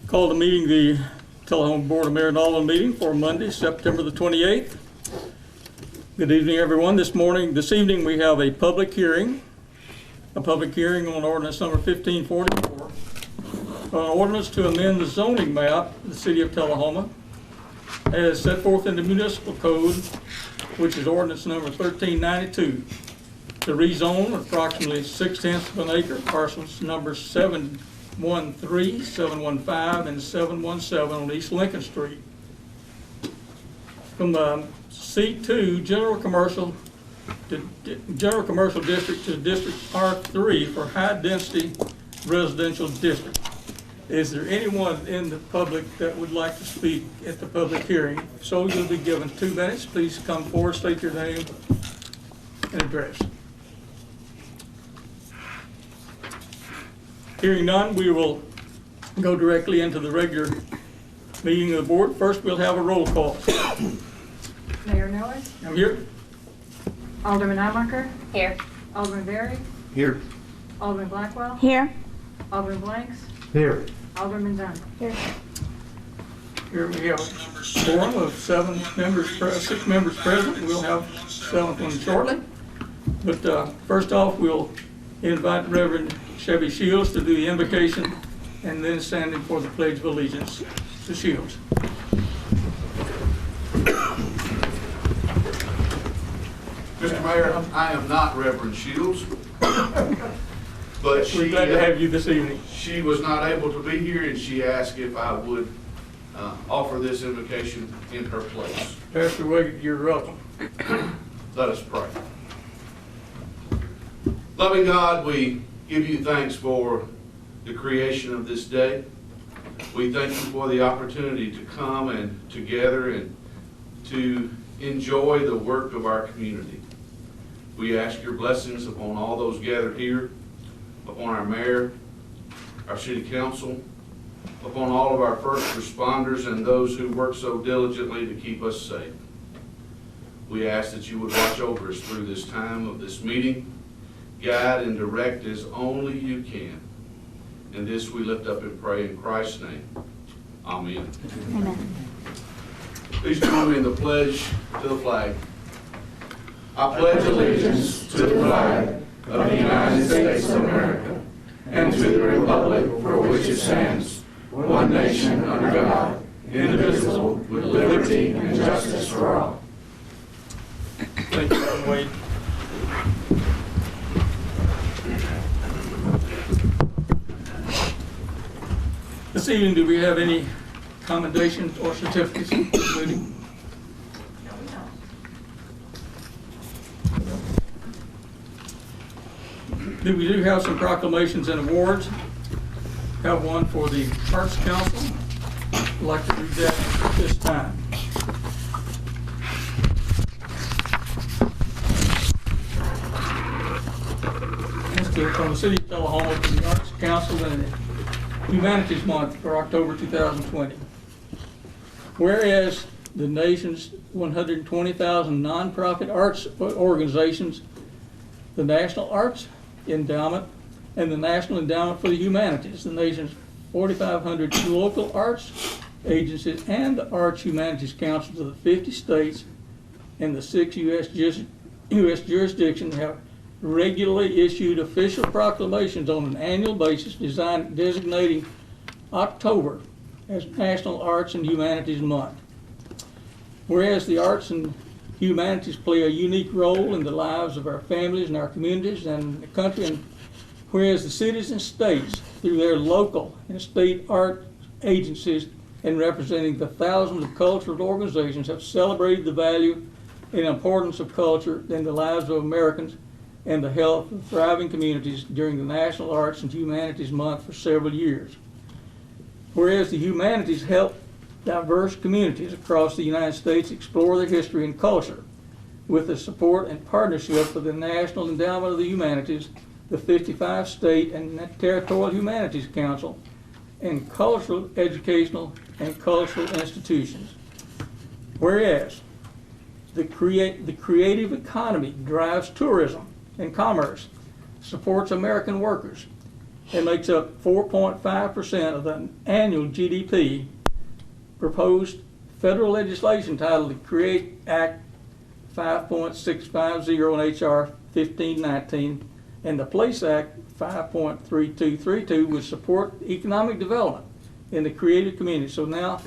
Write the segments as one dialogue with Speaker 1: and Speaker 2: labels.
Speaker 1: Call the meeting, the Tullahoma Board of Mayor and Aldermen meeting for Monday, September the 28th. Good evening, everyone. This evening we have a public hearing on ordinance number 1544, an ordinance to amend the zoning map of the city of Tullahoma as set forth in the municipal code, which is ordinance number 1392, to rezone approximately 6/10 of an acre, parcels number 713, 715, and 717 on East Lincoln Street, from C2 general commercial district to district R3 for high density residential district. Is there anyone in the public that would like to speak at the public hearing? If so, you'll be given 2 minutes. Please come forward, state your name and address. Hearing none, we will go directly into the regular meeting of the board. First, we'll have a roll call.
Speaker 2: Mayor Miller?
Speaker 1: I'm here.
Speaker 2: Alderman Amaker?
Speaker 3: Here.
Speaker 2: Alderman Berry?
Speaker 4: Here.
Speaker 2: Alderman Blackwell?
Speaker 3: Here.
Speaker 2: Alderman Blanks?
Speaker 4: Here.
Speaker 2: Alderman Dunn?
Speaker 3: Here.
Speaker 1: Here we have a quorum of 6 members present. We'll have 7th one shortly. But first off, we'll invite Reverend Chevy Shields to do the invocation and then standing for the Pledge of Allegiance to Shields.
Speaker 4: Mr. Mayor, I am not Reverend Shields, but
Speaker 1: We're glad to have you this evening.
Speaker 4: she was not able to be here, and she asked if I would offer this invocation in her place.
Speaker 1: Pastor Wiggett, you're welcome.
Speaker 4: Let us pray. Loving God, we give you thanks for the creation of this day. We thank you for the opportunity to come and together and to enjoy the work of our community. We ask your blessings upon all those gathered here, upon our mayor, our city council, upon all of our first responders and those who work so diligently to keep us safe. We ask that you would watch over us through this time of this meeting, guide and direct as only you can. And this we lift up and pray in Christ's name. Amen.
Speaker 3: Amen.
Speaker 4: Please join me in the pledge to the flag. I pledge allegiance to the flag of the United States of America and to the republic for which it stands, one nation under God, indivisible, with liberty and justice for all.
Speaker 1: Thank you, Reverend Wade. This evening, do we have any commendations or certificates for this meeting? We do have some proclamations and awards. Have one for the Arts Council. I'd like to read that at this time. From the City of Tullahoma to the Arts Council and the Humanities Month for October 2020. Whereas the nation's 120,000 nonprofit arts organizations, the National Arts Endowment, and the National Endowment for the Humanities, the nation's 4,500 local arts agencies, and the Arts Humanities Councils of the 50 states and the 6 U.S. jurisdictions have regularly issued official proclamations on an annual basis designating October as National Arts and Humanities Month. Whereas the arts and humanities play a unique role in the lives of our families and our communities and the country, and whereas the cities and states, through their local and state art agencies and representing the thousands of cultural organizations, have celebrated the value and importance of culture in the lives of Americans and the health of thriving communities during the National Arts and Humanities Month for several years. Whereas the humanities help diverse communities across the United States explore their history and culture with the support and partnership of the National Endowment of the Humanities, the 55 state and territorial humanities council, and cultural, educational, and cultural institutions. Whereas the creative economy drives tourism and commerce, supports American workers, and makes up 4.5% of the annual GDP. Proposed federal legislation titled the Create Act 5.650 and H.R. 1519 and the Place Act 5.3232 would support economic development in the creative community. So now,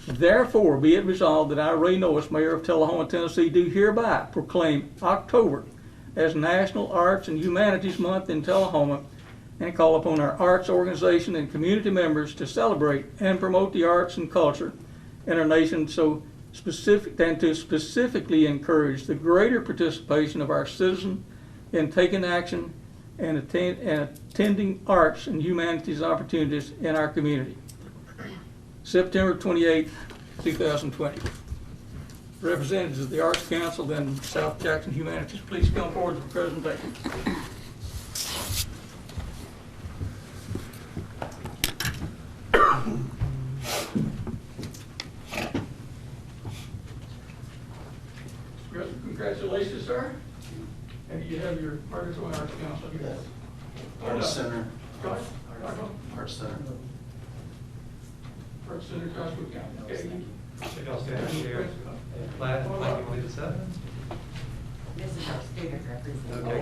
Speaker 1: therefore, be it resolved that I, Ray Norris, Mayor of Tullahoma, Tennessee, do hereby proclaim October as National Arts and Humanities Month in Tullahoma, and call upon our arts organization and community members to celebrate and promote the arts and culture in our nation, so specific and to specifically encourage the greater participation of our citizens in taking action and attending arts and humanities opportunities in our community. September 28, 2020. Representatives of the Arts Council and South Jackson Humanities, please come forward for the presentation. Congratulations, sir. And you have your Arts Council.
Speaker 3: Yes. Arts Center.
Speaker 1: Arts
Speaker 3: Arts Center.
Speaker 1: Cottonwood County. Okay.
Speaker 5: Should y'all stand here? Flat, like you believe it's up?
Speaker 6: This is our student representative.
Speaker 5: Okay.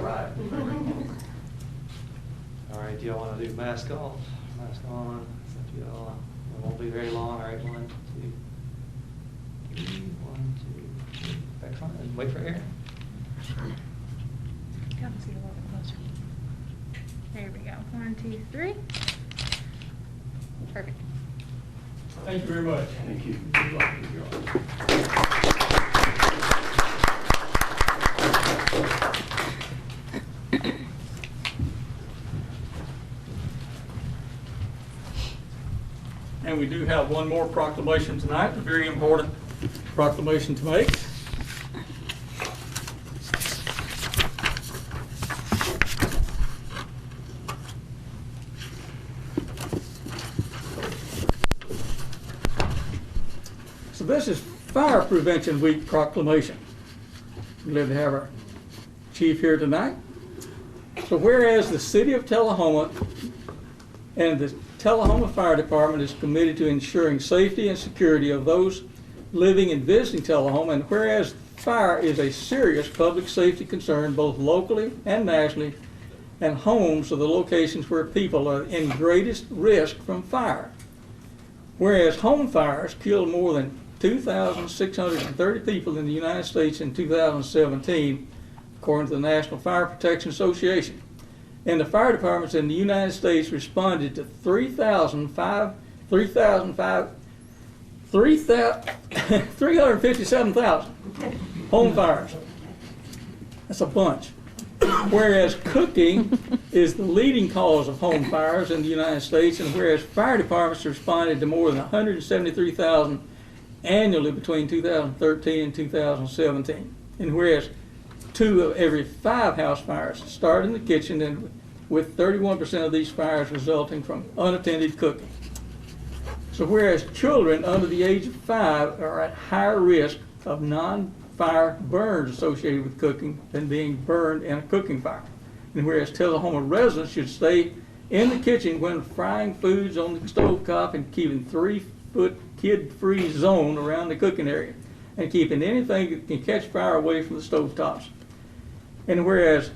Speaker 5: All right, do y'all want to do mask off, mask on? If y'all, it won't be very long. All right, 1, 2, 3. 1, 2, 3. Excellent. And wait for air.
Speaker 7: Come see a little bit closer. There we go. 1, 2, 3. Perfect.
Speaker 1: Thank you very much.
Speaker 3: Thank you.
Speaker 1: Good luck with your art. And we do have one more proclamation tonight, a very important proclamation to make. So this is Fire Prevention Week proclamation. We're glad to have our chief here tonight. So whereas the city of Tullahoma and the Tullahoma Fire Department is committed to ensuring safety and security of those living and visiting Tullahoma, and whereas fire is a serious public safety concern both locally and nationally, and homes are the locations where people are in greatest risk from fire. Whereas home fires killed more than 2,630 people in the United States in 2017, according to the National Fire Protection Association. And the fire departments in the United States responded to 357,000 home fires. That's a bunch. Whereas cooking is the leading cause of home fires in the United States, and whereas fire departments responded to more than 173,000 annually between 2013 and 2017, and whereas 2 of every 5 house fires start in the kitchen, and with 31% of these fires resulting from unattended cooking. So whereas children under the age of 5 are at higher risk of non-fire burns associated with cooking than being burned in a cooking fire. And whereas Tullahoma residents should stay in the kitchen when frying foods on the stovetop and keeping 3-foot kid-free zone around the cooking area, and keeping anything that can catch fire away from the stovetops. And whereas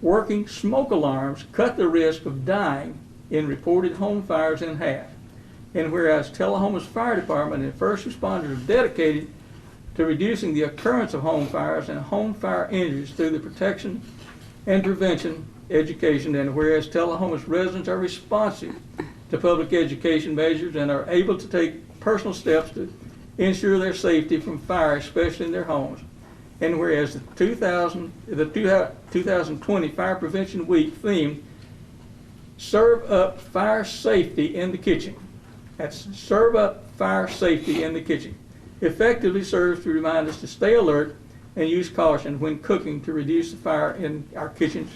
Speaker 1: working smoke alarms cut the risk of dying in reported home fires in half. And whereas Tullahoma's fire department and first responders are dedicated to reducing the occurrence of home fires and home fire injuries through the protection and prevention education, and whereas Tullahoma's residents are responsive to public education measures and are able to take personal steps to ensure their safety from fire, especially in their homes. And whereas the 2020 Fire Prevention Week theme, Serve Up Fire Safety in the Kitchen. That's Serve Up Fire Safety in the Kitchen. Effectively serves to remind us to stay alert and use caution when cooking to reduce the fire in our kitchens.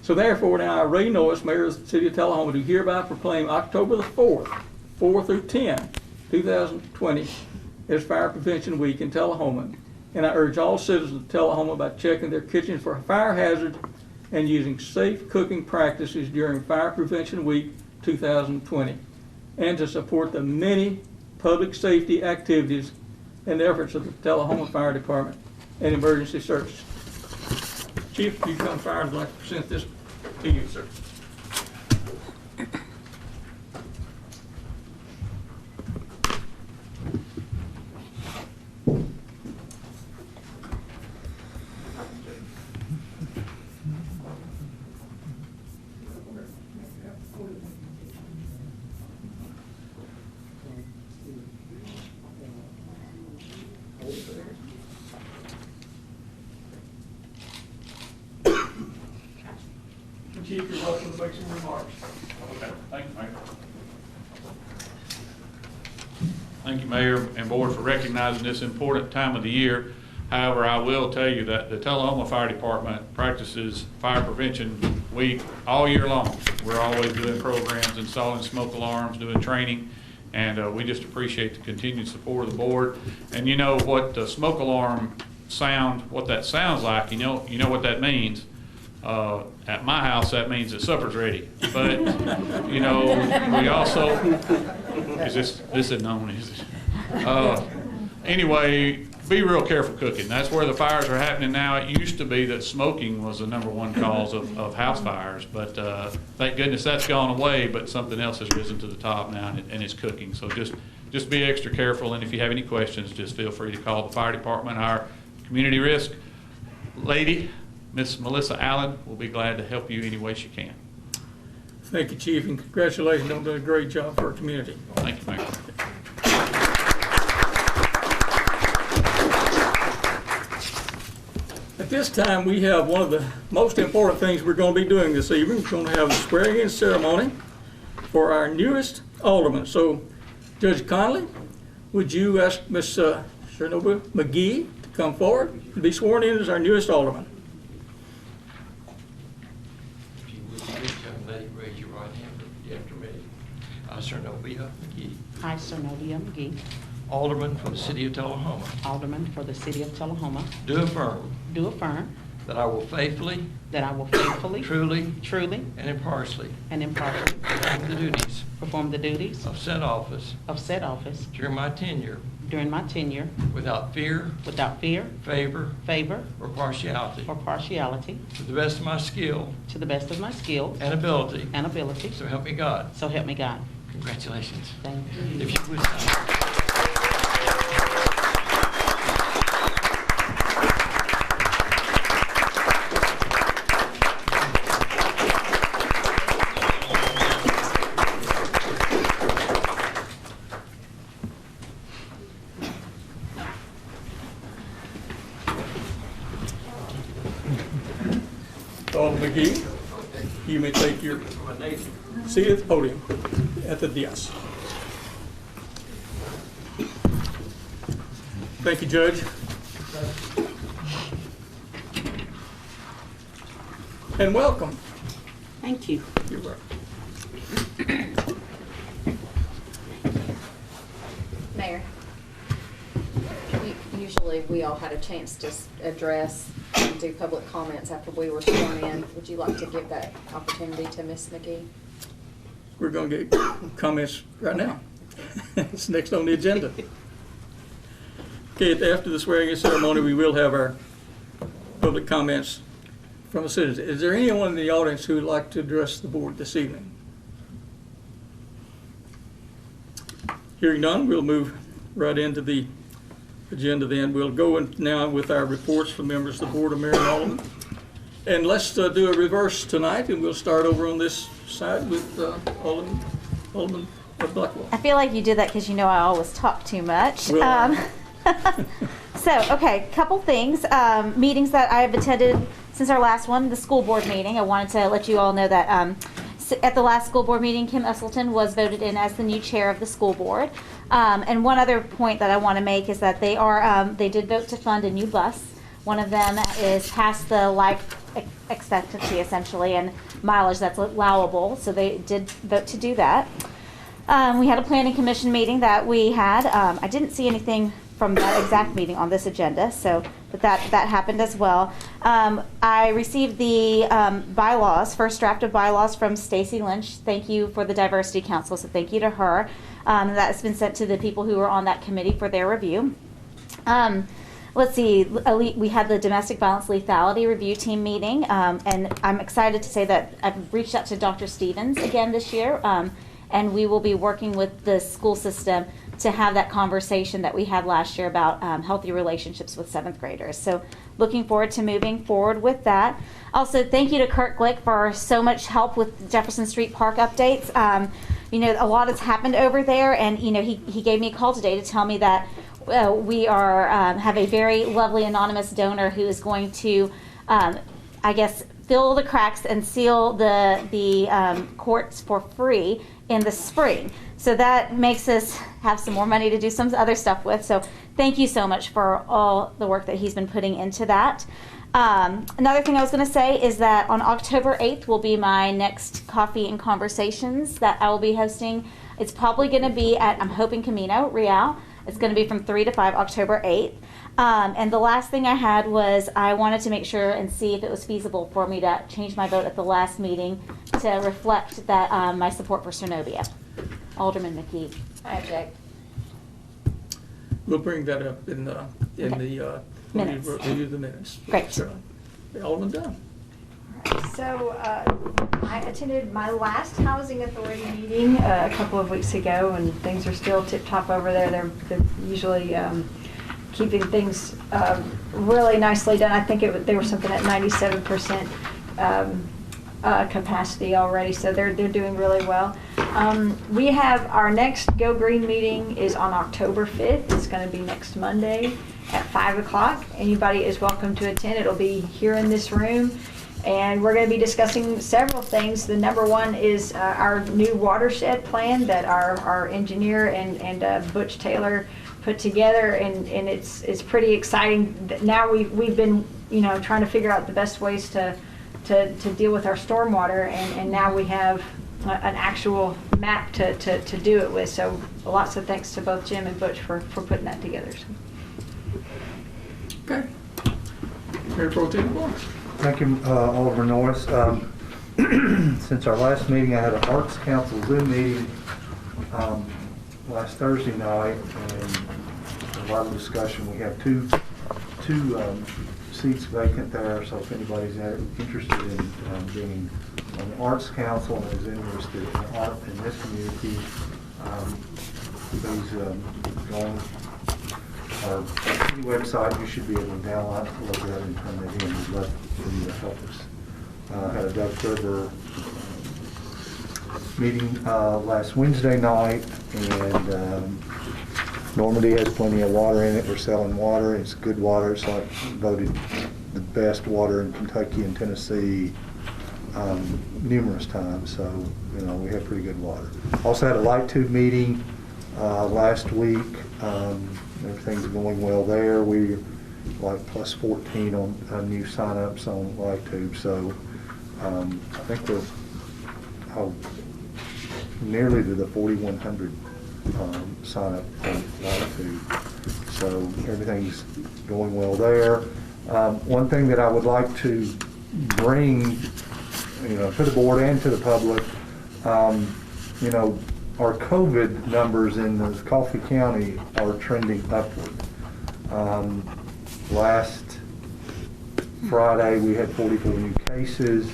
Speaker 1: So therefore now I, Ray Norris, Mayor of the City of Tullahoma, do hereby proclaim October the 4th, 4 through 10, 2020 as Fire Prevention Week in Tullahoma. And I urge all citizens of Tullahoma by checking their kitchens for fire hazards and using safe cooking practices during Fire Prevention Week 2020, and to support the many public safety activities and efforts of the Tullahoma Fire Department and Emergency Services. Chief, you come fire, I'd like to present this to you, sir. Chief, you're welcome to make some remarks.
Speaker 8: Okay, thank you, Mayor. Thank you, Mayor and Board, for recognizing this important time of the year. However, I will tell you that the Tullahoma Fire Department practices Fire Prevention Week all year long. We're always doing programs, installing smoke alarms, doing training, and we just appreciate the continued support of the board. And you know what the smoke alarm sound, what that sounds like, you know what that means. At my house, that means that supper's ready. But, you know, we also, is this is known, is it? Anyway, be real careful cooking. That's where the fires are happening now. It used to be that smoking was the #1 cause of house fires, but thank goodness that's gone away, but something else has risen to the top now, and it's cooking. So just be extra careful, and if you have any questions, just feel free to call the fire department. Our community risk lady, Miss Melissa Allen, will be glad to help you any way she can.
Speaker 1: Thank you, Chief, and congratulations on doing a great job for our community.
Speaker 8: Thank you, Mayor.
Speaker 1: At this time, we have one of the most important things we're going to be doing this evening. We're going to have the swearing-in ceremony for our newest alderman. So, Judge Conley, would you ask Miss Chernobyl McGee to come forward to be sworn in as our newest alderman?
Speaker 9: If you would, please, young lady, raise your right hand and repeat after me. I, Chernobyl McGee,
Speaker 6: I, Chernobyl McGee,
Speaker 9: Alderman for the City of Tullahoma,
Speaker 6: Alderman for the City of Tullahoma,
Speaker 9: do affirm
Speaker 6: do affirm
Speaker 9: that I will faithfully,
Speaker 6: that I will faithfully,
Speaker 9: truly,
Speaker 6: truly,
Speaker 9: and impartially
Speaker 6: and impartially
Speaker 9: perform the duties
Speaker 6: of said office
Speaker 9: during my tenure
Speaker 6: during my tenure
Speaker 9: without fear,
Speaker 6: favor,
Speaker 9: or partiality,
Speaker 6: or partiality,
Speaker 9: to the best of my skill
Speaker 6: to the best of my skill
Speaker 9: and ability.
Speaker 6: and ability.
Speaker 9: So help me God.
Speaker 6: So help me God.
Speaker 9: Congratulations.
Speaker 6: Thank you.
Speaker 9: If you would sign.
Speaker 1: Alderman McGee, you may take your seat at the podium at the dais. Thank you, Judge. And welcome.
Speaker 10: Thank you.
Speaker 1: You're welcome.
Speaker 11: Mayor, usually we all had a chance to address and do public comments after we were sworn in. Would you like to give that opportunity to Ms. McGee?
Speaker 1: We're going to get comments right now. It's next on the agenda. Okay, after the swearing-in ceremony, we will have our public comments from the citizens. Is there anyone in the audience who would like to address the board this evening? Hearing none, we'll move right into the agenda then. We'll go in now with our reports from members of the Board of Mayor and Aldermen. And let's do a reverse tonight, and we'll start over on this side with Alderman Blackwell.
Speaker 7: I feel like you did that because you know I always talk too much.
Speaker 1: Well,
Speaker 7: So, okay, couple things. Meetings that I have attended since our last one, the school board meeting. I wanted to let you all know that at the last school board meeting, Kim Usselton was voted in as the new chair of the school board. And one other point that I want to make is that they did vote to fund a new bus. One of them is past the life expectancy, essentially, and mileage that's allowable. So they did vote to do that. We had a planning commission meeting that we had. I didn't see anything from that exact meeting on this agenda, so but that happened as well. I received the bylaws, first draft of bylaws from Stacy Lynch. Thank you for the Diversity Council, so thank you to her. That's been sent to the people who were on that committee for their review. Let's see, we had the Domestic Violence Lethality Review Team meeting, and I'm excited to say that I've reached out to Dr. Stevens again this year, and we will be working with the school system to have that conversation that we had last year about healthy relationships with 7th graders. So looking forward to moving forward with that. Also, thank you to Kurt Glick for so much help with Jefferson Street Park updates. You know, a lot has happened over there, and you know, he gave me a call today to tell me that we are have a very lovely anonymous donor who is going to, I guess, fill the cracks and seal the courts for free in the spring. So that makes us have some more money to do some other stuff with. So thank you so much for all the work that he's been putting into that. Another thing I was going to say is that on October 8th will be my next Coffee and Conversations that I will be hosting. It's probably going to be at, I'm hoping, Camino Real. It's going to be from 3 to 5, October 8th. And the last thing I had was I wanted to make sure and see if it was feasible for me to change my vote at the last meeting to reflect that my support for Cernovia. Alderman McKee.
Speaker 11: I object.
Speaker 1: We'll bring that up in the
Speaker 7: Minutes.
Speaker 1: review the minutes.
Speaker 7: Great.
Speaker 1: Sure. Alderman Dunn.
Speaker 2: So I attended my last Housing Authority meeting a couple of weeks ago, and things are still tip-top over there. They're usually keeping things really nicely done. I think they were something at 97% capacity already, so they're doing really well. We have our next Go Green meeting is on October 5th. It's going to be next Monday at 5 o'clock. Anybody is welcome to attend. It'll be here in this room. And we're going to be discussing several things. The number one is our new watershed plan that our engineer and Butch Taylor put together, and it's pretty exciting. Now we've been trying to figure out the best ways to deal with our stormwater, and now we have an actual map to do it with. So lots of thanks to both Jim and Butch for putting that together.
Speaker 1: Okay. Mayor Pro Tem Lawrence.
Speaker 10: Thank you, Alderman Norris. Since our last meeting, I had an Arts Council Zoom meeting last Thursday night, and a lot of discussion. We have two seats vacant there, so if anybody's interested in being on the Arts Council and is interested in art in this community, please go on our website. You should be able to download that and turn that in. We'd love for you to help us. Had a Doug Ferber meeting last Wednesday night, and Normandy has plenty of water in it. We're selling water. It's good water. It's like voted the best water in Kentucky and Tennessee numerous times. So we have pretty good water. Also had a light tube meeting last week. Everything's going well there. We're like plus 14 on new sign-ups on light tube. So I think we're nearly to the 4,100 sign up on light tube. So everything's going well there. One thing that I would like to bring, to the board and to the public, our COVID numbers in the Coffee County are trending upward. Last Friday we had 44 new cases.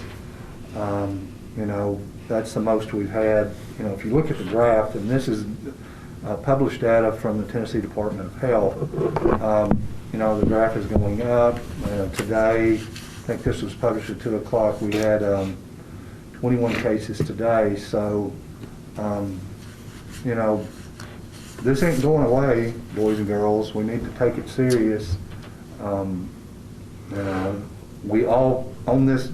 Speaker 10: That's the most we've had. If you look at the graph, and this is published data from the Tennessee Department of Health, the graph is going up. Today, I think this was published at 2 o'clock, we had 21 cases today. So, this ain't going away, boys and girls. We need to take it serious. We all, on this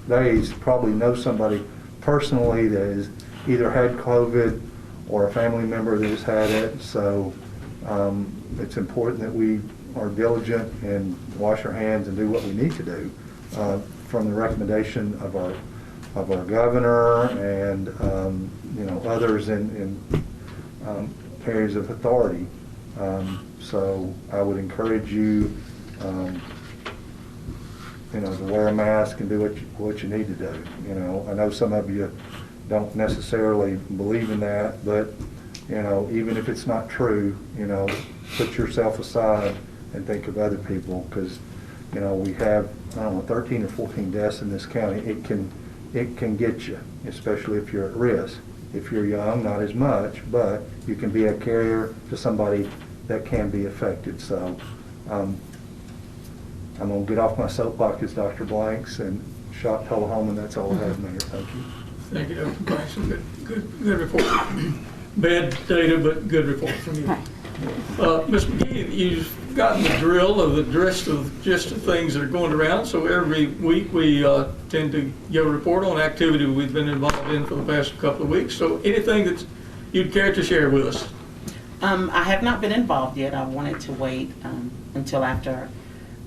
Speaker 10: days, probably know somebody personally that has either had COVID or a family member that has had it. So it's important that we are diligent and wash our hands and do what we need to do from the recommendation of our governor and others in areas of authority. So I would encourage you to wear a mask and do what you need to do. I know some of you don't necessarily believe in that, but, even if it's not true, put yourself aside and think of other people, because, we have, 13 or 14 deaths in this county. It can get you, especially if you're at risk. If you're young, not as much, but you can be a carrier to somebody that can be affected. So I'm going to get off my soapbox as Dr. Blanks and shop Tullahoma, and that's all I have, Mayor. Thank you.
Speaker 1: Thank you, Dr. Blanks. Good report. Bad data, but good report from you. Ms. McGee, you've gotten the drill of the gist of things that are going around. So every week we tend to give a report on activity we've been involved in for the past couple of weeks. So anything that you'd care to share with us?
Speaker 6: I have not been involved yet. I wanted to wait until after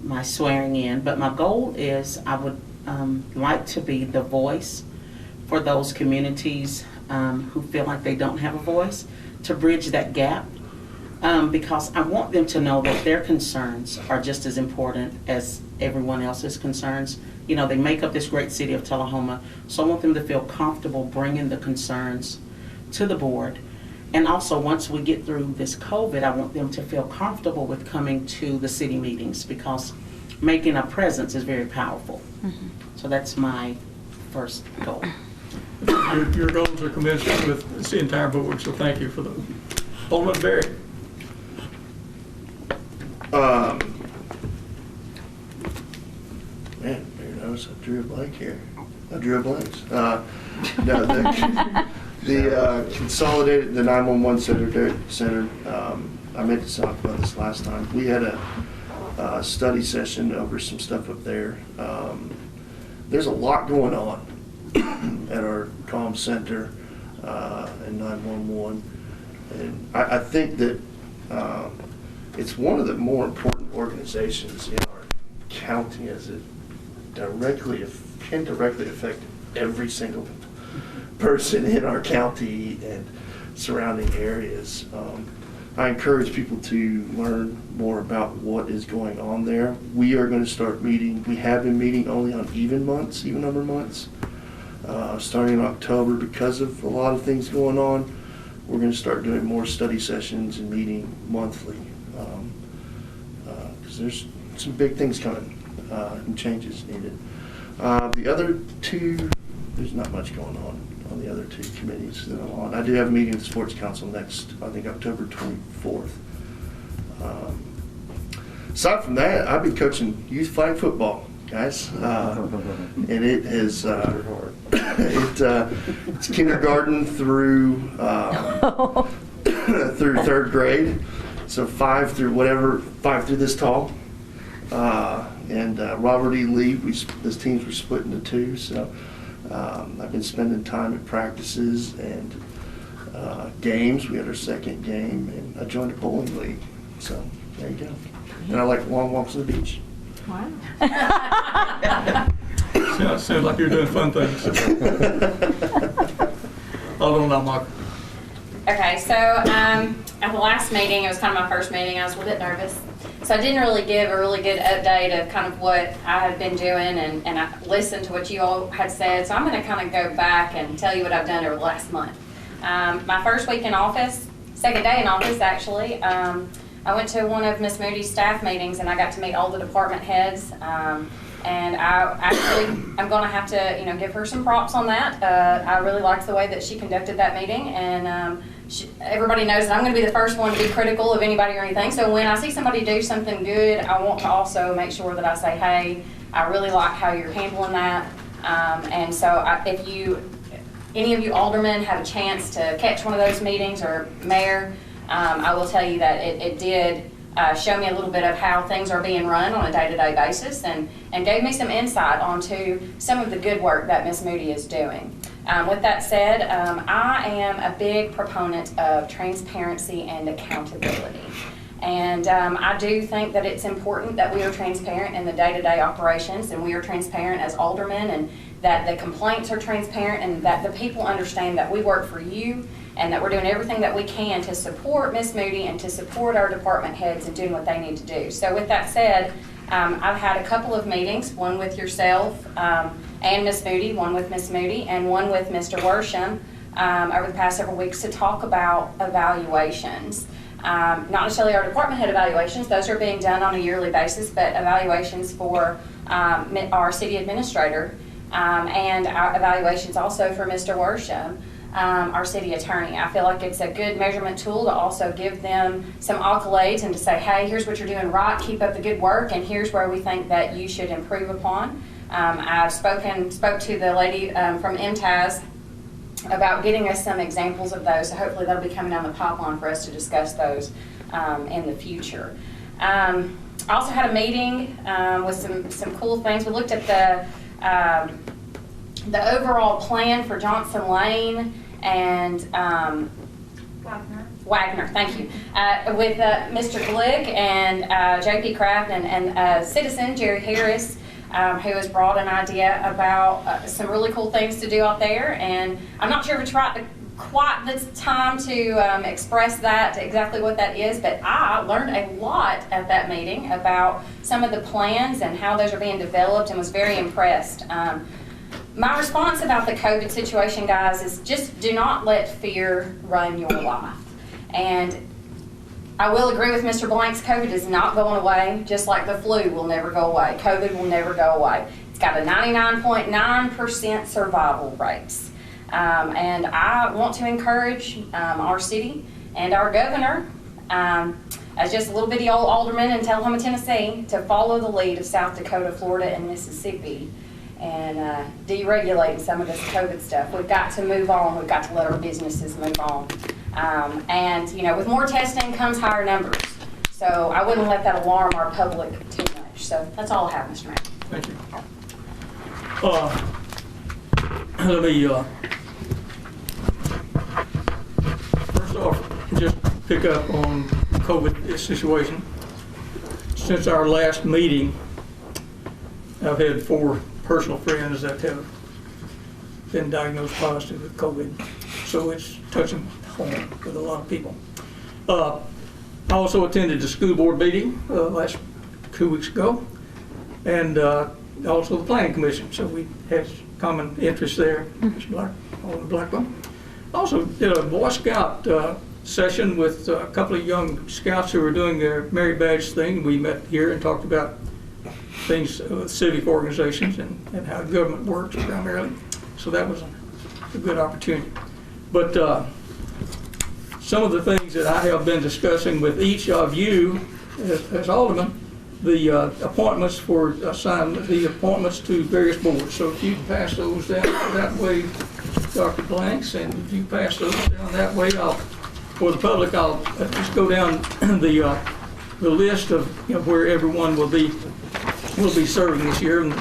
Speaker 6: my swearing in, but my goal is I would like to be the voice for those communities who feel like they don't have a voice, to bridge that gap, because I want them to know that their concerns are just as important as everyone else's concerns. They make up this great city of Tullahoma, so I want them to feel comfortable bringing the concerns to the board. And also, once we get through this COVID, I want them to feel comfortable with coming to the city meetings, because making a presence is very powerful. So that's my first goal.
Speaker 1: Your goals are commensurate with the entire board, so thank you for them. Alderman Berry.
Speaker 12: Man, Mayor knows I drew a blank here. I drew a blank. The consolidated, the 911 center, I meant to talk about this last time. We had a study session over some stuff up there. There's a lot going on at our comm center and 911. And I think that it's one of the more important organizations in our county, as it can directly affect every single person in our county and surrounding areas. I encourage people to learn more about what is going on there. We are going to start meeting. We have been meeting only on even number months, starting in October. Because of a lot of things going on, we're going to start doing more study sessions and meeting monthly, because there's some big things coming and changes needed. The other two, there's not much going on the other two committees that I'm on. I do have a meeting with the Sports Council next, I think, October 24th. Aside from that, I've been coaching youth flag football, guys, and it has it's kindergarten through through third grade, so 5 through this tall. And Robert E. Lee, those teams were split into two, so I've been spending time at practices and games. We had our second game, and I joined a bowling league, so there you go. And I like long walks on the beach.
Speaker 2: Wow.
Speaker 1: Sounds like you're doing fun things. Alderman Almacher.
Speaker 13: Okay, so at the last meeting, it was kind of my first meeting, I was a little bit nervous. So I didn't really give a really good update of kind of what I had been doing, and I listened to what you all had said. So I'm going to kind of go back and tell you what I've done over the last month. My first week in office, second day in office actually, I went to one of Ms. Moody's staff meetings, and I got to meet all the department heads. And I'm going to have to, give her some props on that. I really liked the way that she conducted that meeting, and everybody knows that I'm going to be the first one to be critical of anybody or anything. So when I see somebody do something good, I want to also make sure that I say, hey, I really like how you're handling that. And so if any of you aldermen have a chance to catch one of those meetings, or mayor, I will tell you that it did show me a little bit of how things are being run on a day-to-day basis, and gave me some insight onto some of the good work that Ms. Moody is doing. With that said, I am a big proponent of transparency and accountability. And I do think that it's important that we are transparent in the day-to-day operations, and we are transparent as aldermen, and that the complaints are transparent, and that the people understand that we work for you, and that we're doing everything that we can to support Ms. Moody and to support our department heads in doing what they need to do. So with that said, I've had a couple of meetings, one with yourself and Ms. Moody, one with Ms. Moody, and one with Mr. Worsham over the past several weeks to talk about evaluations. Not necessarily our department head evaluations, those are being done on a yearly basis, but evaluations for our city administrator and our evaluations also for Mr. Worsham, our city attorney. I feel like it's a good measurement tool to also give them some accolades and to say, hey, here's what you're doing right, keep up the good work, and here's where we think that you should improve upon. I've spoke to the lady from MTAS about getting us some examples of those, so hopefully that'll be coming down the pipeline for us to discuss those in the future. I also had a meeting with some cool things. We looked at the overall plan for Johnson Lane and Wagner, thank you, with Mr. Glick and J.P. Kraft and citizen Jerry Harris, who has brought an idea about some really cool things to do out there. And I'm not sure if it's quite the time to express that, exactly what that is, but I learned a lot at that meeting about some of the plans and how those are being developed, and was very impressed. My response about the COVID situation, guys, is just do not let fear run your life. And I will agree with Mr. Blanks, COVID is not going away, just like the flu will never go away. COVID will never go away. It's got a 99.9% survival rates. And I want to encourage our city and our governor, as just a little bitty old alderman in Tullahoma, Tennessee, to follow the lead of South Dakota, Florida, and Mississippi, and deregulating some of this COVID stuff. We've got to move on. We've got to let our businesses move on. And, you know, with more testing comes higher numbers. So I wouldn't let that alarm our public too much. So that's all I have, Mr. Mayor.
Speaker 1: Thank you. Let me, first off, just pick up on COVID situation. Since our last meeting, I've had 4 personal friends that have been diagnosed positive with COVID. So it's touching home with a lot of people. I also attended the school board meeting last 2 weeks ago, and also the planning commission. So we had common interests there. Alderman Blackwell. Also did a Boy Scout session with a couple of young scouts who were doing their merit badge thing. We met here and talked about things with civic organizations and how government works primarily. So that was a good opportunity. But some of the things that I have been discussing with each of you as aldermen, the appointments for assignment, the appointments to various boards. So if you pass those down that way, Dr. Blanks, and if you pass those down that way, for the public, I'll just go down the list of where everyone will be serving this year. And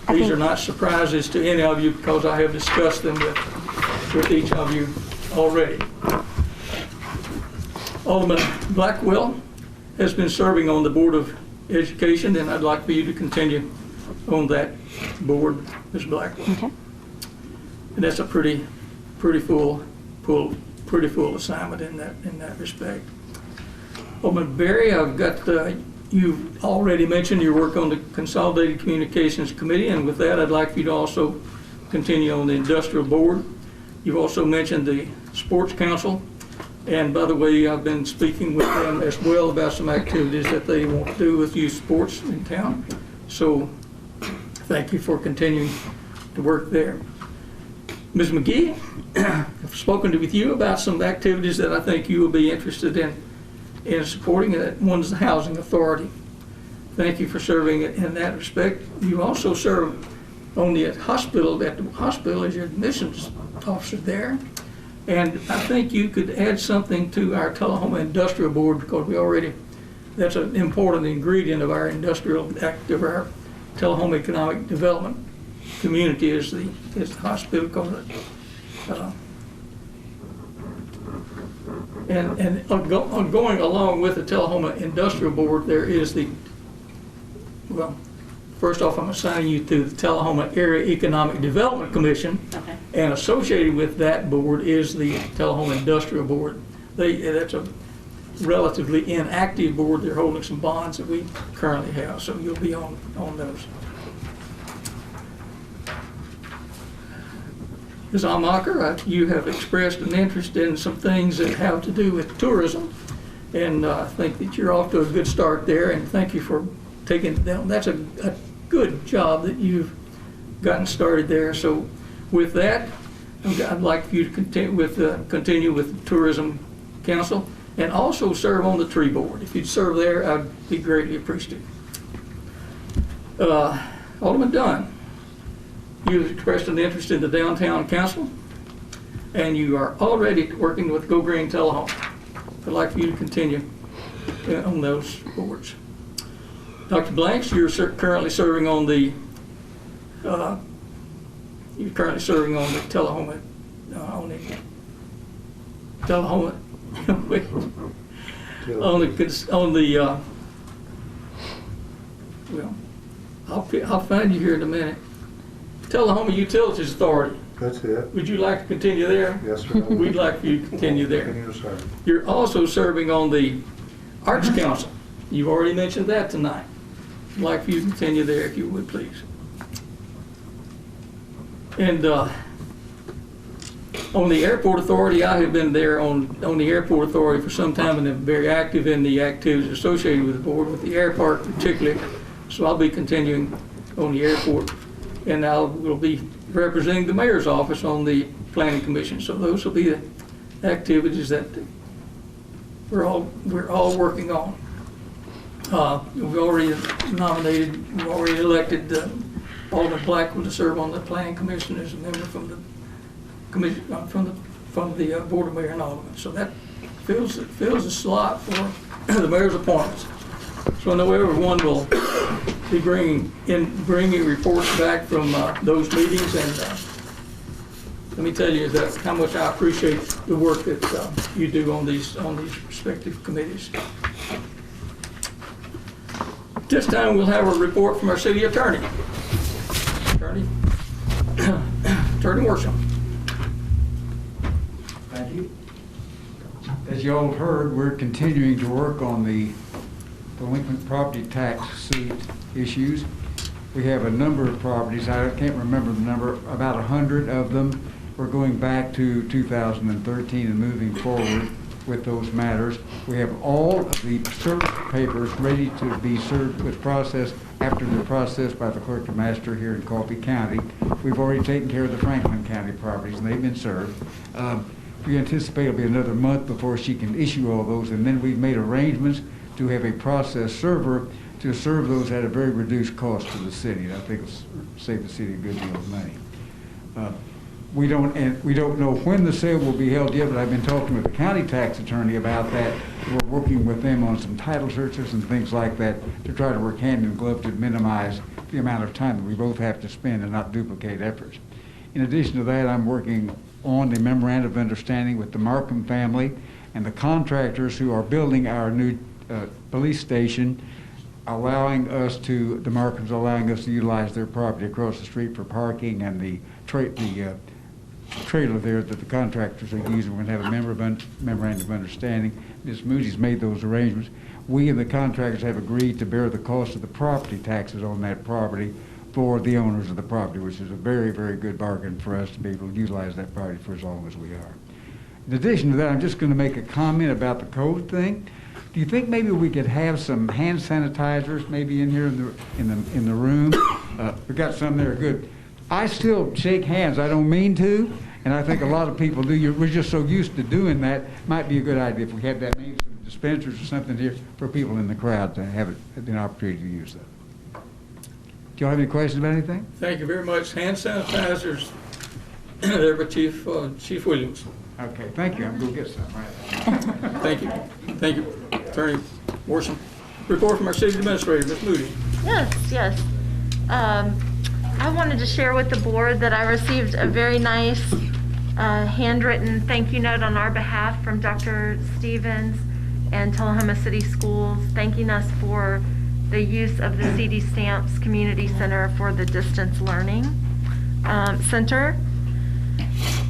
Speaker 1: these are not surprises to any of you because I have discussed them with each of you already. Alderman Blackwell has been serving on the Board of Education, and I'd like for you to continue on that board, Ms. Blackwell.
Speaker 7: Okay.
Speaker 1: And that's a pretty full assignment in that respect. Alderman Berry, I've got you've already mentioned your work on the Consolidated Communications Committee, and with that, I'd like for you to also continue on the Industrial Board. You've also mentioned the Sports Council, and by the way, I've been speaking with them as well about some activities that they want to do with youth sports in town. So thank you for continuing to work there. Ms. McGee, I've spoken with you about some activities that I think you will be interested in supporting. One's the Housing Authority. Thank you for serving in that respect. You also serve on the hospital as your admissions officer there. And I think you could add something to our Tullahoma Industrial Board because that's an important ingredient of our of our Tullahoma Economic Development community is the hospital. And going along with the Tullahoma Industrial Board, there is well, first off, I'm assigning you to the Tullahoma Area Economic Development Commission.
Speaker 6: Okay.
Speaker 1: And associated with that board is the Tullahoma Industrial Board. That's a relatively inactive board. They're holding some bonds that we currently have, so you'll be on those. Ms. Almacher, you have expressed an interest in some things that have to do with tourism, and I think that you're off to a good start there, and thank you for taking it down. That's a good job that you've gotten started there. So with that, I'd like you to continue with the Tourism Council and also serve on the Tree Board. If you'd serve there, I'd be greatly appreciative. Alderman Dunn, you've expressed an interest in the Downtown Council, and you are already working with Go Green Tullahoma. I'd like for you to continue on those boards. Dr. Blanks, you're currently serving on the Tullahoma well, I'll find you here in a minute. Tullahoma Utilities Authority.
Speaker 10: That's it.
Speaker 1: Would you like to continue there?
Speaker 10: Yes, sir.
Speaker 1: We'd like for you to continue there.
Speaker 10: Continue to serve.
Speaker 1: You're also serving on the Arts Council. You've already mentioned that tonight. I'd like for you to continue there if you would, please. And on the Airport Authority, I have been there on the Airport Authority for some time and am very active in the activities associated with the board, with the air park particularly. So I'll be continuing on the airport, and will be representing the mayor's office on the Planning Commission. So those will be the activities that we're all working on. We've already elected Alderman Blackwood to serve on the Planning Commission as a member from the commission from the Board of Mayor and Aldermen. So that fills the slot for the mayor's appointments. So I know everyone will be bringing reports back from those meetings, and let me tell you that how much I appreciate the work that you do on these respective committees. This time we'll have a report from our city attorney. Attorney Worsham.
Speaker 14: Thank you. As you all heard, we're continuing to work on the delinquent property tax suit issues. We have a number of properties, I can't remember the number, about 100 of them. We're going back to 2013 and moving forward with those matters. We have all of the service papers ready to be served with process after they're processed by the clerk of master here in Coffee County. We've already taken care of the Franklin County properties, and they've been served. We anticipate it'll be another month before she can issue all those, and then we've made arrangements to have a process server to serve those at a very reduced cost to the city. And I think it'll save the city a good deal of money. We don't know when the sale will be held yet, but I've been talking with the county tax attorney about that. We're working with them on some title searches and things like that to try to work hand in glove to minimize the amount of time that we both have to spend and not duplicate efforts. In addition to that, I'm working on the memorandum of understanding with the Markham family and the contractors who are building our new police station, the Markhams allowing us to utilize their property across the street for parking, and the trailer there that the contractors are using. We're going to have a memorandum of understanding. Ms. Moody's made those arrangements. We and the contractors have agreed to bear the cost of the property taxes on that property for the owners of the property, which is a very, very good bargain for us to be able to utilize that property for as long as we are. In addition to that, I'm just going to make a comment about the code thing. Do you think maybe we could have some hand sanitizers maybe in here in the room? We've got some that are good. I still shake hands. I don't mean to, and I think a lot of people do. We're just so used to doing that. Might be a good idea if we had that, maybe some dispensers or something here for people in the crowd to have an opportunity to use that. Do y'all have any questions about anything?
Speaker 1: Thank you very much. Hand sanitizers there by Chief Williams.
Speaker 14: Okay, thank you. I'm going to get some right now.
Speaker 1: Thank you. Thank you, Attorney Worsham. Report from our city administrator, Ms. Moody.
Speaker 15: Yes. I wanted to share with the board that I received a very nice a handwritten thank you note on our behalf from Dr. Stevens and Tullahoma City Schools, thanking us for the use of the CD Stamps Community Center for the Distance Learning Center.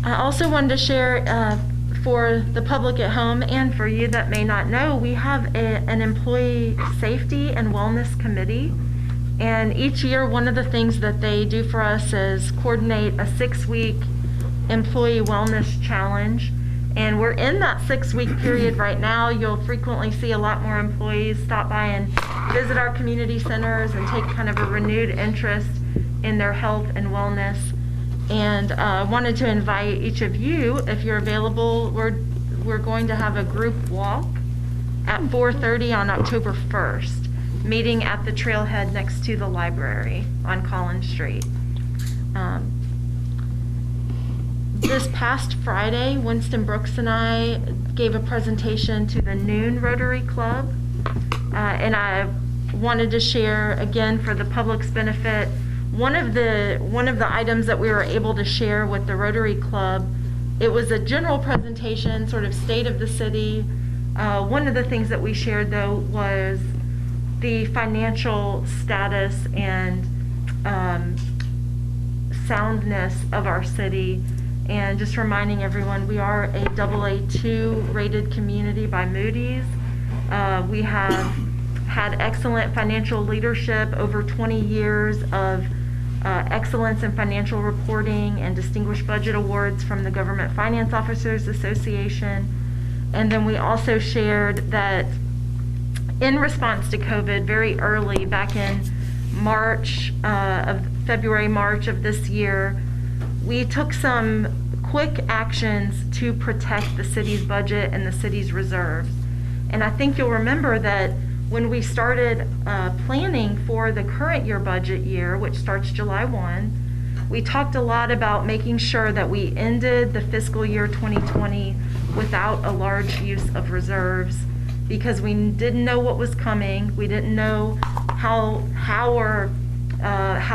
Speaker 15: I also wanted to share for the public at home and for you that may not know, we have an employee safety and wellness committee. And each year, one of the things that they do for us is coordinate a 6-week employee wellness challenge. And we're in that 6-week period right now. You'll frequently see a lot more employees stop by and visit our community centers and take kind of a renewed interest in their health and wellness. And I wanted to invite each of you, if you're available, we're going to have a group walk at 4:30 on October 1st, meeting at the trailhead next to the library on Collins Street. This past Friday, Winston Brooks and I gave a presentation to the Noon Rotary Club, and I wanted to share, again, for the public's benefit, one of the items that we were able to share with the Rotary Club. It was a general presentation, sort of state of the city. One of the things that we shared, though, was the financial status and soundness of our city. And just reminding everyone, we are a AA2 rated community by Moody's. We have had excellent financial leadership, over 20 years of excellence in financial reporting and distinguished budget awards from the Government Finance Officers Association. And then we also shared that in response to COVID, very early, back in February, March of this year, we took some quick actions to protect the city's budget and the city's reserves. And I think you'll remember that when we started planning for the current year budget year, which starts July 1, we talked a lot about making sure that we ended the fiscal year 2020 without a large use of reserves, because we didn't know what was coming. We didn't know how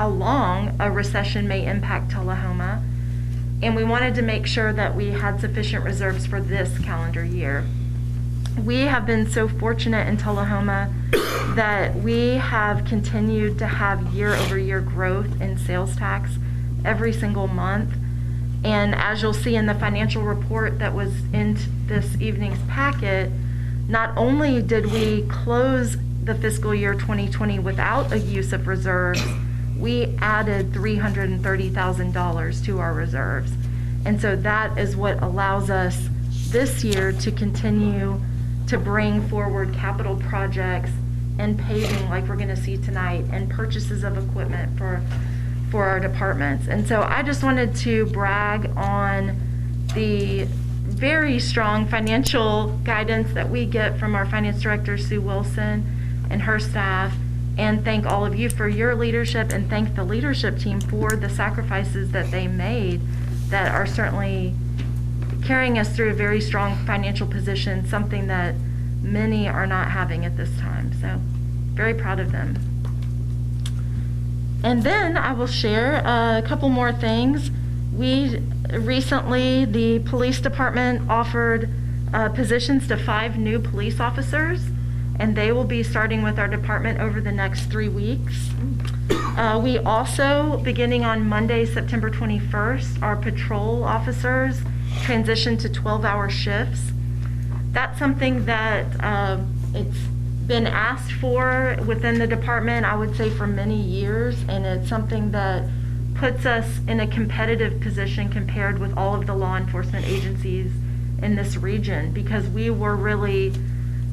Speaker 15: long a recession may impact Tullahoma. And we wanted to make sure that we had sufficient reserves for this calendar year. We have been so fortunate in Tullahoma that we have continued to have year-over-year growth in sales tax every single month. And as you'll see in the financial report that was in this evening's packet, not only did we close the fiscal year 2020 without a use of reserves, we added $330,000 to our reserves. And so that is what allows us this year to continue to bring forward capital projects and paving like we're going to see tonight, and purchases of equipment for our departments. And so I just wanted to brag on the very strong financial guidance that we get from our finance director, Sue Wilson, and her staff, and thank all of you for your leadership, and thank the leadership team for the sacrifices that they made that are certainly carrying us through a very strong financial position, something that many are not having at this time. So very proud of them. And then I will share a couple more things. We recently, the police department offered positions to 5 new police officers, and they will be starting with our department over the next 3 weeks. We also, beginning on Monday, September 21st, our patrol officers transition to 12-hour shifts. That's something that it's been asked for within the department, I would say, for many years, and it's something that puts us in a competitive position compared with all of the law enforcement agencies in this region, because we were really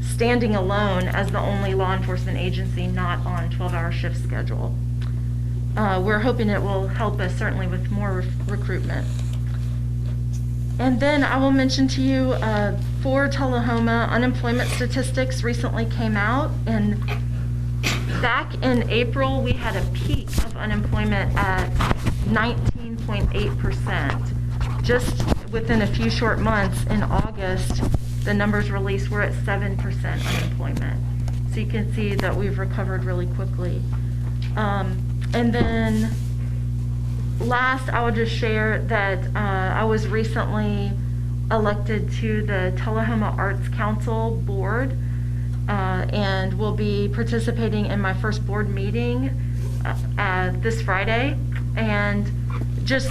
Speaker 15: standing alone as the only law enforcement agency not on 12-hour shift schedule. We're hoping it will help us certainly with more recruitment. And then I will mention to you, for Tullahoma, unemployment statistics recently came out, and back in April we had a peak of unemployment at 19.8%. Just within a few short months, in August, the numbers released were at 7% unemployment. So you can see that we've recovered really quickly. And then last, I will just share that I was recently elected to the Tullahoma Arts Council board and will be participating in my first board meeting this Friday. And just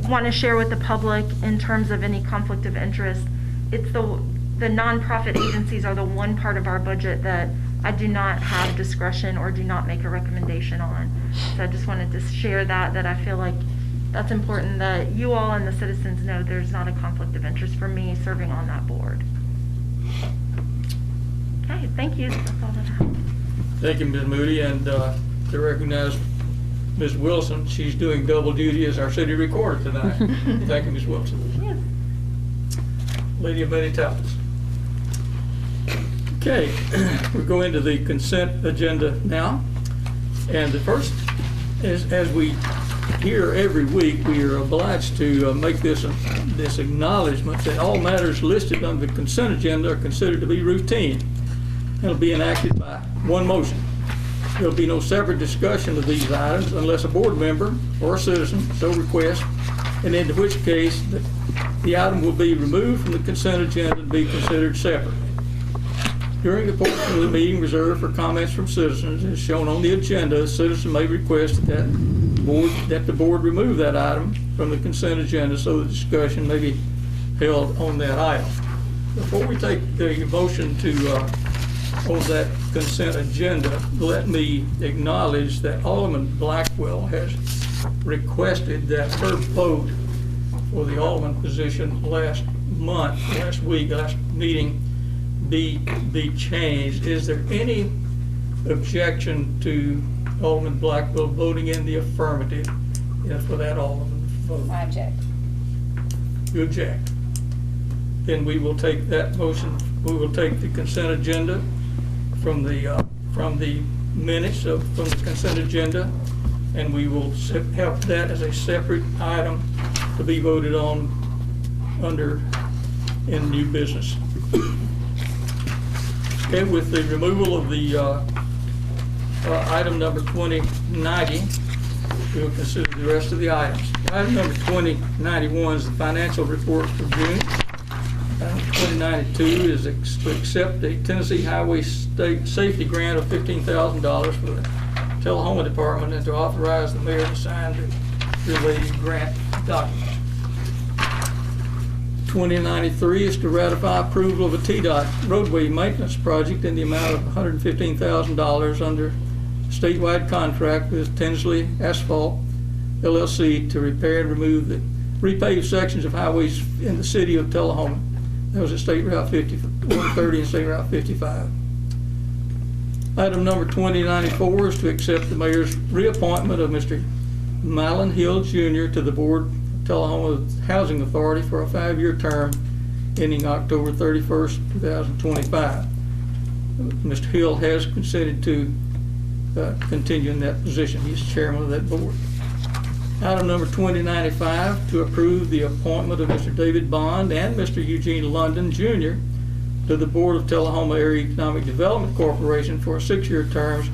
Speaker 15: want to share with the public in terms of any conflict of interest. It's the nonprofit agencies are the one part of our budget that I do not have discretion or do not make a recommendation on. So I just wanted to share that I feel like that's important that you all and the citizens know there's not a conflict of interest for me serving on that board. Okay, thank you. That's all that I have.
Speaker 1: Thank you, Ms. Moody, and to recognize Ms. Wilson, she's doing double duty as our city recorder tonight. Thank you, Ms. Wilson.
Speaker 15: Yes.
Speaker 1: Lady of many talents. Okay, we'll go into the consent agenda now. And the first is, as we hear every week, we are obliged to make this acknowledgement that all matters listed on the consent agenda are considered to be routine. It'll be enacted by one motion. There'll be no separate discussion of these items unless a board member or a citizen so requests, and in which case the item will be removed from the consent agenda and be considered separate. During the portion of the meeting reserved for comments from citizens, as shown on the agenda, a citizen may request that the board remove that item from the consent agenda so the discussion may be held on that item. Before we take the motion on that consent agenda, let me acknowledge that Alderman Blackwell has requested that her vote for the Alderman position last meeting be changed. Is there any objection to Alderman Blackwell voting in the affirmative for that Alderman vote?
Speaker 13: I object.
Speaker 1: You object? Then we will take that motion. We will take the consent agenda from the minutes from the consent agenda, and we will have that as a separate item to be voted on in new business. Okay, with the removal of the item number 2090, we will consider the rest of the items. Item number 2091 is the financial report for June. Item 2092 is to accept a Tennessee Highway State Safety Grant of $15,000 for the Tullahoma Department and to authorize the mayor to sign the related grant documents. 2093 is to ratify approval of a TDOT roadway maintenance project in the amount of $115,000 under statewide contract with Tinsley Asphalt LLC to repair and remove the repaved sections of highways in the city of Tullahoma. That was at State Route 130 and State Route 55. Item number 2094 is to accept the mayor's reappointment of Mr. Mylon Hill Jr. to the board Tullahoma Housing Authority for a 5-year term ending October 31st, 2025. Mr. Hill has consented to continue in that position. He's chairman of that board. Item number 2095, to approve the appointment of Mr. David Bond and Mr. Eugene London Jr. to the board of Tullahoma Area Economic Development Corporation for a 6-year term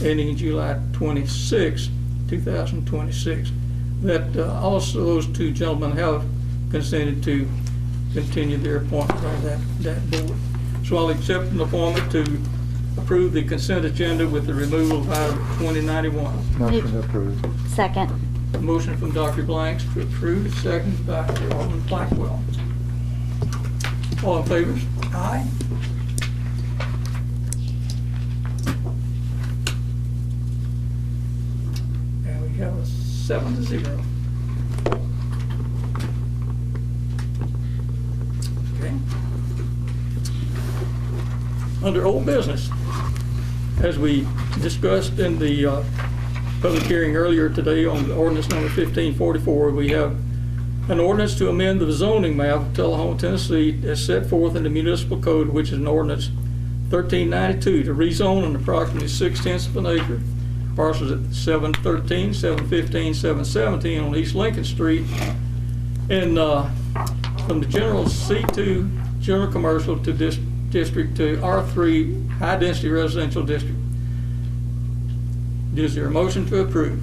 Speaker 1: ending July 26, 2026. That also those two gentlemen have consented to continue their appointment on that board. So I'll accept an appointment to approve the consent agenda with the removal of item 2091.
Speaker 10: Motion approved.
Speaker 7: Second.
Speaker 1: A motion from Dr. Blanks to approve, seconded by Alderman Blackwell. All in favor? Aye. And we have a 7-0. Okay. Under old business, as we discussed in the public hearing earlier today on ordinance number 1544, we have an ordinance to amend the zoning map of Tullahoma, Tennessee as set forth in the municipal code, which is an ordinance 1392 to rezone an approximately 6/10 of an acre parcels at 713, 715, 717 on East Lincoln Street, and from the general C2 general commercial to district to R3 high density residential district. Is there a motion to approve?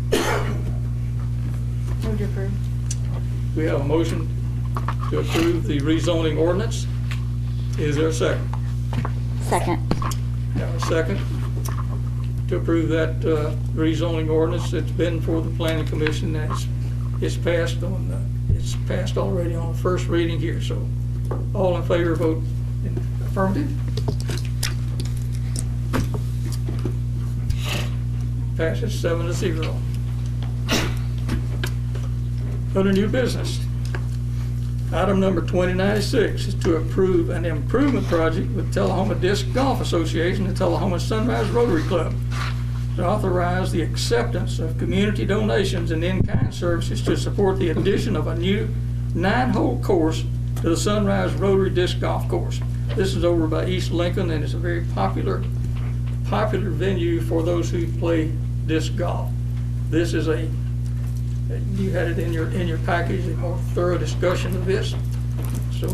Speaker 1: We have a motion to approve the rezoning ordinance. Is there a second?
Speaker 7: Second.
Speaker 1: Have a second to approve that rezoning ordinance. It's been for the planning commission. It's passed already on the first reading here. So all in favor, vote in affirmative. Passes 7-0. Under new business, item number 2096 is to approve an improvement project with Tullahoma Disc Golf Association and Tullahoma Sunrise Rotary Club to authorize the acceptance of community donations and in-kind services to support the addition of a new 9-hole course to the Sunrise Rotary Disc Golf Course. This is over by East Lincoln, and it's a very popular venue for those who play disc golf. This is you had it in your package, a more thorough discussion of this. So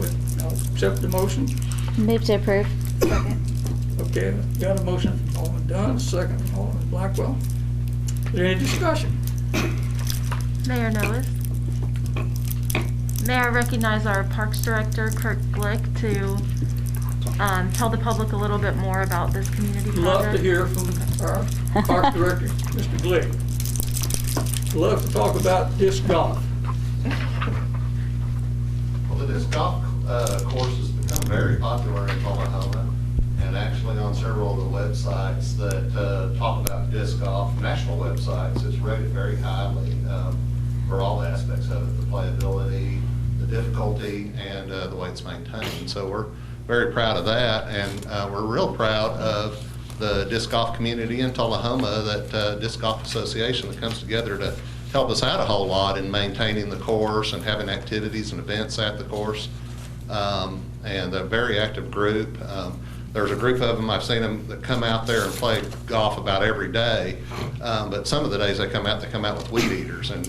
Speaker 1: I'll accept the motion.
Speaker 7: Move to approve.
Speaker 2: Second.
Speaker 1: Okay, got a motion from Alderman Dunn, second from Alderman Blackwell. Is there any discussion?
Speaker 15: Mayor Noes. May I recognize our Parks Director, Kirk Glick, to tell the public a little bit more about this community project?
Speaker 1: Love to hear from our Parks Director, Mr. Glick. Love to talk about disc golf.
Speaker 16: Well, the disc golf course has become very popular in Tullahoma, and actually on several of the websites that talk about disc golf, national websites, it's rated very highly for all aspects of it, the playability, the difficulty, and the way it's maintained. So we're very proud of that, and we're real proud of the disc golf community in Tullahoma, that disc golf association that comes together to help us out a whole lot in maintaining the course and having activities and events at the course. And a very active group. There's a group of them, I've seen them that come out there and play golf about every day. But some of the days they come out with weed eaters and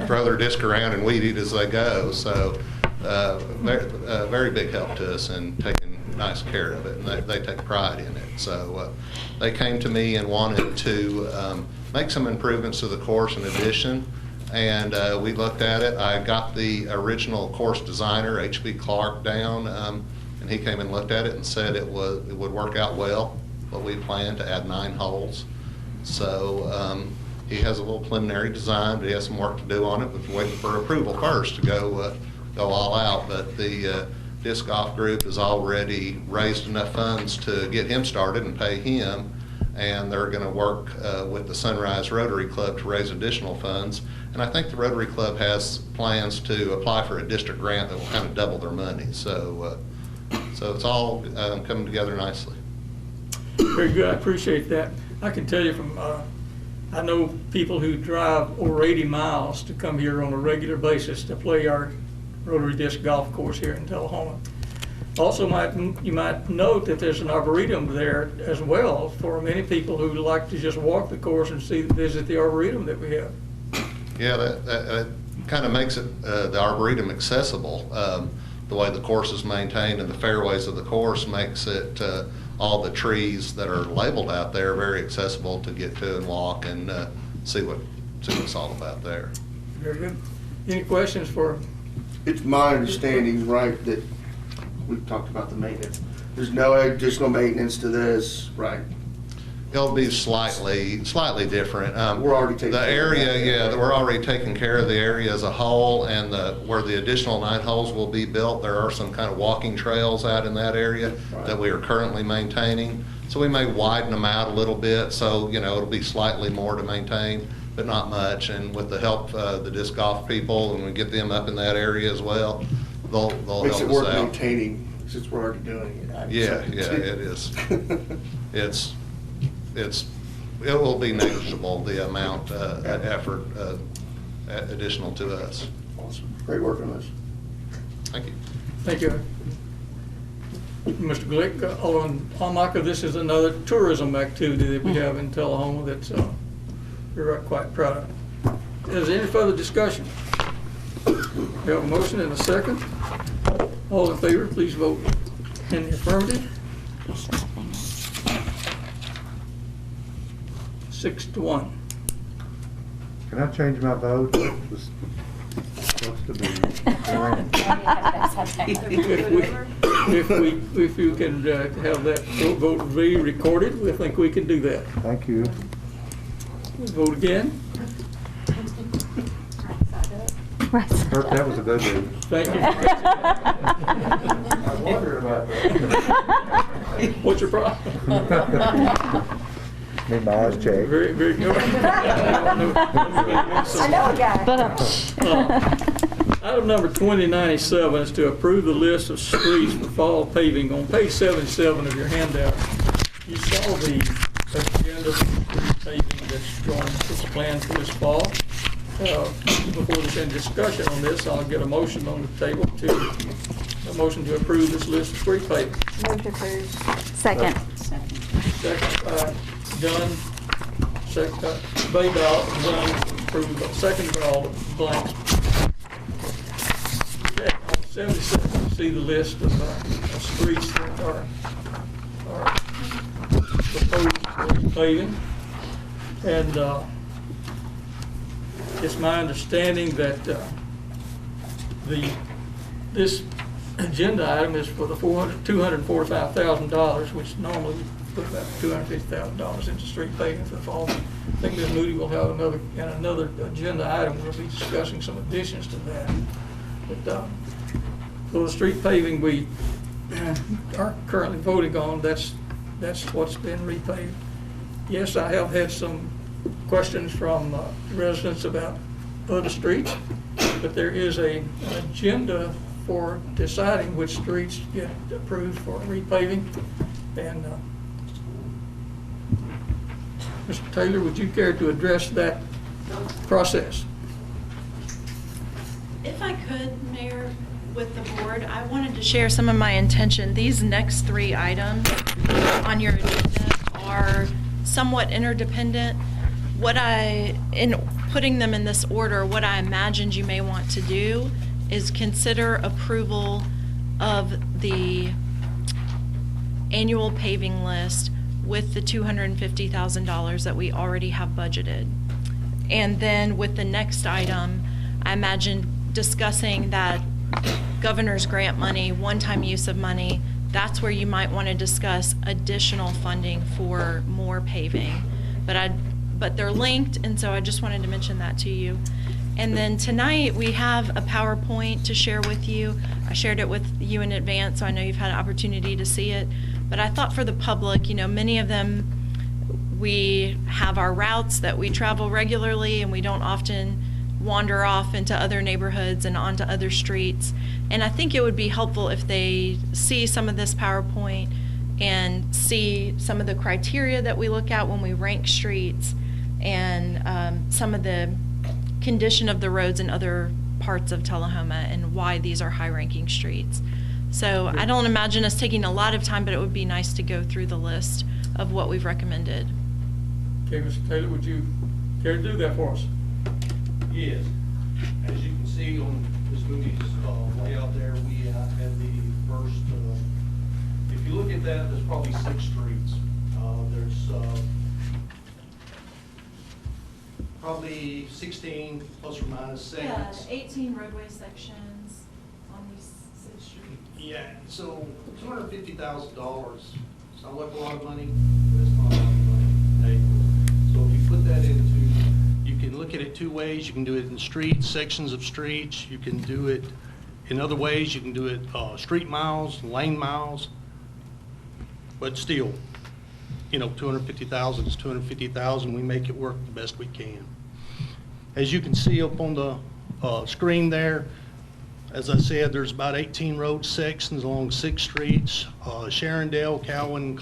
Speaker 16: throw their disc around and weed eat as they go. So very big help to us in taking nice care of it, and they take pride in it. So they came to me and wanted to make some improvements to the course in addition, and we looked at it. I got the original course designer, H.B. Clark, down, and he came and looked at it and said it would work out well, what we planned to add 9 holes. So he has a little preliminary design, but he has some work to do on it. We're waiting for approval first to go all out, but the disc golf group has already raised enough funds to get him started and pay him, and they're going to work with the Sunrise Rotary Club to raise additional funds. And I think the Rotary Club has plans to apply for a district grant that will kind of double their money. So it's all coming together nicely.
Speaker 1: Very good, I appreciate that. I can tell you from, I know people who drive over 80 miles to come here on a regular basis to play our Rotary Disc Golf Course here in Tullahoma. Also, you might note that there's an arboretum there as well for many people who like to just walk the course and visit the arboretum that we have.
Speaker 16: Yeah, that kind of makes it the arboretum accessible. The way the course is maintained and the fairways of the course makes it all the trees that are labeled out there very accessible to get to and walk and see what it's all about there.
Speaker 1: Very good. Any questions for?
Speaker 12: It's my understanding, right, that we've talked about the maintenance. There's no additional maintenance to this, right?
Speaker 16: It'll be slightly different.
Speaker 12: We're already taking
Speaker 16: the area, we're already taking care of the area as a whole, and where the additional 9 holes will be built, there are some kind of walking trails out in that area that we are currently maintaining. So we may widen them out a little bit, so it'll be slightly more to maintain, but not much. And with the help of the disc golf people, and we get them up in that area as well, they'll help us out.
Speaker 12: Makes it worth maintaining since we're already doing it.
Speaker 16: Yeah, it is. It will be negligible, the amount of effort additional to us.
Speaker 12: Awesome. Great work on this.
Speaker 16: Thank you.
Speaker 1: Thank you. Mr. Glick, on Palmaka, this is another tourism activity that we have in Tullahoma that's we're quite proud of. Is there any further discussion? We have a motion and a second. All in favor, please vote in the affirmative. 6-1.
Speaker 10: Can I change my vote? supposed to be.
Speaker 1: If you can have that vote be recorded, we think we can do that.
Speaker 10: Thank you.
Speaker 1: Vote again.
Speaker 10: Kurt, that was a good one.
Speaker 1: Thank you.
Speaker 10: I wondered about that.
Speaker 1: What's your problem?
Speaker 10: Need my eyes checked.
Speaker 1: Very, very good.
Speaker 2: I know a guy.
Speaker 1: Item number 2097 is to approve the list of streets for fall paving. On page 77 of your handout, you saw the agenda for street paving that's going to plan for this fall. Before there's any discussion on this, I'll get a motion on the table a motion to approve this list of street paving.
Speaker 2: Move to approve.
Speaker 7: Second.
Speaker 1: Second by Dunn, second by Baydog, Dunn, approved, second by all the blanks. Okay, on 76, you see the list of streets that are proposed for paving. And it's my understanding that this agenda item is for the $245,000, which normally we put about $250,000 into street paving for the fall. I think Ms. Moody will have another agenda item. We'll be discussing some additions to that. But for the street paving we are currently voting on, that's what's been repaved. Yes, I have had some questions from residents about other streets, but there is an agenda for deciding which streets get approved for repaving. And Mr. Taylor, would you care to address that process?
Speaker 15: If I could, Mayor, with the board, I wanted to share some of my intention. These next three items on your agenda are somewhat interdependent. In putting them in this order, what I imagined you may want to do is consider approval of the annual paving list with the $250,000 that we already have budgeted. And then with the next item, I imagine discussing that governor's grant money, one-time use of money. That's where you might want to discuss additional funding for more paving. But they're linked, and so I just wanted to mention that to you. And then tonight, we have a PowerPoint to share with you. I shared it with you in advance, so I know you've had an opportunity to see it. But I thought for the public, many of them, we have our routes that we travel regularly, and we don't often wander off into other neighborhoods and onto other streets. And I think it would be helpful if they see some of this PowerPoint and see some of the criteria that we look at when we rank streets, and some of the condition of the roads in other parts of Tullahoma and why these are high-ranking streets. So I don't imagine us taking a lot of time, but it would be nice to go through the list of what we've recommended.
Speaker 1: Okay, Mr. Taylor, would you care to do that for us?
Speaker 17: Yes. As you can see on Ms. Moody's layout there, we have the first, if you look at that, there's probably 6 streets. There's probably 16 plus or minus segments.
Speaker 15: 18 roadway sections on these 6 streets.
Speaker 17: Yeah, so $250,000, it's not like a lot of money, but it's not a lot of money. Hey, so if you put that into, you can look at it 2 ways. You can do it in streets, sections of streets. You can do it in other ways. You can do it street miles, lane miles, but still, $250,000 is $250,000. We make it work the best we can. As you can see up on the screen there, as I said, there's about 18 road sections along 6 streets, Sharondale, Cowan,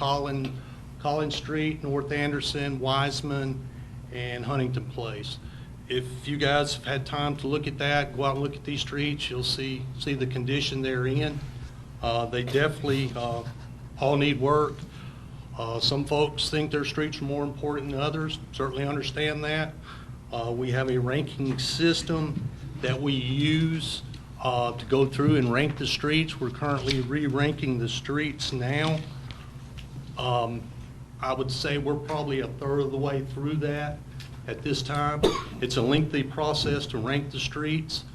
Speaker 17: Collins Street, North Anderson, Wiseman, and Huntington Place. If you guys have had time to look at that, go out and look at these streets, you'll see the condition they're in. They definitely all need work. Some folks think their streets are more important than others. Certainly understand that. We have a ranking system that we use to go through and rank the streets. We're currently re-ranking the streets now. I would say we're probably 1/3 of the way through that at this time. It's a lengthy process to rank the streets.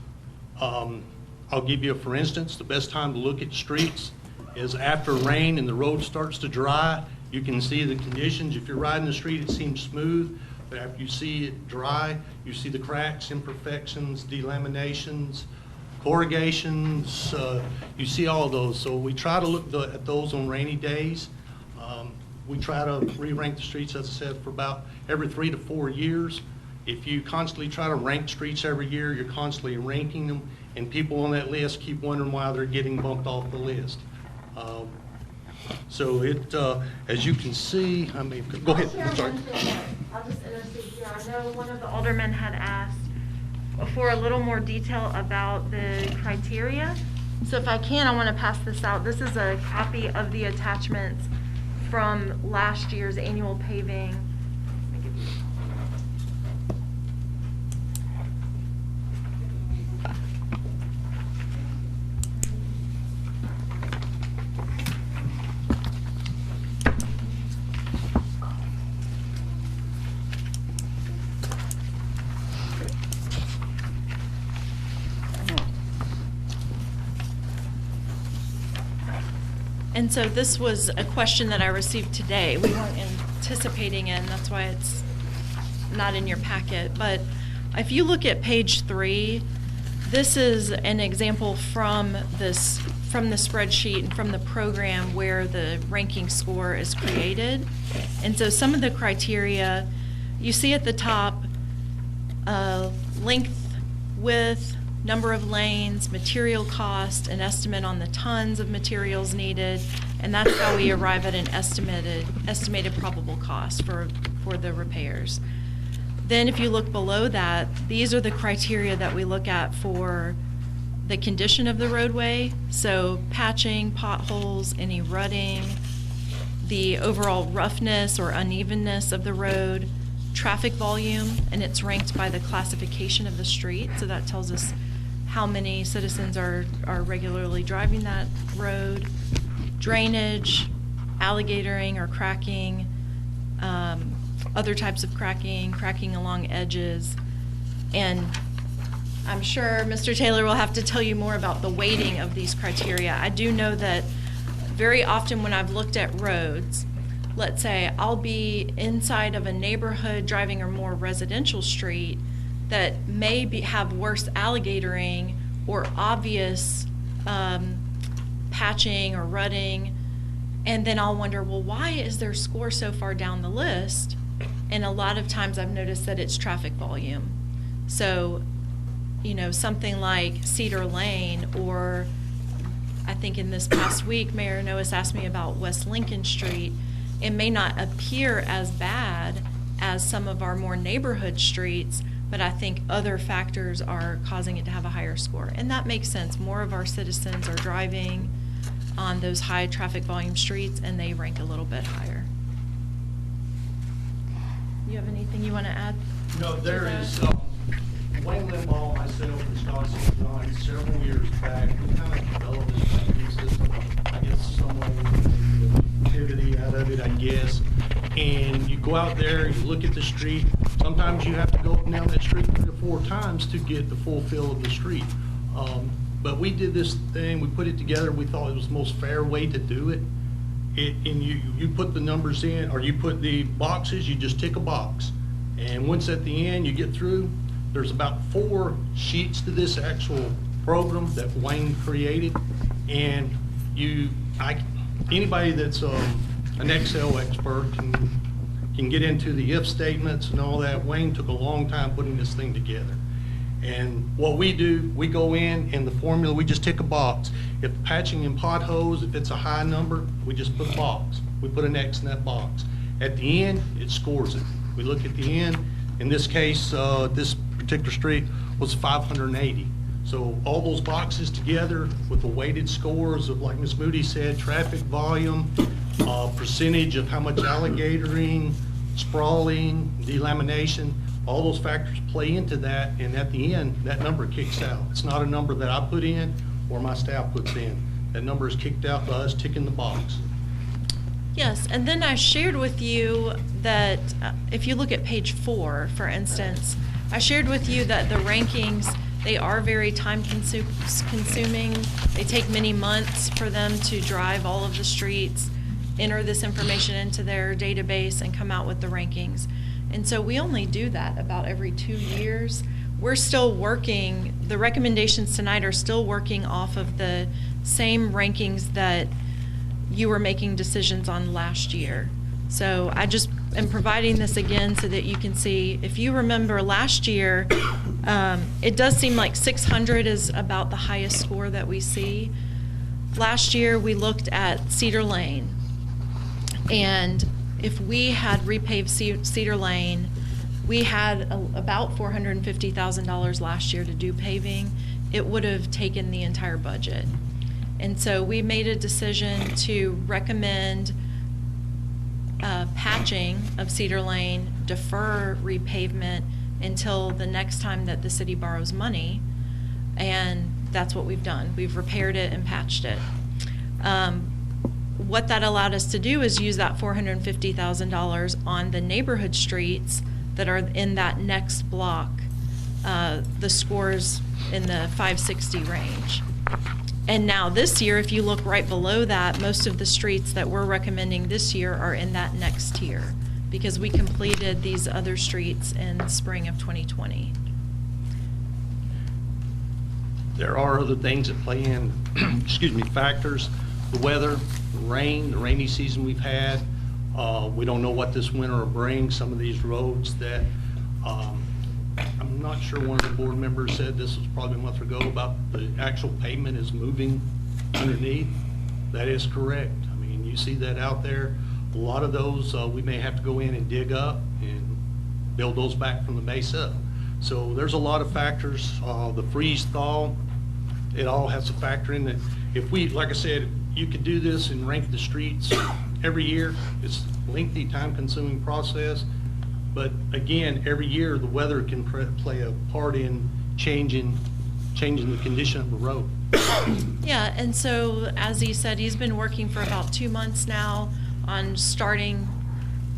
Speaker 17: I'll give you a for instance. The best time to look at streets is after rain and the road starts to dry. You can see the conditions. If you're riding the street, it seems smooth, but after you see it dry, you see the cracks, imperfections, delaminations, corrugations, you see all of those. So we try to look at those on rainy days. We try to re-rank the streets, as I said, for about every 3 to 4 years. If you constantly try to rank streets every year, you're constantly ranking them, and people on that list keep wondering why they're getting bumped off the list. So it, as you can see, I mean, go ahead. I'm sorry.
Speaker 15: I'll just intercede here. I know one of the aldermen had asked for a little more detail about the criteria. So if I can, I want to pass this out. This is a copy of the attachments from last year's annual paving. And so this was a question that I received today. We weren't anticipating it, and that's why it's not in your packet. But if you look at page 3, this is an example from the spreadsheet and from the program where the ranking score is created. And so some of the criteria, you see at the top, length, width, number of lanes, material cost, an estimate on the tons of materials needed, and that's how we arrive at an estimated probable cost for the repairs. Then if you look below that, these are the criteria that we look at for the condition of the roadway. So patching, potholes, any rutting, the overall roughness or unevenness of the road, traffic volume, and it's ranked by the classification of the street. So that tells us how many citizens are regularly driving that road, drainage, alligatoring or cracking, other types of cracking along edges. And I'm sure Mr. Taylor will have to tell you more about the weighting of these criteria. I do know that very often when I've looked at roads, let's say I'll be inside of a neighborhood driving a more residential street that may have worse alligatoring or obvious patching or rutting, and then I'll wonder, well, why is their score so far down the list? And a lot of times I've noticed that it's traffic volume. So, you know, something like Cedar Lane, or I think in this past week, Mayor Noes asked me about West Lincoln Street. It may not appear as bad as some of our more neighborhood streets, but I think other factors are causing it to have a higher score. And that makes sense. More of our citizens are driving on those high traffic volume streets, and they rank a little bit higher. You have anything you want to add?
Speaker 17: No, there is, Wayne Limbaugh, myself, and Scott St. John, several years back, we kind of developed this ranking system, I guess some way the activity out of it, I guess. And you go out there, you look at the street. Sometimes you have to go up and down that street 3 or 4 times to get the full feel of the street. But we did this thing, we put it together, we thought it was the most fair way to do it. And you put the numbers in, or you put the boxes, you just tick a box. And once at the end you get through, there's about 4 sheets to this actual program that Wayne created. And anybody that's an Excel expert can get into the if statements and all that. Wayne took a long time putting this thing together. And what we do, we go in the formula, we just tick a box. If patching and potholes, if it's a high number, we just put a box. We put an X in that box. At the end, it scores it. We look at the end. In this case, this particular street was 580. So all those boxes together with the weighted scores of, like Ms. Moody said, traffic volume, percentage of how much alligatoring, sprawling, delamination, all those factors play into that, and at the end, that number kicks out. It's not a number that I put in or my staff puts in. That number is kicked out by us ticking the box.
Speaker 15: Yes, and then I shared with you that if you look at page 4, for instance, I shared with you that the rankings They are very time consuming. They take many months for them to drive all of the streets, enter this information into their database, and come out with the rankings. And so we only do that about every 2 years. We're still working, the recommendations tonight are still working off of the same rankings that you were making decisions on last year. So I just am providing this again so that you can see, if you remember last year, it does seem like 600 is about the highest score that we see. Last year we looked at Cedar Lane, and if we had repaved Cedar Lane, we had about $450,000 last year to do paving. It would have taken the entire budget. And so we made a decision to recommend patching of Cedar Lane, defer repavement until the next time that the city borrows money, and that's what we've done. We've repaired it and patched it. What that allowed us to do is use that $450,000 on the neighborhood streets that are in that next block, the scores in the 560 range. And now this year, if you look right below that, most of the streets that we're recommending this year are in that next tier, because we completed these other streets in spring of 2020.
Speaker 17: There are other things that play in, excuse me, factors. The weather, the rain, the rainy season we've had. We don't know what this winter will bring. Some of these roads that, I'm not sure, one of the board members said, this was probably a month ago, about the actual pavement is moving underneath. That is correct. I mean, you see that out there. A lot of those we may have to go in and dig up and build those back from the base up. So there's a lot of factors. The freeze thaw, it all has a factor in it. If we, like I said, you could do this and rank the streets every year. It's a lengthy, time-consuming process. But again, every year the weather can play a part in changing the condition of the road.
Speaker 15: Yeah, and so as he said, he's been working for about 2 months now on starting.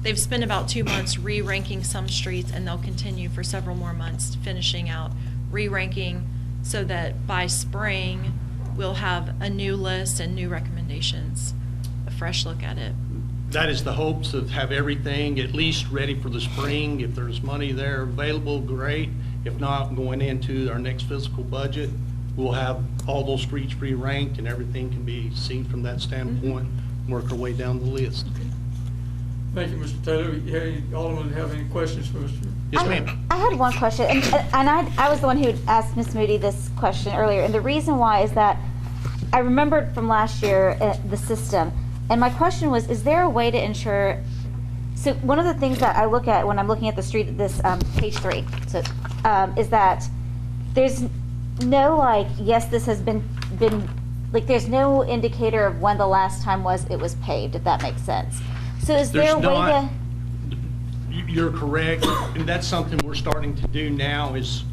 Speaker 15: They've spent about 2 months re-ranking some streets, and they'll continue for several more months finishing out re-ranking, so that by spring we'll have a new list and new recommendations, a fresh look at it.
Speaker 17: That is the hopes, of have everything at least ready for the spring. If there's money there available, great. If not, going into our next fiscal budget, we'll have all those streets re-ranked and everything can be seen from that standpoint, work our way down the list.
Speaker 1: Thank you, Mr. Taylor. Alderman, have any questions for Mr.?
Speaker 17: Yes, ma'am.
Speaker 7: I had one question, and I was the one who asked Ms. Moody this question earlier, and the reason why is that I remembered from last year the system, and my question was, is there a way to ensure, so one of the things that I look at when I'm looking at the street, this page 3, so, is that there's no, like, yes, this has been, like, there's no indicator of when the last time it was paved, if that makes sense. So is there a way to...
Speaker 17: You're correct, and that's something we're starting to do now is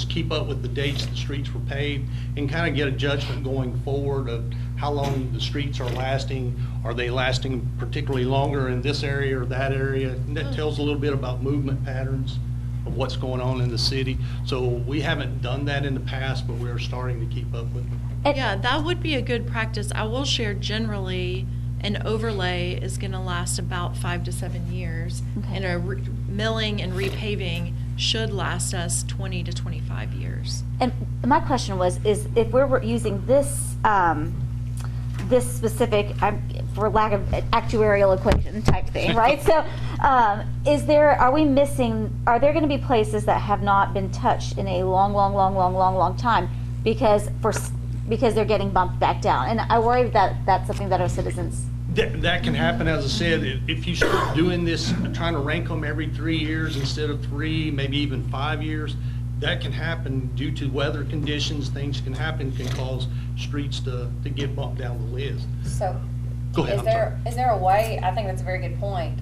Speaker 17: keep up with the dates the streets were paved and kind of get a judgment going forward of how long the streets are lasting. Are they lasting particularly longer in this area or that area? And that tells a little bit about movement patterns of what's going on in the city. So we haven't done that in the past, but we're starting to keep up with it.
Speaker 15: Yeah, that would be a good practice. I will share generally an overlay is going to last about 5 to 7 years,
Speaker 7: Okay.
Speaker 15: and a milling and repaving should last us 20 to 25 years.
Speaker 7: And my question was, is if we're using this this specific, for lack of actuarial equation type thing, right? So, are there going to be places that have not been touched in a long time because they're getting bumped back down? And I worry that that's something that our citizens...
Speaker 17: That can happen, as I said, if you start doing this, trying to rank them every 3 years instead of 3, maybe even 5 years, that can happen due to weather conditions. Things can happen, can cause streets to get bumped down the list.
Speaker 13: So,
Speaker 17: Go ahead,
Speaker 13: is there a way, I think that's a very good point,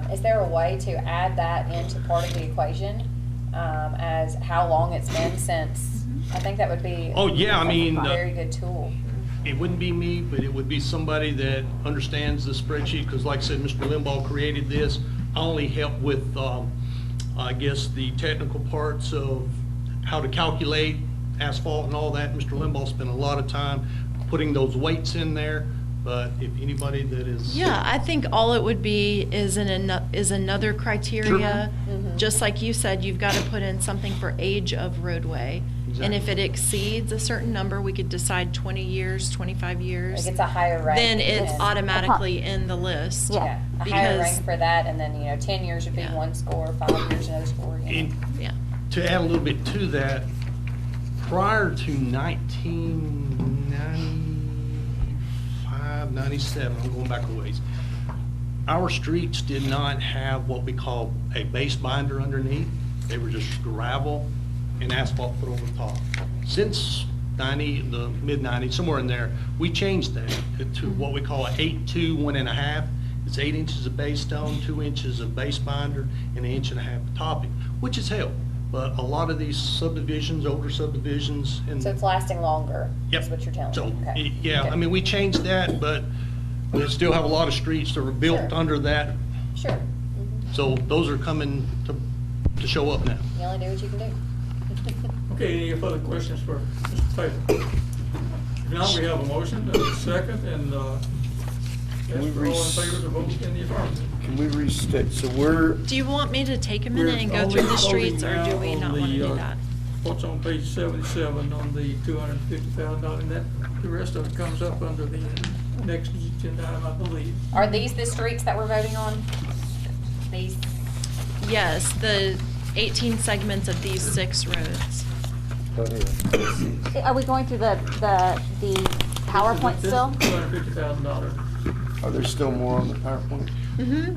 Speaker 13: is there a way to add that into part of the equation as how long it's been since? I think that would be a very good tool.
Speaker 17: It wouldn't be me, but it would be somebody that understands the spreadsheet, because like I said, Mr. Limbaugh created this. I only help with, I guess, the technical parts of how to calculate asphalt and all that. Mr. Limbaugh spent a lot of time putting those weights in there, but if anybody that is.
Speaker 15: Yeah, I think all it would be is another criteria. Just like you said, you've got to put in something for age of roadway. And if it exceeds a certain number, we could decide 20 years, 25 years.
Speaker 13: Like it's a higher rank.
Speaker 15: Then it's
Speaker 13: than-
Speaker 15: automatically in the list.
Speaker 13: Yeah, a higher
Speaker 15: Because,
Speaker 13: rank for that, and then, 10 years would be one score, 5 years another score.
Speaker 17: And
Speaker 15: yeah.
Speaker 17: to add a little bit to that, prior to 1995, 97, I'm going back a ways, our streets did not have what we call a base binder underneath. They were just gravel and asphalt put over the top. Since the mid-90s, somewhere in there, we changed that to what we call a 8-2, 1.5. It's 8 inches of base stone, 2 inches of base binder, and 1.5 inches of topping, which has helped. But a lot of these subdivisions, older subdivisions, and
Speaker 13: So it's lasting longer,
Speaker 17: Yep.
Speaker 13: is what you're telling
Speaker 17: so
Speaker 13: me. Okay.
Speaker 17: yeah,
Speaker 13: Okay.
Speaker 17: I mean, we changed that, but we still have a lot of streets that were built
Speaker 13: Sure.
Speaker 17: under that.
Speaker 13: Sure.
Speaker 17: So those are coming to show up now.
Speaker 13: You only do what you can do.
Speaker 1: Okay, any further questions for Mr. Taylor? Now we have a motion, and a second, and ask for all in favor to vote in the affirmative.
Speaker 12: Can we restate, so we're,
Speaker 15: Do you want me to take a
Speaker 1: We're
Speaker 15: minute and go
Speaker 1: only
Speaker 15: through the
Speaker 1: voting
Speaker 15: streets, or do
Speaker 1: now
Speaker 15: we
Speaker 1: on
Speaker 15: not
Speaker 1: the,
Speaker 15: want to do that?
Speaker 1: What's on page 77 on the $250,000, and that, the rest of it comes up under the next agenda item, I believe.
Speaker 13: Are these the streets that we're voting on? These?
Speaker 15: Yes, the 18 segments of these 6 roads.
Speaker 7: Are we going through the PowerPoint still?
Speaker 1: $250,000.
Speaker 12: are there still more on the PowerPoint?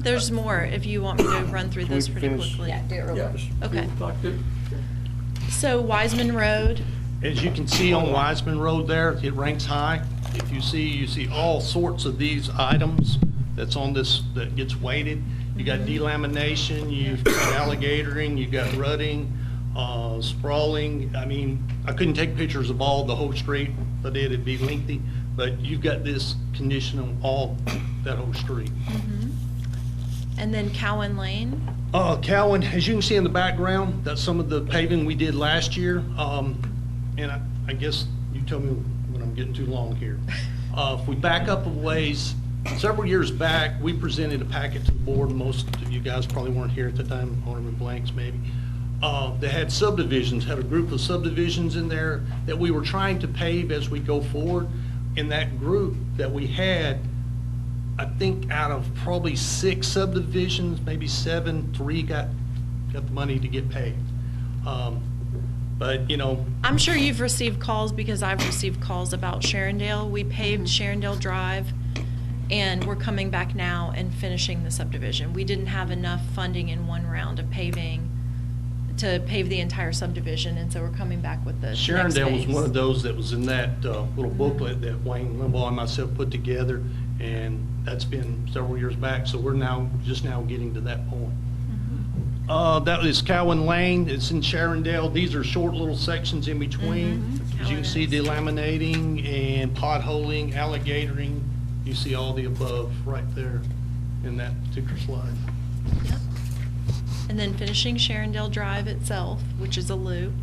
Speaker 15: There's more if you want me to run through
Speaker 12: Can
Speaker 15: those
Speaker 12: we
Speaker 15: pretty
Speaker 12: finish?
Speaker 15: quickly.
Speaker 13: Yeah, do it real quick.
Speaker 15: Okay.
Speaker 1: Like to?
Speaker 15: So Wiseman Road,
Speaker 17: As you can see on Wiseman Road there, it ranks high. If you see all sorts of these items that's on this, that gets weighted. You got delamination, you've got alligatoring, you've got rutting, sprawling. I mean, I couldn't take pictures of all the whole street, but it'd be lengthy. But you've got this condition on all, that whole street.
Speaker 15: and then Cowan Lane.
Speaker 17: Cowan, as you can see in the background, that's some of the paving we did last year. And I guess you tell me when I'm getting too long here. If we back up a ways, several years back, we presented a packet to the board. Most of you guys probably weren't here at the time, Alderman Blanks maybe. They had subdivisions, had a group of subdivisions in there that we were trying to pave as we go forward. In that group that we had, I think out of probably 6 subdivisions, maybe 7, 3 got the money to get paid. But,
Speaker 15: I'm sure you've received calls because I've received calls about Sharondale. We paved Sharondale Drive, and we're coming back now and finishing the subdivision. We didn't have enough funding in one round of paving to pave the entire subdivision, and so we're coming back with the next
Speaker 17: Sharondale was
Speaker 15: phase.
Speaker 17: one of those that was in that little booklet that Wayne Limbaugh and myself put together, and that's been several years back, so we're just now getting to that point. That is Cowan Lane. It's in Sharondale. These are short little sections in between. As you can see, delaminating and potholing, alligatoring. You see all the above right there in that particular slide.
Speaker 15: Yep. And then finishing Sharondale Drive itself, which is a loop.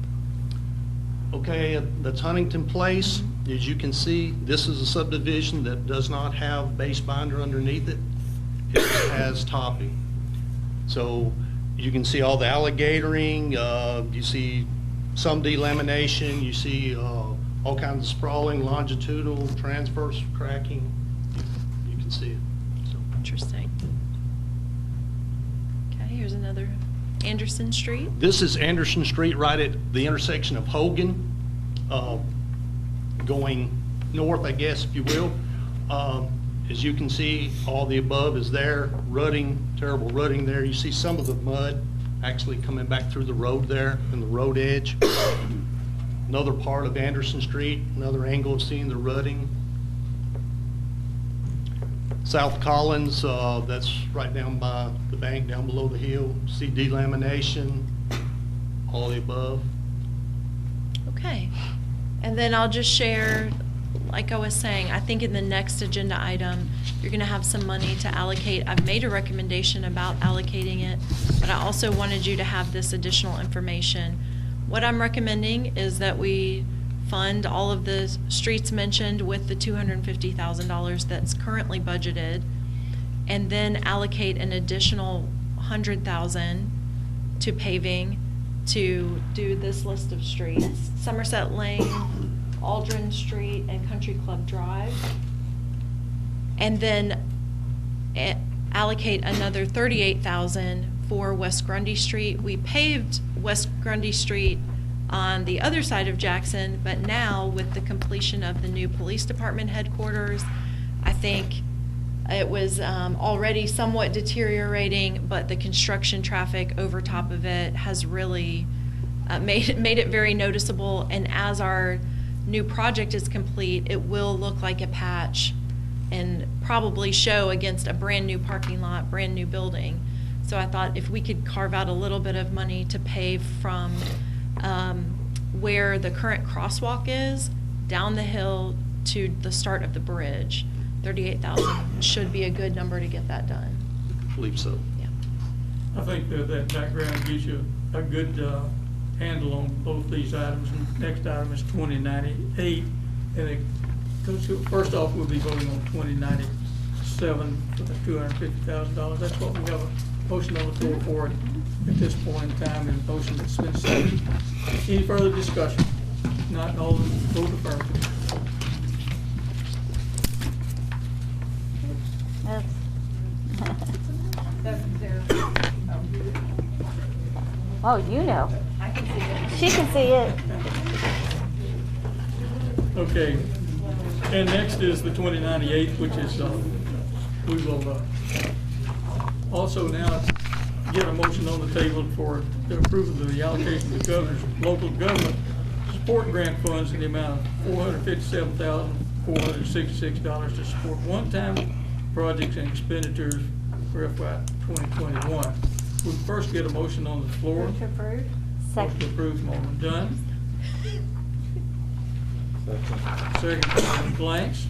Speaker 17: Okay, that's Huntington Place. As you can see, this is a subdivision that does not have base binder underneath it. It has topping. So you can see all the alligatoring, you see some delamination, you see all kinds of sprawling, longitudinal, transverse cracking. You can see it. So.
Speaker 15: Interesting. Okay, here's another Anderson Street.
Speaker 17: This is Anderson Street right at the intersection of Hogan, going north, I guess, if you will. As you can see, all the above is there, rutting, terrible rutting there. You see some of the mud actually coming back through the road there and the road edge. Another part of Anderson Street, another angle of seeing the rutting. South Collins, that's right down by the bank, down below the hill. See delamination, all the above.
Speaker 15: Okay. And then I'll just share, like I was saying, I think in the next agenda item, you're going to have some money to allocate. I've made a recommendation about allocating it, but I also wanted you to have this additional information. What I'm recommending is that we fund all of the streets mentioned with the $250,000 that's currently budgeted, and then allocate an additional $100,000 to paving to do this list of streets: Somerset Lane, Aldrin Street, and Country Club Drive. And then allocate another $38,000 for West Grundy Street. We paved West Grundy Street on the other side of Jackson, but now with the completion of the new police department headquarters, I think it was already somewhat deteriorating, but the construction traffic over top of it has really made it very noticeable. And as our new project is complete, it will look like a patch and probably show against a brand new parking lot, brand new building. So I thought if we could carve out a little bit of money to pave from where the current crosswalk is down the hill to the start of the bridge, $38,000 should be a good number to get that done.
Speaker 17: I believe so.
Speaker 15: Yeah.
Speaker 1: I think that background gives you a good handle on both these items. And next item is 2098, and it goes to, first off, we'll be voting on 2097 for the $250,000. That's what we have a motion on the floor for it at this point in time, and a motion that's been seconded. Any further discussion? Not all vote affirmative.
Speaker 7: Oh, you know.
Speaker 11: I can see it.
Speaker 7: She can see it.
Speaker 1: Okay, and next is the 2098, which is, we will also now get a motion on the table for the approval of the allocation of the governor's local government support grant funds in the amount of $457,466 to support one-time projects and expenditures for FY 2021. We first get a motion on the floor.
Speaker 2: Move to approve.
Speaker 1: Motion to approve from Alderman Dunn. Second from Alderman Blanks.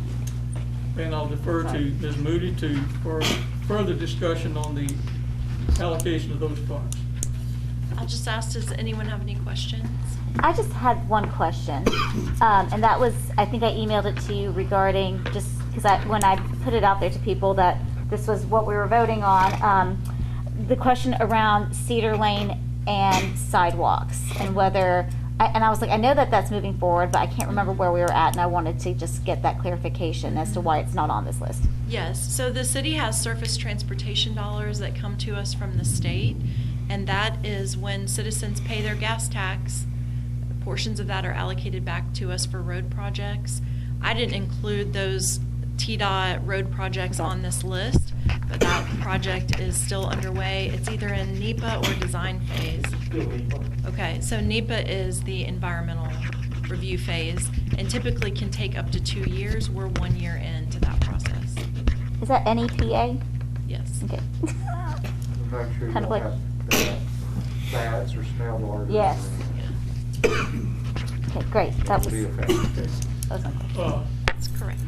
Speaker 1: And I'll defer to Ms. Moody for further discussion on the allocation of those funds.
Speaker 15: I'll just ask, does anyone have any questions?
Speaker 7: I just had one question, and that was, I think I emailed it to you regarding, just because when I put it out there to people that this was what we were voting on, the question around Cedar Lane and sidewalks, and whether, and I was like, I know that that's moving forward, but I can't remember where we were at, and I wanted to just get that clarification as to why it's not on this list.
Speaker 15: Yes, so the city has surface transportation dollars that come to us from the state, and that is when citizens pay their gas tax, portions of that are allocated back to us for road projects. I didn't include those TDOT road projects on this list, but that project is still underway. It's either in NEPA or design phase. Okay, so NEPA is the environmental review phase, and typically can take up to 2 years. We're 1 year into that process.
Speaker 7: Is that NEPA?
Speaker 15: Yes.
Speaker 7: Okay.
Speaker 10: Make sure you
Speaker 7: Kind of
Speaker 10: don't
Speaker 7: like-
Speaker 10: have bats or smell bars.
Speaker 7: Yes. Okay, great. That was,
Speaker 10: Be
Speaker 7: that
Speaker 10: effective.
Speaker 7: was my question.
Speaker 15: That's correct.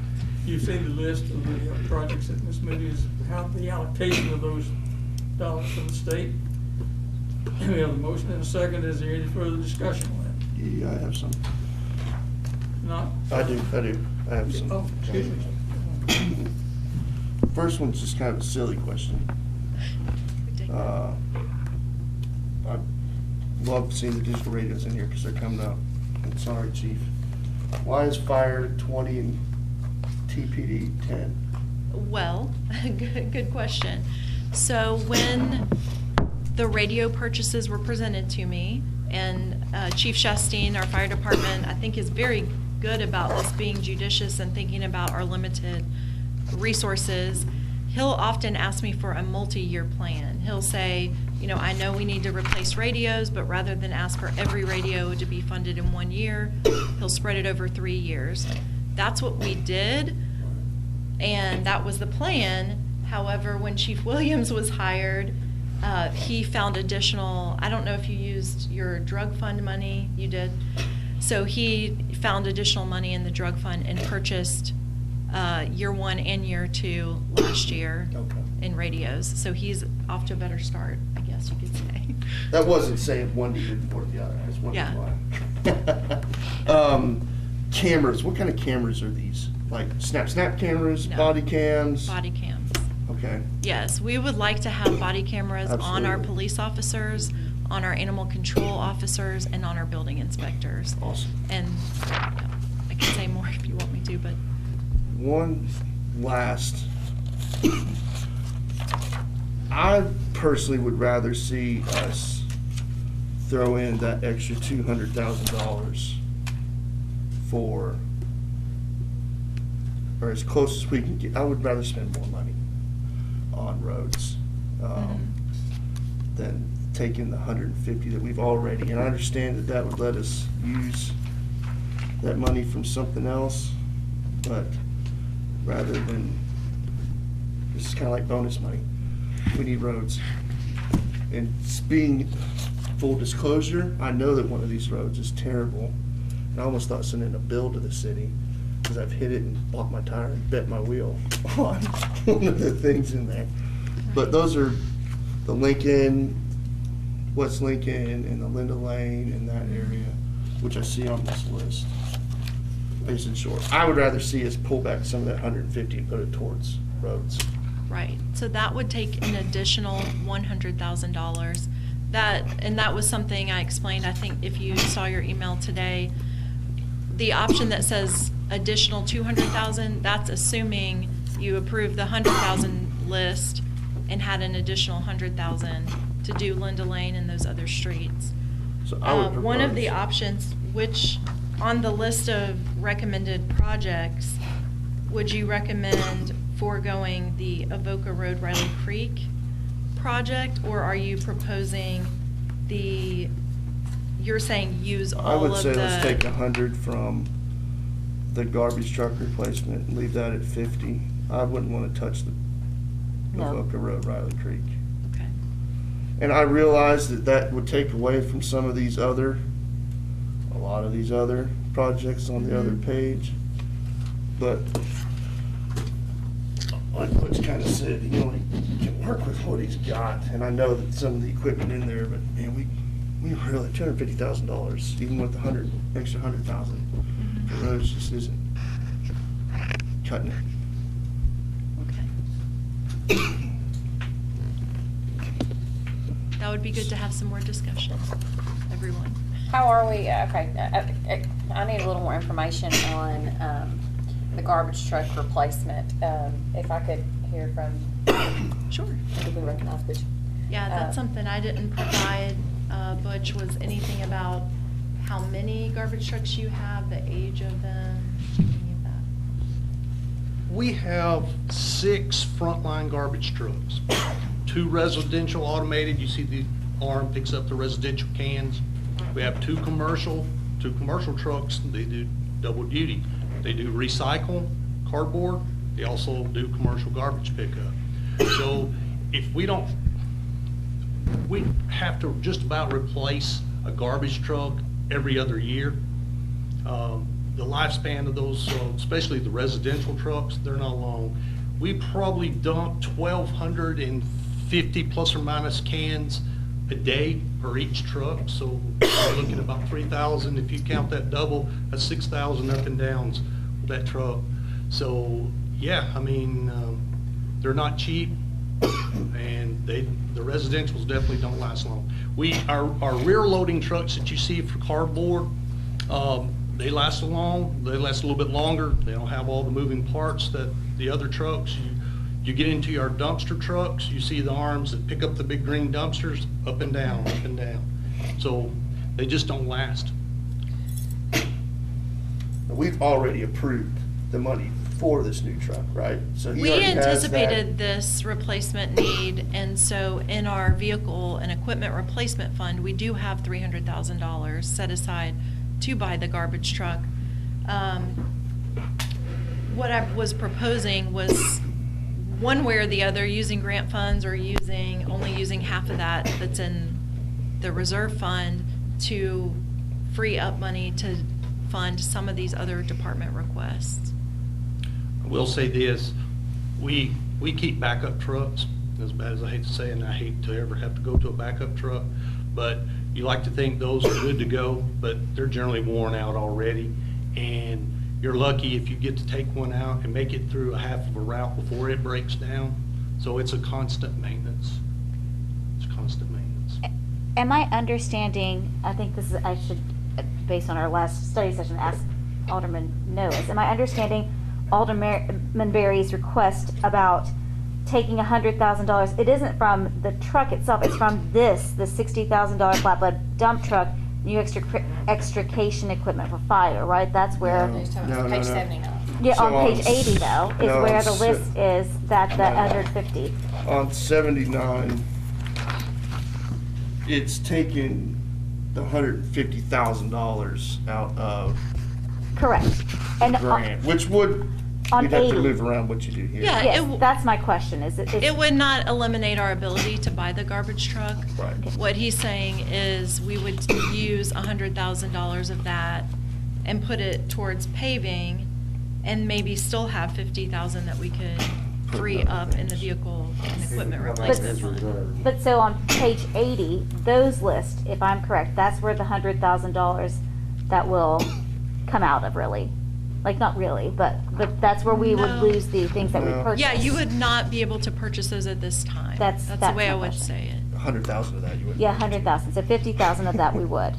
Speaker 1: You've seen the list of the projects that Ms. Moody has, how the allocation of those dollars from the state. We have a motion and a second. Is there any further discussion on that?
Speaker 12: Yeah, I have some.
Speaker 1: Not?
Speaker 12: I do. I have some.
Speaker 1: Oh, excuse me.
Speaker 12: First one's just kind of a silly question. I love seeing the digital radios in here because they're coming up. And sorry, Chief. Why is fire 20 and TPD 10?
Speaker 15: Well, good question. So when the radio purchases were presented to me, and Chief Shastine, our fire department, I think is very good about us being judicious and thinking about our limited resources, he'll often ask me for a multi-year plan. He'll say, you know, I know we need to replace radios, but rather than ask for every radio to be funded in 1 year, he'll spread it over 3 years. That's what we did, and that was the plan. However, when Chief Williams was hired, he found additional, I don't know if you used your drug fund money, you did. So he found additional money in the drug fund and purchased year 1 and year 2 last year in radios. So he's off to a better start, I guess you could say.
Speaker 12: That wasn't saying one needed more than the other. I just wondered
Speaker 15: Yeah.
Speaker 12: why. cameras, what kind of cameras are these? Like snap cameras,
Speaker 15: No.
Speaker 12: body cams?
Speaker 15: Body cams.
Speaker 12: Okay.
Speaker 15: Yes, we would like to have body cameras on our
Speaker 12: Absolutely.
Speaker 15: police officers, on our animal control officers, and on our building inspectors.
Speaker 12: Awesome.
Speaker 15: And I can say more if you want me to, but
Speaker 12: One last, I personally would rather see us throw in that extra $200,000 for, or as close as we can get. I would rather spend more money on roads than taking the 150 that we've already. And I understand that that would let us use that money from something else, but rather than, this is kind of like bonus money. We need roads. And being full disclosure, I know that one of these roads is terrible. And I almost thought sending a bill to the city because I've hit it and blocked my tire and bent my wheel on one of the things in there. But those are the Lincoln, West Lincoln, and the Linda Lane in that area, which I see on this list. Basin Shore. I would rather see us pull back some of that 150 and put it towards roads.
Speaker 15: right. So that would take an additional $100,000. That was something I explained, I think if you saw your email today, the option that says additional 200,000, that's assuming you approve the 100,000 list and had an additional 100,000 to do Linda Lane and those other streets.
Speaker 12: So I would
Speaker 15: One of the
Speaker 12: propose-
Speaker 15: options, which on the list of recommended projects, would you recommend foregoing the Avoca Road Riley Creek project, or are you proposing you're saying use
Speaker 12: I
Speaker 15: all
Speaker 12: would
Speaker 15: of
Speaker 12: say let's
Speaker 15: the,
Speaker 12: take 100 from the garbage truck replacement and leave that at 50. I wouldn't want to touch the
Speaker 15: No.
Speaker 12: Avoca Road, Riley Creek.
Speaker 15: Okay.
Speaker 12: And I realize that that would take away from some of these other, a lot of these other projects on the other page. But like Butch kind of said, he only can work with what he's got. And I know that some of the equipment in there, but man, we really, $250,000, even with the extra 100,000 for roads just isn't cutting it.
Speaker 15: Okay. That would be good to have some more discussion, everyone.
Speaker 13: How are we, okay, I need a little more information on the garbage truck replacement. If I could hear from.
Speaker 15: Sure.
Speaker 13: Did we recognize Butch?
Speaker 15: Yeah, that's something I didn't provide, Butch, was anything about how many garbage trucks you have, the age of them, any of that?
Speaker 17: We have 6 frontline garbage trucks. 2 residential automated, you see the arm picks up the residential cans. We have 2 commercial trucks, they do double duty. They do recycle, cardboard, they also do commercial garbage pickup. So if we have to just about replace a garbage truck every other year. The lifespan of those, especially the residential trucks, they're not long. We probably dump 1,250 plus or minus cans a day per each truck. So we're looking at about 3,000. If you count that double, that's 6,000 up and downs with that truck. So yeah, I mean, they're not cheap, and the residentials definitely don't last long. Our rear loading trucks that you see for cardboard, they last a little bit longer. They don't have all the moving parts that the other trucks. You get into our dumpster trucks, you see the arms that pick up the big green dumpsters, up and down, up and down. So they just don't last.
Speaker 12: We've already approved the money for this new truck, right? So he
Speaker 15: We
Speaker 12: already has that.
Speaker 15: anticipated this replacement need, and so in our vehicle and equipment replacement fund, we do have $300,000 set aside to buy the garbage truck. What I was proposing was one way or the other, using grant funds or only using half of that that's in the reserve fund to free up money to fund some of these other department requests.
Speaker 17: I will say this, we keep backup trucks, as bad as I hate to say it, and I hate to ever have to go to a backup truck, but you like to think those are good to go, but they're generally worn out already. and you're lucky if you get to take one out and make it through a half of a route before it breaks down. So it's a constant maintenance. It's constant maintenance.
Speaker 7: Am I understanding, I think this is, I should, based on our last study session, ask Alderman Noah's. Am I understanding Alderman Berry's request about taking $100,000? It isn't from the truck itself, it's from the $60,000 flatbed dump truck, new extrication equipment for fire, right? That's where.
Speaker 11: No,
Speaker 12: No,
Speaker 11: page
Speaker 12: no.
Speaker 11: 79.
Speaker 7: Yeah,
Speaker 12: So
Speaker 7: on page 80 though, is
Speaker 12: no,
Speaker 7: where the
Speaker 12: so-
Speaker 7: list is that the
Speaker 12: No.
Speaker 7: 150.
Speaker 12: On 79, it's taking the $150,000 out of
Speaker 7: Correct. And
Speaker 12: grant, which would,
Speaker 7: on
Speaker 12: we'd have to
Speaker 7: 80.
Speaker 12: move around what you do here.
Speaker 15: Yeah,
Speaker 7: Yes,
Speaker 15: it-
Speaker 7: that's my question, is it?
Speaker 15: It would not eliminate our ability to buy the garbage truck.
Speaker 12: Right.
Speaker 15: What he's saying is we would use $100,000 of that and put it towards paving and maybe still have $50,000 that we could free up in the vehicle and equipment replacement fund.
Speaker 7: But so on page 80, those list, if I'm correct, that's where the $100,000 that will come out of, really. Like, not really, but that's where we would
Speaker 15: No.
Speaker 7: lose the things that we
Speaker 12: No.
Speaker 7: purchased.
Speaker 15: Yeah, you would not be able to purchase those at this time.
Speaker 7: That's
Speaker 15: the way
Speaker 7: my
Speaker 15: I would
Speaker 7: question.
Speaker 15: say it.
Speaker 12: 100,000 of that you would.
Speaker 7: Yeah, 100,000, so 50,000 of that we would.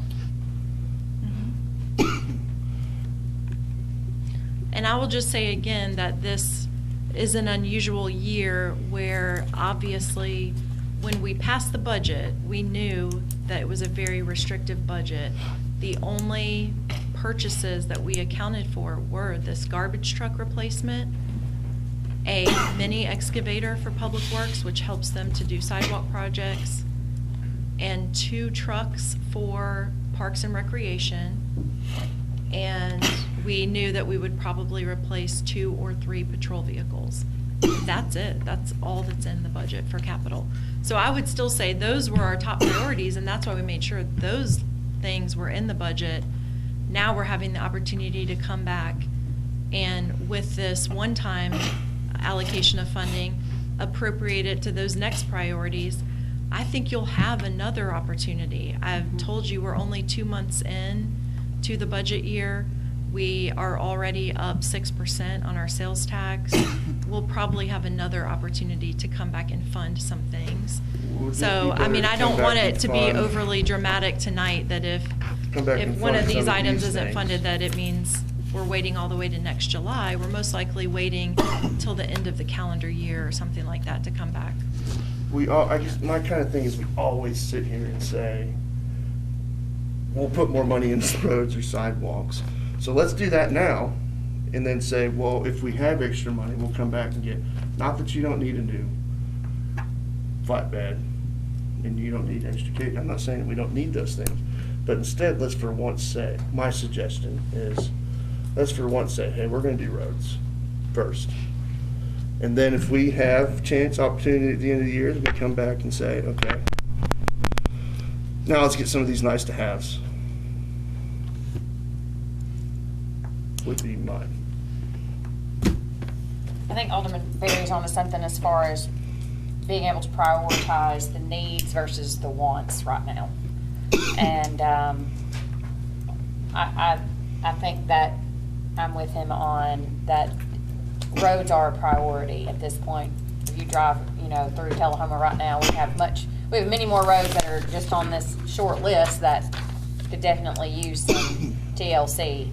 Speaker 15: And I will just say again that this is an unusual year where obviously when we passed the budget, we knew that it was a very restrictive budget. The only purchases that we accounted for were this garbage truck replacement, a mini excavator for Public Works, which helps them to do sidewalk projects, and 2 trucks for Parks and Recreation. And we knew that we would probably replace 2 or 3 patrol vehicles. That's it. That's all that's in the budget for capital. So I would still say those were our top priorities, and that's why we made sure those things were in the budget. Now we're having the opportunity to come back and with this one-time allocation of funding, appropriate it to those next priorities. I think you'll have another opportunity. I've told you we're only 2 months in to the budget year. We are already up 6% on our sales tax. We'll probably have another opportunity to come back and fund some things. So, I mean, I don't want it to be overly dramatic tonight that if one of these items isn't funded, that it means we're waiting all the way to next July. We're most likely waiting till the end of the calendar year or something like that to come back.
Speaker 12: I guess my kind of thing is we always sit here and say, we'll put more money into roads or sidewalks. So let's do that now, and then say, well, if we have extra money, we'll come back and get, not that you don't need a new flatbed, and you don't need extra, I'm not saying that we don't need those things, but instead, let's for once say, my suggestion is, let's for once say, hey, we're gonna do roads first. And then if we have opportunity at the end of the year, we come back and say, okay, now let's get some of these nice to haves. Would be mine.
Speaker 13: I think Alderman Berry's onto something as far as being able to prioritize the needs versus the wants right now. And I think that I'm with him on that. Roads are a priority at this point. If you drive, through Tullahoma right now, we have many more roads that are just on this short list that could definitely use some TLC.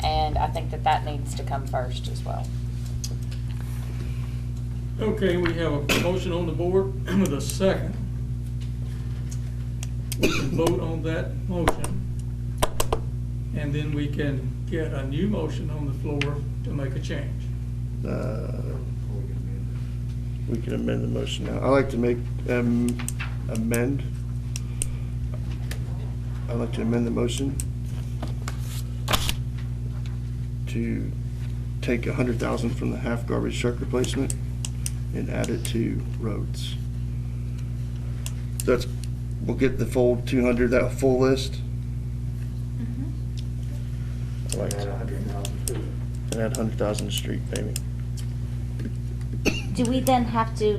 Speaker 13: And I think that needs to come first as well.
Speaker 1: Okay, we have a motion on the board with a second. We can vote on that motion, and then we can get a new motion on the floor to make a change.
Speaker 12: We can amend the motion now. I'd like to make, amend. I'd like to amend the motion to take 100,000 from the half garbage truck replacement and add it to roads. We'll get the full 200, that full list. I'd like to and add 100,000 to street paving.
Speaker 7: Do we then have to,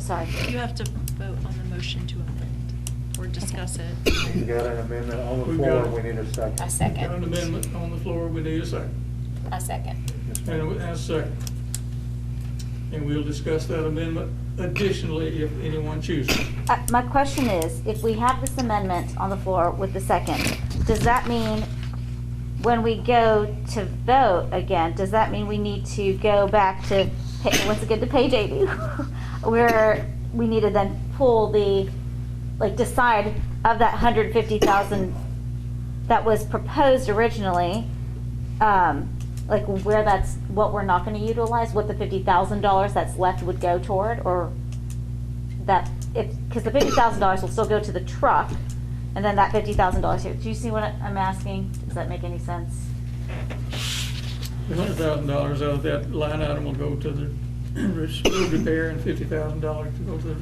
Speaker 7: sorry.
Speaker 15: You have to vote on the motion to amend. or discuss it.
Speaker 10: You got an amendment on the
Speaker 1: We've
Speaker 10: floor,
Speaker 1: got-
Speaker 10: we need a second.
Speaker 13: I
Speaker 1: Got
Speaker 13: second.
Speaker 1: an amendment on the floor, we need a second.
Speaker 13: I second.
Speaker 1: And a second. And we'll discuss that amendment additionally if anyone chooses.
Speaker 7: My question is, if we have this amendment on the floor with the second, does that mean when we go to vote again, does that mean we need to go back to, once again, to page 80? Where we need to then pull the, like, decide of that 150,000 that was proposed originally, like where that's, what we're not gonna utilize, what the $50,000 that's left would go toward, or that, if, because the $50,000 will still go to the truck, and then that $50,000 here. Do you see what I'm asking? Does that make any sense?
Speaker 1: The $100,000 out of that line item will go to the road repair and $50,000 to go to the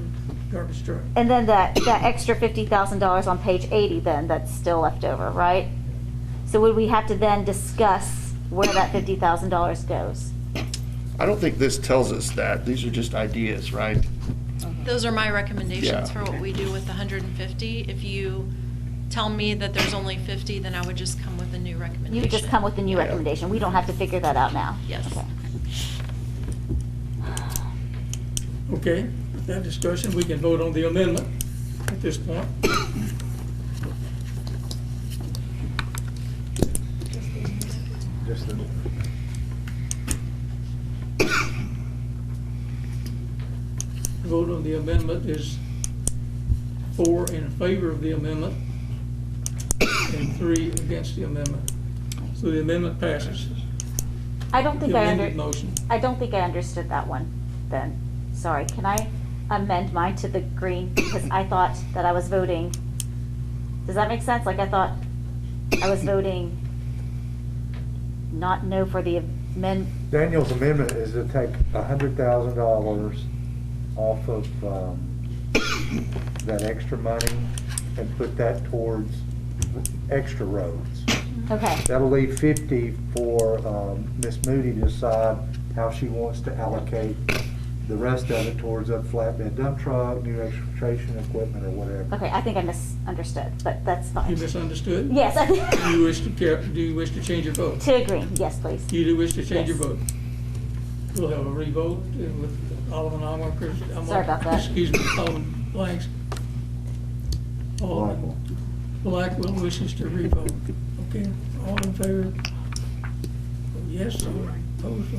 Speaker 1: garbage truck.
Speaker 7: And then that extra $50,000 on page 80 then, that's still left over, right? So would we have to then discuss where that $50,000 goes?
Speaker 12: I don't think this tells us that. These are just ideas, right?
Speaker 15: Those are my recommendations
Speaker 12: Yeah.
Speaker 15: for what we do with the 150. If you tell me that there's only 50, then I would just come with a new recommendation.
Speaker 7: You just come with the new
Speaker 12: Yeah.
Speaker 7: recommendation. We don't have to figure that out now.
Speaker 15: Yes.
Speaker 7: Okay.
Speaker 1: Okay, with that discussion, we can vote on the amendment at this point.
Speaker 10: Just the,
Speaker 1: Vote on the amendment is 4 in favor of the amendment and 3 against the amendment. So the amendment passes.
Speaker 7: I don't think
Speaker 1: The
Speaker 7: I
Speaker 1: amended motion.
Speaker 7: I don't think I understood that one then. Sorry, can I amend mine to the green? Because I thought that I was voting, does that make sense? Like I thought I was voting not no for the
Speaker 10: Daniel's amendment is to take $100,000 off of that extra money and put that towards extra roads.
Speaker 7: Okay.
Speaker 10: That'll leave 50 for Miss Moody to decide how she wants to allocate the rest of it towards a flatbed dump truck, new extrication equipment, or whatever.
Speaker 7: Okay, I think I misunderstood, but that's fine.
Speaker 1: You misunderstood?
Speaker 7: Yes.
Speaker 1: Do you wish to change your vote?
Speaker 7: To agree, yes, please.
Speaker 1: You do wish to change your
Speaker 7: Yes.
Speaker 1: vote? We'll have a revote with Alderman Onwalker.
Speaker 7: Sorry about that.
Speaker 1: Excuse me, Alderman Blanks. Alderman Blackwell wishes to revote. Okay, all in favor? Yes, or opposed?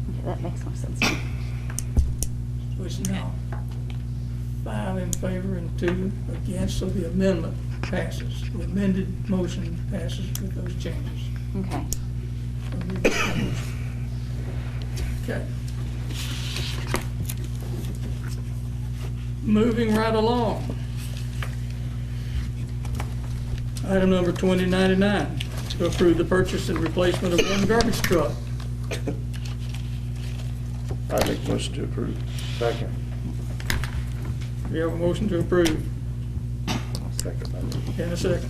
Speaker 7: Okay, that makes more sense.
Speaker 1: So it's now 5 in favor and 2 against, so the amendment passes. The amended motion passes with those changes.
Speaker 7: Okay.
Speaker 1: Okay. Moving right along. Item number 2099, to approve the purchase and replacement of 1 garbage truck.
Speaker 12: I make a motion to approve.
Speaker 10: Second.
Speaker 1: We have a motion to approve.
Speaker 10: Second.
Speaker 1: And a second.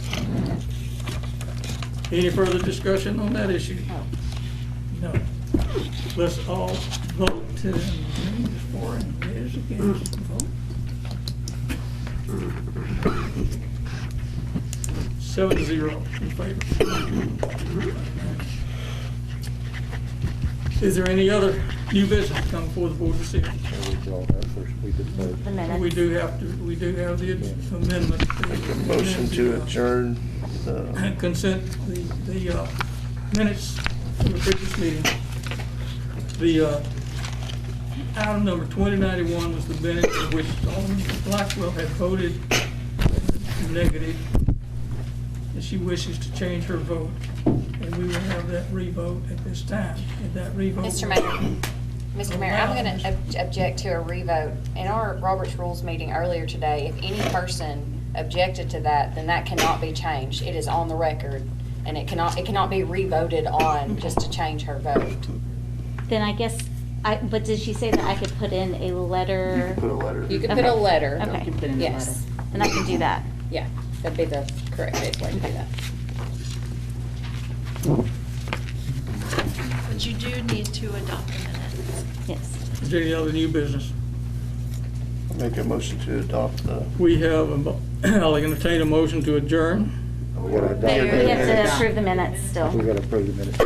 Speaker 1: Any further discussion on that issue? No. Let's all vote to, for and is against, vote. 7-0 in favor. Is there any other new business to come before the board this evening?
Speaker 7: The minutes.
Speaker 1: We do have the amendment.
Speaker 12: Motion to adjourn.
Speaker 1: Consent, the minutes from the previous meeting. The item number 2091 was the minute in which Alderman Blackwell had voted negative, and she wishes to change her vote, and we will have that revote at this time. And that revote.
Speaker 13: Mr. Mayor, I'm going to object to a revote. In our Robert's Rules meeting earlier today, if any person objected to that, then that cannot be changed. It is on the record, and it cannot be revoted on just to change her vote.
Speaker 7: Then I guess, but did she say that I could put in a letter?
Speaker 12: Put a letter.
Speaker 13: You could put a letter.
Speaker 7: Okay.
Speaker 6: You can put in a
Speaker 13: Yes.
Speaker 7: And I can do that.
Speaker 13: Yeah, that'd be the correct way to do that.
Speaker 15: But you do need to adopt the minutes.
Speaker 7: Yes.
Speaker 1: Is there any other new business?
Speaker 12: Make a motion to adopt the.
Speaker 1: We have, I'll entertain a motion to adjourn.
Speaker 10: We gotta adopt
Speaker 7: We
Speaker 10: it.
Speaker 7: have to approve the minutes still.
Speaker 10: We gotta approve the minutes.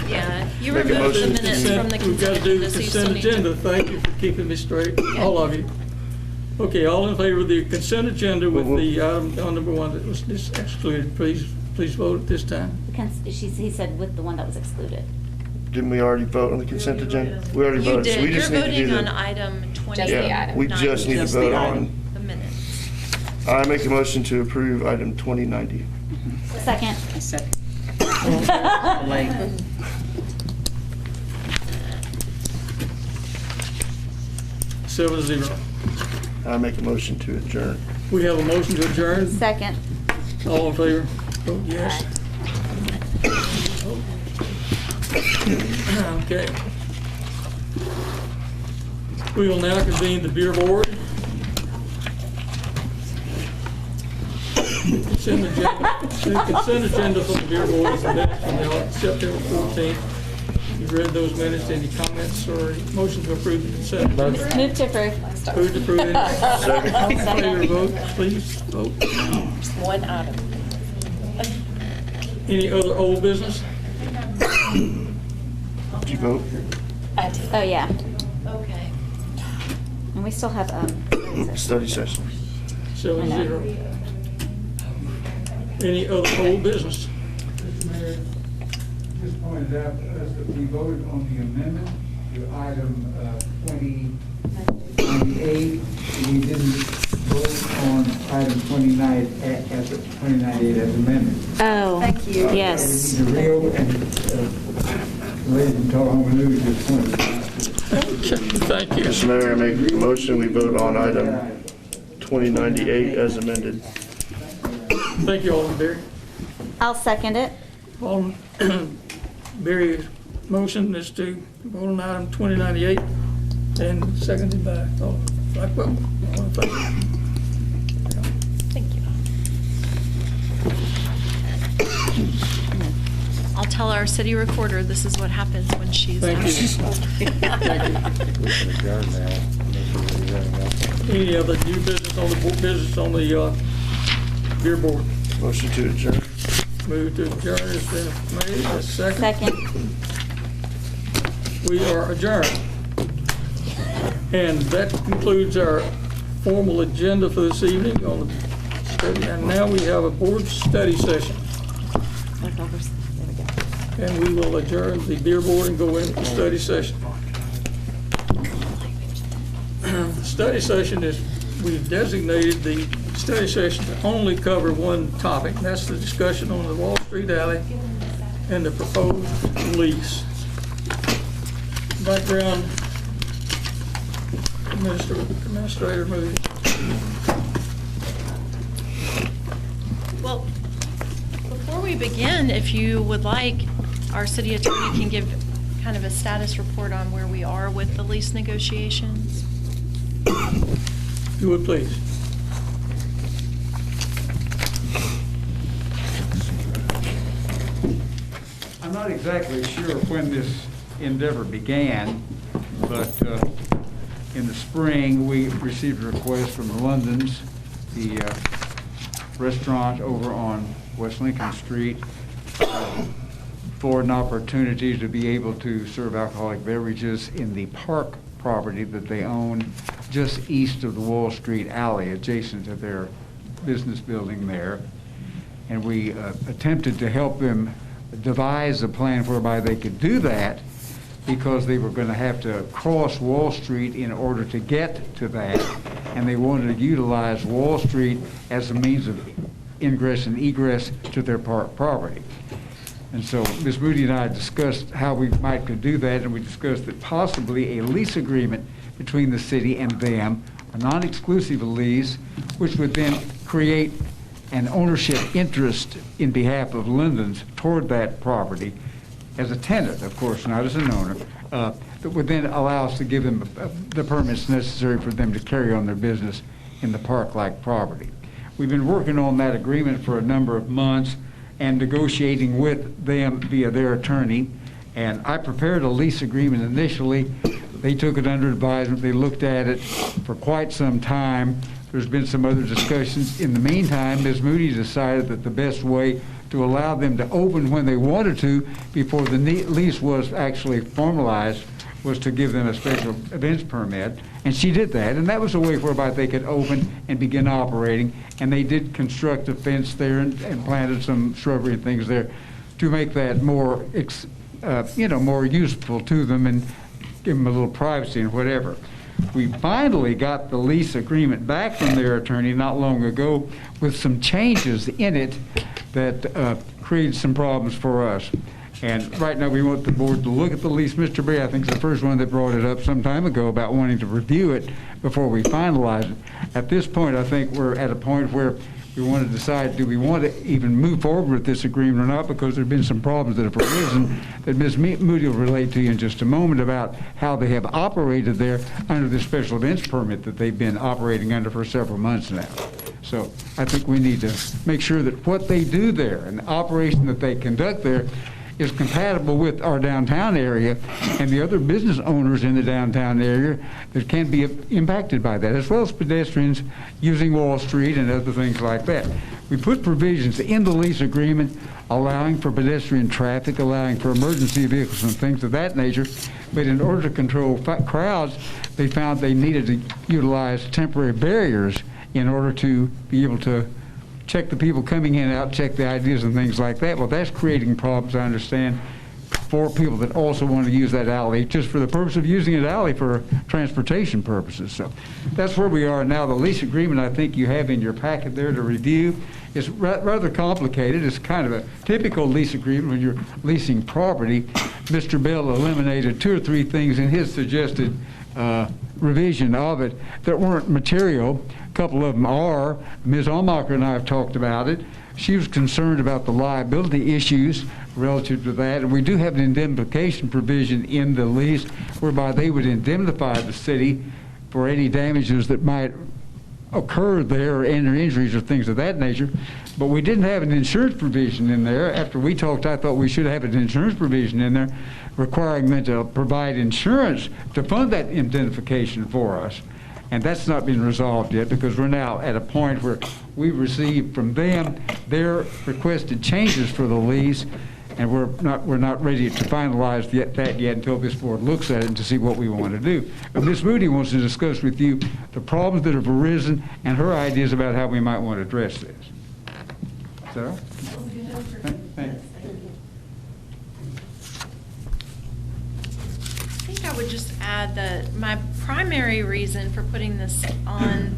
Speaker 15: Yeah, you
Speaker 12: Make a
Speaker 15: removed the
Speaker 12: motion.
Speaker 15: minutes from the
Speaker 1: We've got
Speaker 15: consent
Speaker 1: to do the
Speaker 15: agenda, so you
Speaker 1: consent
Speaker 15: still need to.
Speaker 1: agenda. Thank you for keeping me straight, all of you. Okay, all in favor of the consent agenda with the item on number 1 that was excluded, please vote at this time.
Speaker 7: He said with the one that was excluded.
Speaker 12: Didn't we already vote on the consent agenda? We already
Speaker 15: You
Speaker 12: voted, so we
Speaker 15: did, you're
Speaker 12: just need to do
Speaker 15: voting on
Speaker 12: the.
Speaker 15: item 20.
Speaker 13: Just the
Speaker 12: Yeah,
Speaker 13: item.
Speaker 12: we just need to
Speaker 6: Just the
Speaker 12: vote
Speaker 6: item.
Speaker 12: on.
Speaker 15: The minutes.
Speaker 12: I make a motion to approve item 2090.
Speaker 7: Second.
Speaker 6: A second. Late.
Speaker 1: 7-0.
Speaker 12: I make a motion to adjourn.
Speaker 1: We have a motion to adjourn.
Speaker 7: Second.
Speaker 1: All in favor? Vote yes. Okay. We will now convene the beer board. The consent agenda for the beer board is the minutes from the September 14th. You've read those minutes. Any comments or motion to approve the consent agenda?
Speaker 7: Move to approve.
Speaker 1: Move to approve. All in favor, vote, please, vote.
Speaker 15: One item.
Speaker 1: Any other old business?
Speaker 12: Did you vote?
Speaker 7: Oh, yeah.
Speaker 15: Okay.
Speaker 7: And we still have,
Speaker 12: Study session.
Speaker 1: 7-0. Any other old business?
Speaker 14: Mr. Mayor, just pointed out to us that we voted on the amendment to item 2098. We didn't vote on item 2098 as amended.
Speaker 7: oh.
Speaker 15: Thank you.
Speaker 7: Yes.
Speaker 14: The real and ladies in Tullahoma News just pointed out.
Speaker 1: Thank you.
Speaker 12: Mr. Mayor, I make a motion, we vote on item 2098 as amended.
Speaker 1: Thank you, Alderman Berry.
Speaker 7: I'll second it.
Speaker 1: Alderman Berry's motion is to vote on item 2098 and seconded by Alderman Blackwell. All in favor?
Speaker 15: Thank you. I'll tell our city recorder this is what happens when she's
Speaker 1: Thank you. Thank you.
Speaker 10: We can adjourn now. Unless there's anything else.
Speaker 1: Any other new business on the beer board?
Speaker 12: Motion to adjourn.
Speaker 1: Move to adjourn has been made. A second.
Speaker 7: Second.
Speaker 1: We are adjourned. And that concludes our formal agenda for this evening on the study. And now we have a board study session. And we will adjourn the beer board and go into the study session. The study session is, we've designated the study session to only cover one topic, and that's the discussion on the Wall Street Alley and the proposed lease. Background, Administrator Moody.
Speaker 15: Well, before we begin, if you would like, our city attorney can give kind of a status report on where we are with the lease negotiations.
Speaker 1: If you would, please.
Speaker 14: I'm not exactly sure when this endeavor began, but in the spring, we received a request from the Londons, the restaurant over on West Lincoln Street, for an opportunity to be able to serve alcoholic beverages in the park property that they own just east of the Wall Street Alley, adjacent to their business building there. And we attempted to help them devise a plan whereby they could do that, because they were going to have to cross Wall Street in order to get to that, and they wanted to utilize Wall Street as a means of ingress and egress to their park property. And so Ms. Moody and I discussed how we might could do that, and we discussed that possibly a lease agreement between the city and them, a non-exclusive lease, which would then create an ownership interest in behalf of Linden's toward that property as a tenant, of course, not as an owner, that would then allow us to give them the permits necessary for them to carry on their business in the park-like property. We've been working on that agreement for a number of months and negotiating with them via their attorney. And I prepared a lease agreement initially. They took it under advisement. They looked at it for quite some time. There's been some other discussions. In the meantime, Ms. Moody decided that the best way to allow them to open when they wanted to before the lease was actually formalized was to give them a special events permit. And she did that, and that was a way whereby they could open and begin operating. And they did construct a fence there and planted some shrubbery and things there to make that more, more useful to them and give them a little privacy and whatever. We finally got the lease agreement back from their attorney not long ago with some changes in it that created some problems for us. And right now we want the board to look at the lease. Mr. Berry, I think, is the first one that brought it up some time ago about wanting to review it before we finalize it. At this point, I think we're at a point where we want to decide, do we want to even move forward with this agreement or not, because there have been some problems that have arisen that Ms. Moody will relate to you in just a moment about how they have operated there under this special events permit that they've been operating under for several months now. So I think we need to make sure that what they do there and the operation that they conduct there is compatible with our downtown area and the other business owners in the downtown area that can be impacted by that, as well as pedestrians using Wall Street and other things like that. We put provisions in the lease agreement allowing for pedestrian traffic, allowing for emergency vehicles and things of that nature, but in order to control crowds, they found they needed to utilize temporary barriers in order to be able to check the people coming in and out, check the ideas and things like that. Well, that's creating problems, I understand, for people that also want to use that alley just for the purpose of using an alley for transportation purposes. So that's where we are now. The lease agreement I think you have in your packet there to review is rather complicated. It's kind of a typical lease agreement when you're leasing property. Mr. Bell eliminated 2 or 3 things in his suggested revision of it that weren't material. A couple of them are. Ms. Almacher and I have talked about it. She was concerned about the liability issues relative to that, and we do have an indemnification provision in the lease whereby they would indemnify the city for any damages that might occur there or any injuries or things of that nature. But we didn't have an insurance provision in there. After we talked, I thought we should have an insurance provision in there requiring them to provide insurance to fund that indemnification for us. And that's not been resolved yet because we're now at a point where we've received from them their requested changes for the lease, and we're not ready to finalize that yet until this board looks at it to see what we want to do. But Ms. Moody wants to discuss with you the problems that have arisen and her ideas about how we might want to address this. Sarah? Thank you.
Speaker 15: I think I would just add that my primary reason for putting this on,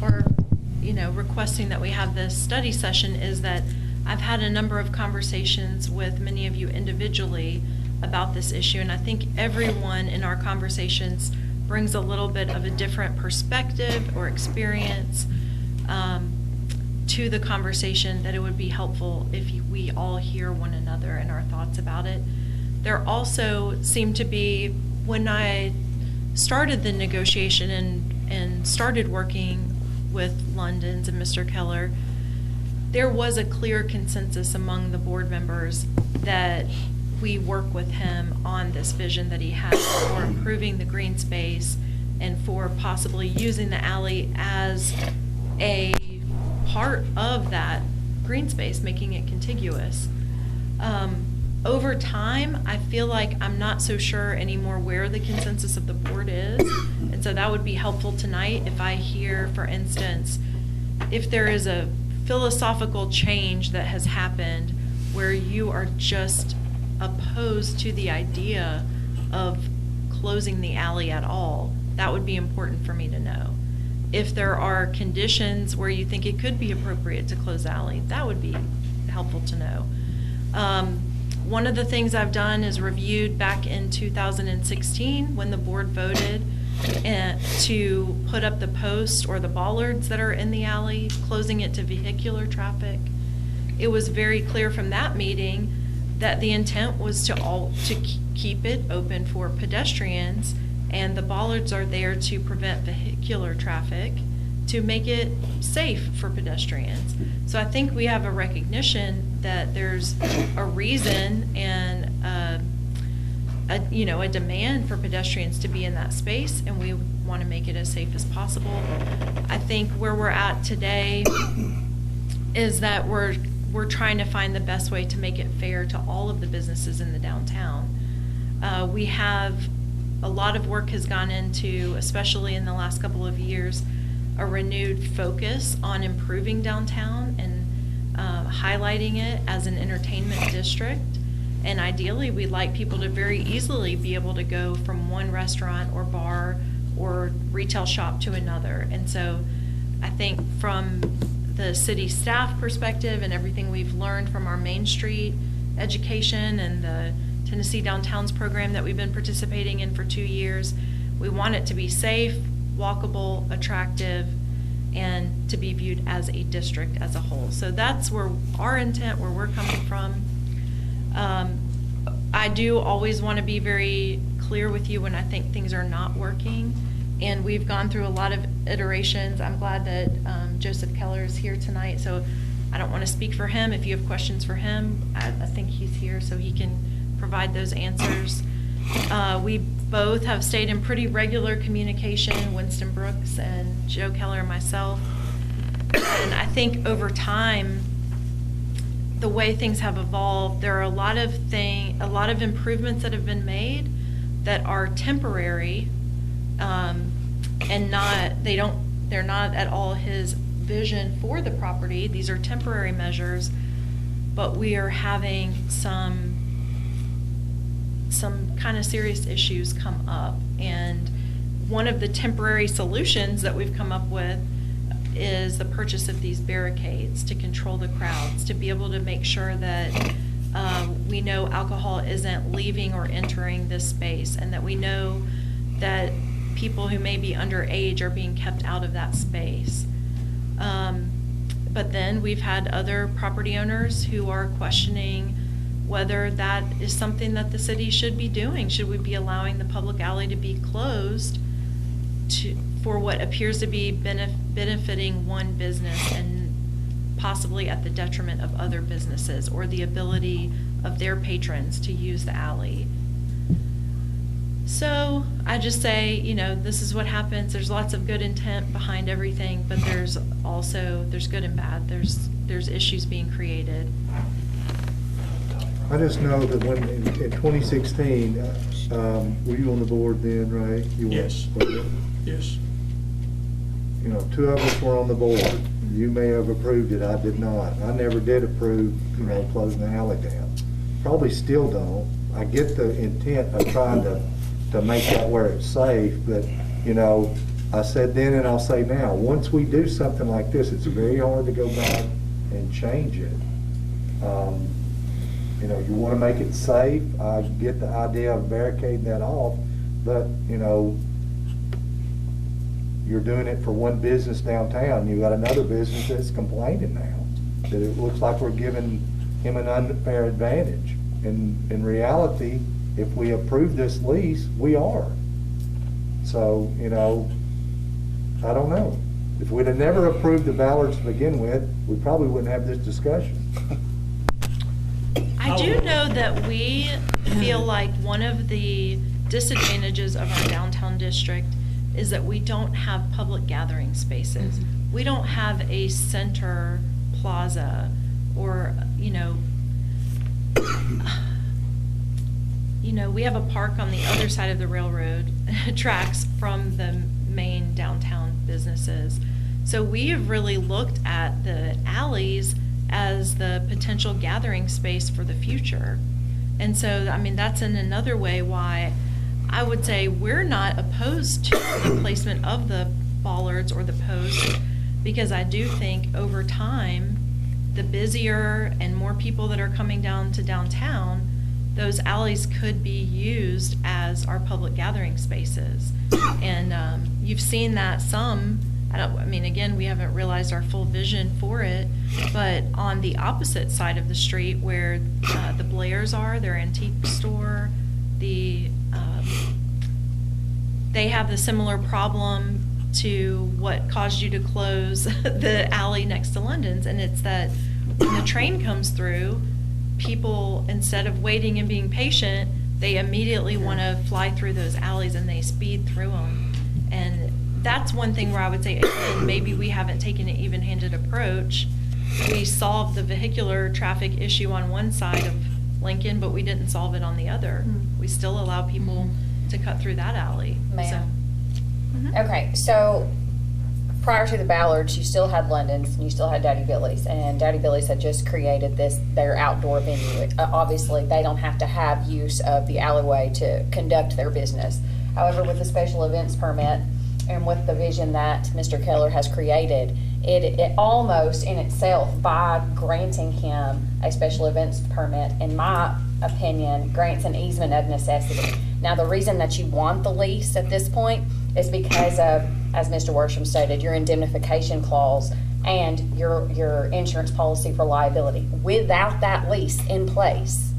Speaker 15: or requesting that we have this study session, is that I've had a number of conversations with many of you individually about this issue, and I think everyone in our conversations brings a little bit of a different perspective or experience to the conversation, that it would be helpful if we all hear one another and our thoughts about it. There also seemed to be, when I started the negotiation and started working with London's and Mr. Keller, there was a clear consensus among the board members that we work with him on this vision that he has for improving the green space and for possibly using the alley as a part of that green space, making it contiguous. Over time, I feel like I'm not so sure anymore where the consensus of the board is, and so that would be helpful tonight if I hear, for instance, if there is a philosophical change that has happened where you are just opposed to the idea of closing the alley at all. That would be important for me to know. If there are conditions where you think it could be appropriate to close the alley, that would be helpful to know. One of the things I've done is reviewed back in 2016 when the board voted to put up the posts or the bollards that are in the alley, closing it to vehicular traffic. It was very clear from that meeting that the intent was to keep it open for pedestrians, and the bollards are there to prevent vehicular traffic, to make it safe for pedestrians. So I think we have a recognition that there's a reason and a demand for pedestrians to be in that space, and we want to make it as safe as possible. I think where we're at today is that we're trying to find the best way to make it fair to all of the businesses in the downtown. We have a lot of work has gone into, especially in the last couple of years, a renewed focus on improving downtown and highlighting it as an entertainment district. And ideally, we'd like people to very easily be able to go from one restaurant or bar or retail shop to another. And so I think from the city staff perspective and everything we've learned from our Main Street education and the Tennessee Downtowns program that we've been participating in for 2 years, we want it to be safe, walkable, attractive, and to be viewed as a district as a whole. So that's where our intent, where we're coming from. I do always want to be very clear with you when I think things are not working, and we've gone through a lot of iterations. I'm glad that Joseph Keller is here tonight, so I don't want to speak for him. If you have questions for him, I think he's here so he can provide those answers. We both have stayed in pretty regular communication, Winston Brooks and Joe Keller and myself, and I think over time, the way things have evolved, there are a lot of improvements that have been made that are temporary, and they're not at all his vision for the property. These are temporary measures, but we are having some kind of serious issues come up, and one of the temporary solutions that we've come up with is the purchase of these barricades to control the crowds, to be able to make sure that we know alcohol isn't leaving or entering this space, and that we know that people who may be underage are being kept out of that space. But then we've had other property owners who are questioning whether that is something that the city should be doing. Should we be allowing the public alley to be closed for what appears to be benefiting one business and possibly at the detriment of other businesses, or the ability of their patrons to use the alley? So I just say, this is what happens. There's lots of good intent behind everything, but there's good and bad. There's issues being created.
Speaker 10: I just know that when in 2016, were you on the board then, Ray?
Speaker 1: Yes. Yes.
Speaker 10: 2 of us were on the board. You may have approved it, I did not. I never did approve, closing the alley down. Probably still don't. I get the intent of trying to make that where it's safe, but, I said then and I'll say now, once we do something like this, it's very hard to go back and change it. You want to make it safe. I get the idea of barricading that off, but, you're doing it for one business downtown. You've got another business that's complaining now that it looks like we're giving him an unfair advantage. In reality, if we approve this lease, we are. So, I don't know. If we'd have never approved the Ballards to begin with, we probably wouldn't have this discussion.
Speaker 15: I do know that we feel like one of the disadvantages of our downtown district is that we don't have public gathering spaces. We don't have a center plaza or, we have a park on the other side of the railroad tracks from the main downtown businesses. So we have really looked at the alleys as the potential gathering space for the future. And so, that's in another way why I would say we're not opposed to the placement of the bollards or the posts, because I do think over time, the busier and more people that are coming down to downtown, those alleys could be used as our public gathering spaces. And you've seen that some, again, we haven't realized our full vision for it, but on the opposite side of the street where the Blairs are, their antique store, they have the similar problem to what caused you to close the alley next to London's, and it's that when the train comes through, people, instead of waiting and being patient, they immediately want to fly through those alleys and they speed through them. And that's one thing where I would say, again, maybe we haven't taken an even-handed approach. We solved the vehicular traffic issue on one side of Lincoln, but we didn't solve it on the other. We still allow people to cut through that alley.
Speaker 13: Ma'am.
Speaker 15: So,
Speaker 13: Okay, so prior to the Ballards, you still had London's and you still had Daddy Billy's, and Daddy Billy's had just created their outdoor venue. Obviously, they don't have to have use of the alleyway to conduct their business. However, with the special events permit and with the vision that Mr. Keller has created, it almost in itself, by granting him a special events permit, in my opinion, grants an easement of necessity. Now, the reason that you want the lease at this point is because of, as Mr. Worsham stated, your indemnification clause and your insurance policy for liability. Without that lease in place,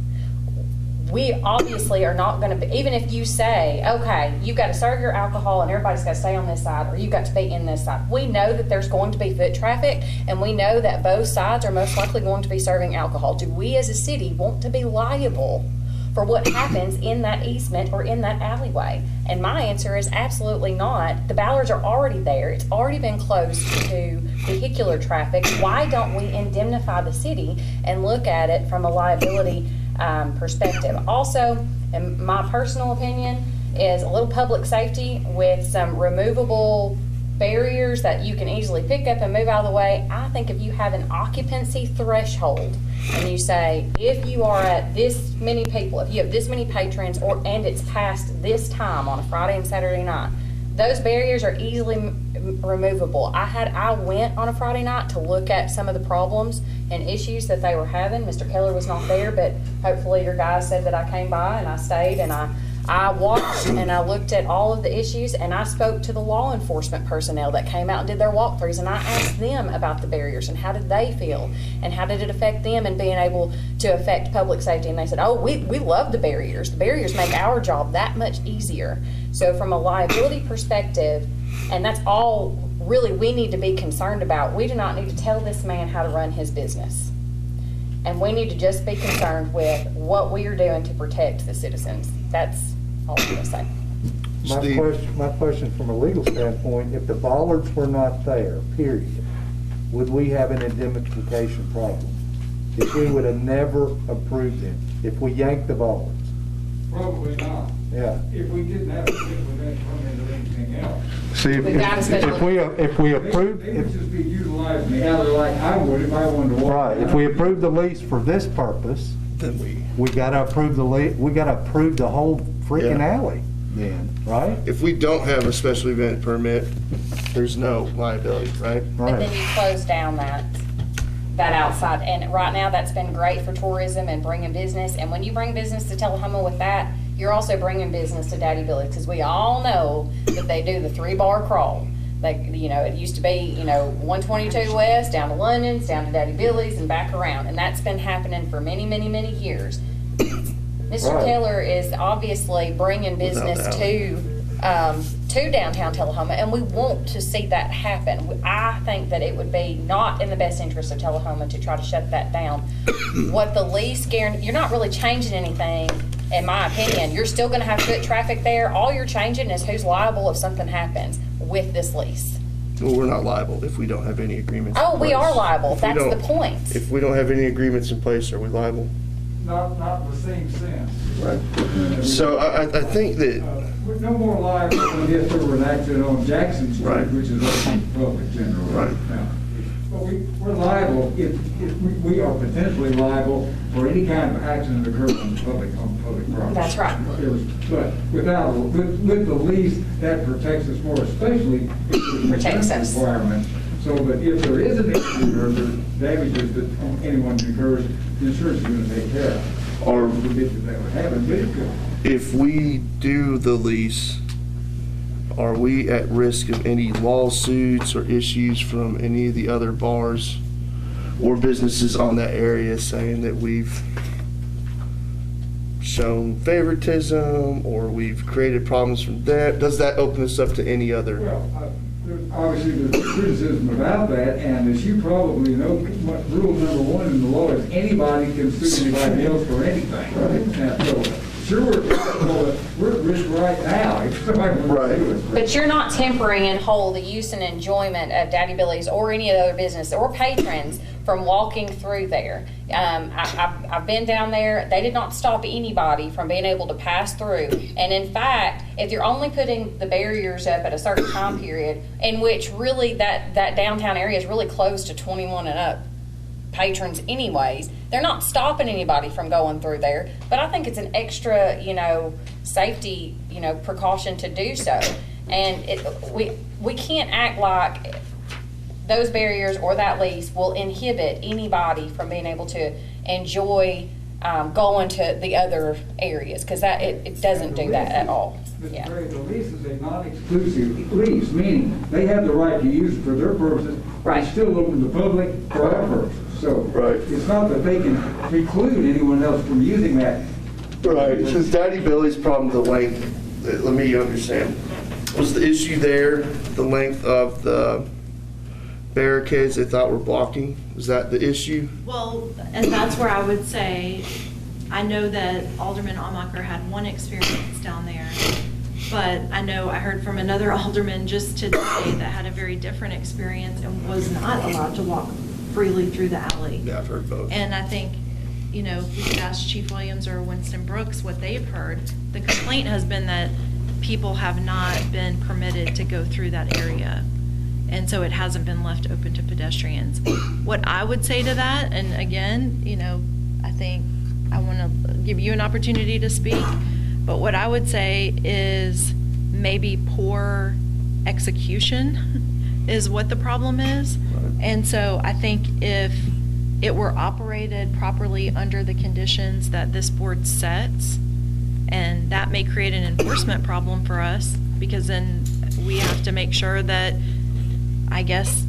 Speaker 13: we obviously are not going to be, even if you say, okay, you've got to serve your alcohol and everybody's got to stay on this side, or you've got to be in this side. We know that there's going to be foot traffic, and we know that both sides are most likely going to be serving alcohol. Do we as a city want to be liable for what happens in that easement or in that alleyway? And my answer is absolutely not. The Ballards are already there. It's already been closed to vehicular traffic. Why don't we indemnify the city and look at it from a liability perspective? Also, in my personal opinion, is a little public safety with some removable barriers that you can easily pick up and move out of the way. I think if you have an occupancy threshold and you say, if you are at this many people, if you have this many patrons, and it's past this time on a Friday and Saturday night, those barriers are easily removable. I went on a Friday night to look at some of the problems and issues that they were having. Mr. Keller was not there, but hopefully your guys said that I came by, and I stayed, and I watched and I looked at all of the issues, and I spoke to the law enforcement personnel that came out and did their walkthroughs, and I asked them about the barriers and how did they feel and how did it affect them and being able to affect public safety. And they said, oh, we love the barriers. The barriers make our job that much easier. So from a liability perspective, and that's all really we need to be concerned about. We do not need to tell this man how to run his business. And we need to just be concerned with what we are doing to protect the citizens. That's all I'm going to say.
Speaker 10: My question from a legal standpoint, if the bollards were not there, period, would we have an indemnification problem? If we would have never approved them, if we yanked the bollards?
Speaker 14: Probably not.
Speaker 10: Yeah.
Speaker 14: If we didn't have a special event permit or anything else.
Speaker 10: See, if we approve,
Speaker 14: They would just be utilizing the alley like I would if I wanted to walk.
Speaker 10: right, if we approve the lease for this purpose,
Speaker 12: Then
Speaker 10: we gotta approve the we gotta approve the whole freaking
Speaker 12: Yeah.
Speaker 10: alley then, right?
Speaker 12: if we don't have a special event permit, there's no liability, right?
Speaker 13: But then you close down that outside, and right now that's been great for tourism and bringing business. And when you bring business to Tullahoma with that, you're also bringing business to Daddy Billy's, because we all know that they do the 3-bar crawl. Like, it used to be, 122 West, down to London's, down to Daddy Billy's, and back around. And that's been happening for many, many, many years. Mr.
Speaker 10: Right.
Speaker 13: Keller is obviously bringing business to downtown Tullahoma, and we want to see that happen. I think that it would be not in the best interest of Tullahoma to try to shut that down. What the lease guarantee, you're not really changing anything, in my opinion. You're still going to have foot traffic there. All you're changing is who's liable if something happens with this lease.
Speaker 12: Well, we're not liable if we don't have any agreements.
Speaker 13: Oh,
Speaker 12: in
Speaker 13: we
Speaker 12: place.
Speaker 13: are liable.
Speaker 12: If we
Speaker 13: That's the
Speaker 12: don't-
Speaker 13: point.
Speaker 12: If we don't have any agreements in place, are we liable?
Speaker 14: Not in the same sense.
Speaker 12: Right. So I think that,
Speaker 14: We're no more liable than if there were an accident on Jackson Street,
Speaker 12: Right.
Speaker 14: which is open to the public generally.
Speaker 12: Right.
Speaker 14: Now, but we're liable, if we are potentially liable for any kind of accident that occurs on public property.
Speaker 13: That's right.
Speaker 14: But with the lease, that protects us more, especially if there's
Speaker 13: Protects
Speaker 14: insurance
Speaker 13: us.
Speaker 14: requirements. So, but if there is an injury or there's damages that anyone incurs, the insurance is going to take care of.
Speaker 12: Or-
Speaker 14: Forbid that would happen, but it could.
Speaker 12: if we do the lease, are we at risk of any lawsuits or issues from any of the other bars or businesses on that area saying that we've shown favoritism or we've created problems from that? Does that open us up to any other?
Speaker 14: Well, obviously, there's criticism about that, and as you probably know, rule number 1 in the law is anybody can sue anybody else for anything. Right? Now, sure, well, we're at risk right now. if somebody wants to do it.
Speaker 13: But you're not tempering in whole the use and enjoyment of Daddy Billy's or any other business or patrons from walking through there. I've been down there. They did not stop anybody from being able to pass through. And in fact, if you're only putting the barriers up at a certain time period, in which really that downtown area is really closed to 21 and up patrons anyways, they're not stopping anybody from going through there. But I think it's an extra, safety, precaution to do so. And we can't act like those barriers or that lease will inhibit anybody from being able to enjoy going to the other areas, because it doesn't do that at all.
Speaker 14: Mr. Perry, the lease is a non-exclusive lease, meaning they have the right to use it for their purposes, but it's still open to the public for our purposes. So it's not that they can preclude anyone else from using that.
Speaker 12: Right. So Daddy Billy's problem, the length, let me understand. Was the issue there the length of the barricades they thought were blocking? Was that the issue?
Speaker 15: Well, and that's where I would say, I know that Alderman Amacher had one experience down there, but I know I heard from another alderman just today that had a very different experience and was not allowed to walk freely through the alley.
Speaker 12: Yeah, I've heard both.
Speaker 15: And I think, if we could ask Chief Williams or Winston Brooks what they've heard, the complaint has been that people have not been permitted to go through that area. And so it hasn't been left open to pedestrians. What I would say to that, and again, I think I want to give you an opportunity to speak, but what I would say is maybe poor execution is what the problem is. And so I think if it were operated properly under the conditions that this board sets, and that may create an enforcement problem for us, because then we have to make sure that, I guess,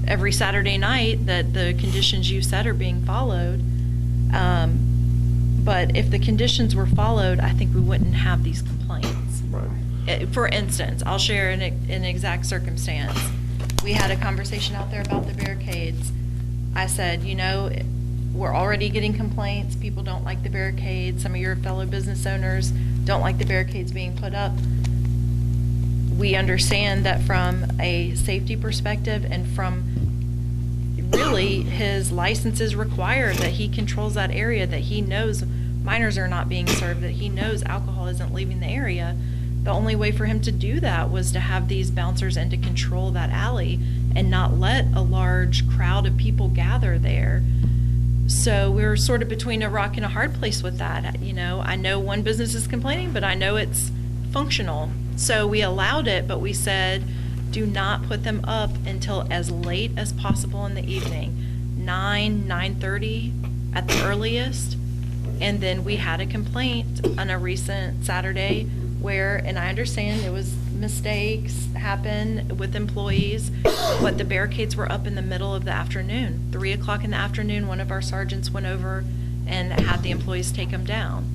Speaker 15: every Saturday night that the conditions you set are being followed. But if the conditions were followed, I think we wouldn't have these complaints. Right. For instance, I'll share an exact circumstance. We had a conversation out there about the barricades. I said, we're already getting complaints. People don't like the barricades. Some of your fellow business owners don't like the barricades being put up. We understand that from a safety perspective and from really his licenses require that he controls that area, that he knows minors are not being served, that he knows alcohol isn't leaving the area. The only way for him to do that was to have these bouncers and to control that alley and not let a large crowd of people gather there. So we're sort of between a rock and a hard place with that. I know one business is complaining, but I know it's functional. So we allowed it, but we said, do not put them up until as late as possible in the evening, 9:30 at the earliest. And then we had a complaint on a recent Saturday where, and I understand it was mistakes happen with employees, but the barricades were up in the middle of the afternoon. 3 o'clock in the afternoon, one of our sergeants went over and had the employees take them down.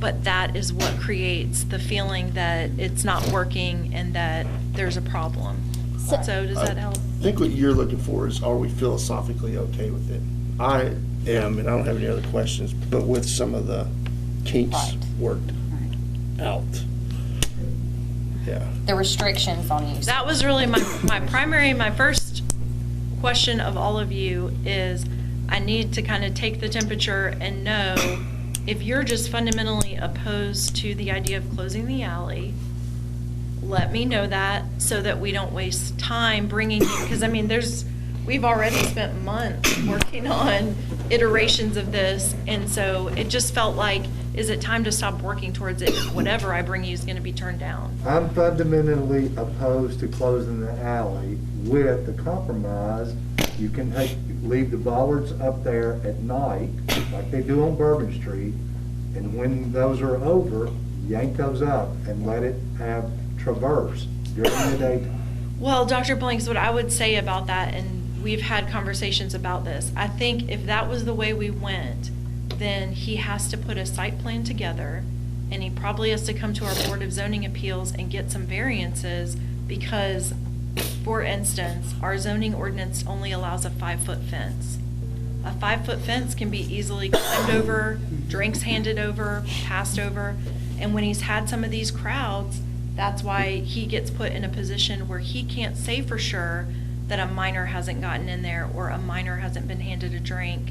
Speaker 15: But that is what creates the feeling that it's not working and that there's a problem. So does that help?
Speaker 12: I think what you're looking for is, are we philosophically okay with it? I am, and I don't have any other questions, but with some of the kinks worked out. Yeah.
Speaker 13: The restrictions on use.
Speaker 15: That was really my first question of all of you is, I need to kind of take the temperature and know if you're just fundamentally opposed to the idea of closing the alley. Let me know that so that we don't waste time bringing you, because we've already spent months working on iterations of this, and so it just felt like, is it time to stop working towards it if whatever I bring you is going to be turned down?
Speaker 10: I'm fundamentally opposed to closing the alley with the compromise. You can leave the bollards up there at night, like they do on Bourbon Street, and when those are over, yank those up and let it have traverse during the daytime.
Speaker 15: Well, Dr. Blanks, what I would say about that, and we've had conversations about this, I think if that was the way we went, then he has to put a site plan together, and he probably has to come to our Board of Zoning Appeals and get some variances, because, for instance, our zoning ordinance only allows a 5-foot fence. A 5-foot fence can be easily climbed over, drinks handed over, passed over. And when he's had some of these crowds, that's why he gets put in a position where he can't say for sure that a minor hasn't gotten in there or a minor hasn't been handed a drink.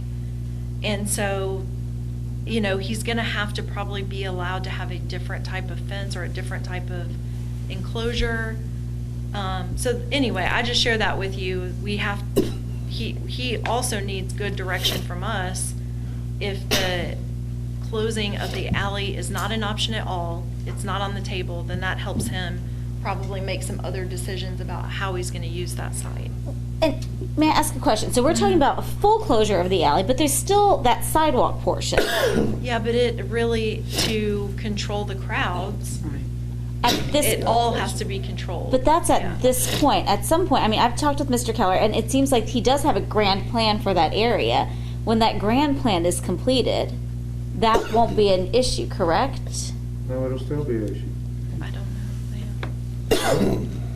Speaker 15: And so, you know, he's gonna have to probably be allowed to have a different type of fence or a different type of enclosure. So anyway, I just share that with you. He also needs good direction from us. If the closing of the alley is not an option at all, it's not on the table, then that helps him probably make some other decisions about how he's going to use that site.
Speaker 7: And may I ask a question? So we're talking about a full closure of the alley, but there's still that sidewalk portion.
Speaker 15: Yeah, but it really, to control the crowds, it all has to be controlled.
Speaker 7: But that's at this point. At some point, I mean, I've talked with Mr. Keller, and it seems like he does have a grand plan for that area. When that grand plan is completed, that won't be an issue, correct?
Speaker 10: No, it'll still be an issue.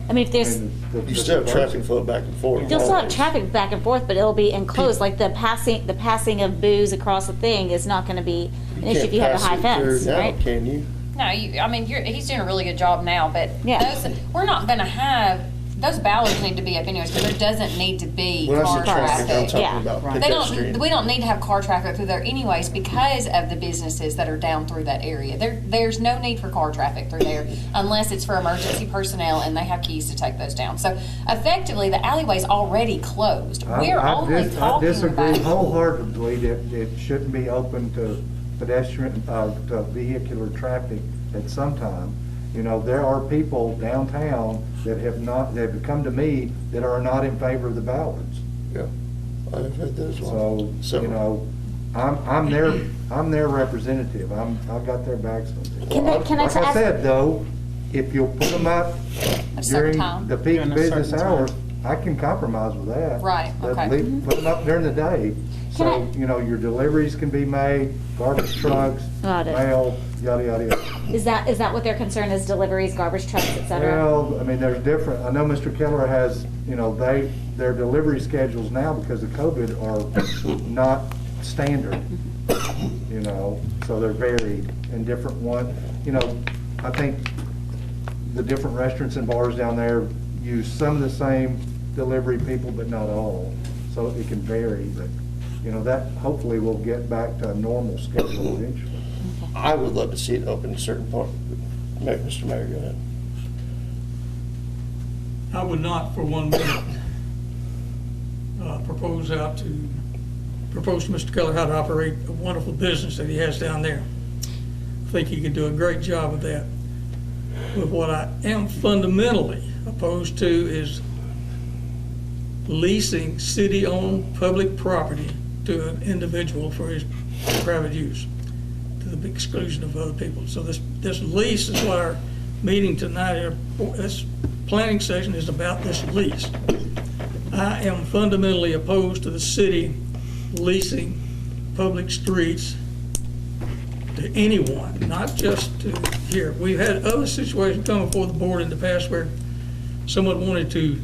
Speaker 7: I mean, if there's...
Speaker 12: You still have traffic flow back and forth.
Speaker 7: You'll still have traffic back and forth, but it'll be enclosed. Like the passing of booze across the thing is not going to be an issue if you have a high fence, right?
Speaker 12: Can you?
Speaker 13: No, I mean, he's doing a really good job now, but
Speaker 7: Yeah.
Speaker 13: we're not going to have, those ballards need to be up anyways, because there doesn't need to be
Speaker 12: When I
Speaker 13: car
Speaker 12: say traffic, I'm talking
Speaker 13: traffic.
Speaker 12: about
Speaker 13: We
Speaker 12: pedestrian.
Speaker 13: don't need to have car traffic through there anyways because of the businesses that are down through that area. There's no need for car traffic through there unless it's for emergency personnel and they have keys to take those down. So effectively, the alleyway's already closed. We're only
Speaker 10: I
Speaker 13: talking
Speaker 10: disagree
Speaker 13: about.
Speaker 10: wholeheartedly that it shouldn't be open to pedestrian, to vehicular traffic at some time. You know, there are people downtown that have come to me that are not in favor of the ballards.
Speaker 12: Yeah, I've heard those ones.
Speaker 10: So, you know, I'm their representative. I've got their backs on it.
Speaker 7: Can I
Speaker 10: Like I
Speaker 7: ask-
Speaker 10: said, though, if you'll put them up during
Speaker 13: time.
Speaker 10: the peak
Speaker 6: During a
Speaker 10: business
Speaker 6: certain
Speaker 10: hours, I can compromise with that.
Speaker 13: Right,
Speaker 10: But
Speaker 13: okay.
Speaker 10: put them up during the day. So, you know, your deliveries can be made, garbage trucks,
Speaker 7: Got it.
Speaker 10: mail, yada, yada, yada.
Speaker 7: Is that what their concern is? Deliveries, garbage trucks, et cetera?
Speaker 10: Well, I mean, there's different, I know Mr. Keller has, you know, their delivery schedules now because of COVID are not standard, you know, so they're varied and different one. You know, I think the different restaurants and bars down there use some of the same delivery people, but not all. So it can vary, but, you know, that hopefully will get back to a normal schedule eventually.
Speaker 12: I would love to see it open to certain part. Mr. Mayor, go ahead.
Speaker 1: I would not for 1 minute propose to Mr. Keller how to operate a wonderful business that he has down there. I think he could do a great job of that. But what I am fundamentally opposed to is leasing city-owned public property to an individual for his private use, to the exclusion of other people. So this lease is what our meeting tonight, this planning session is about, this lease. I am fundamentally opposed to the city leasing public streets to anyone, not just to here. We've had other situations come before the board in the past where someone wanted to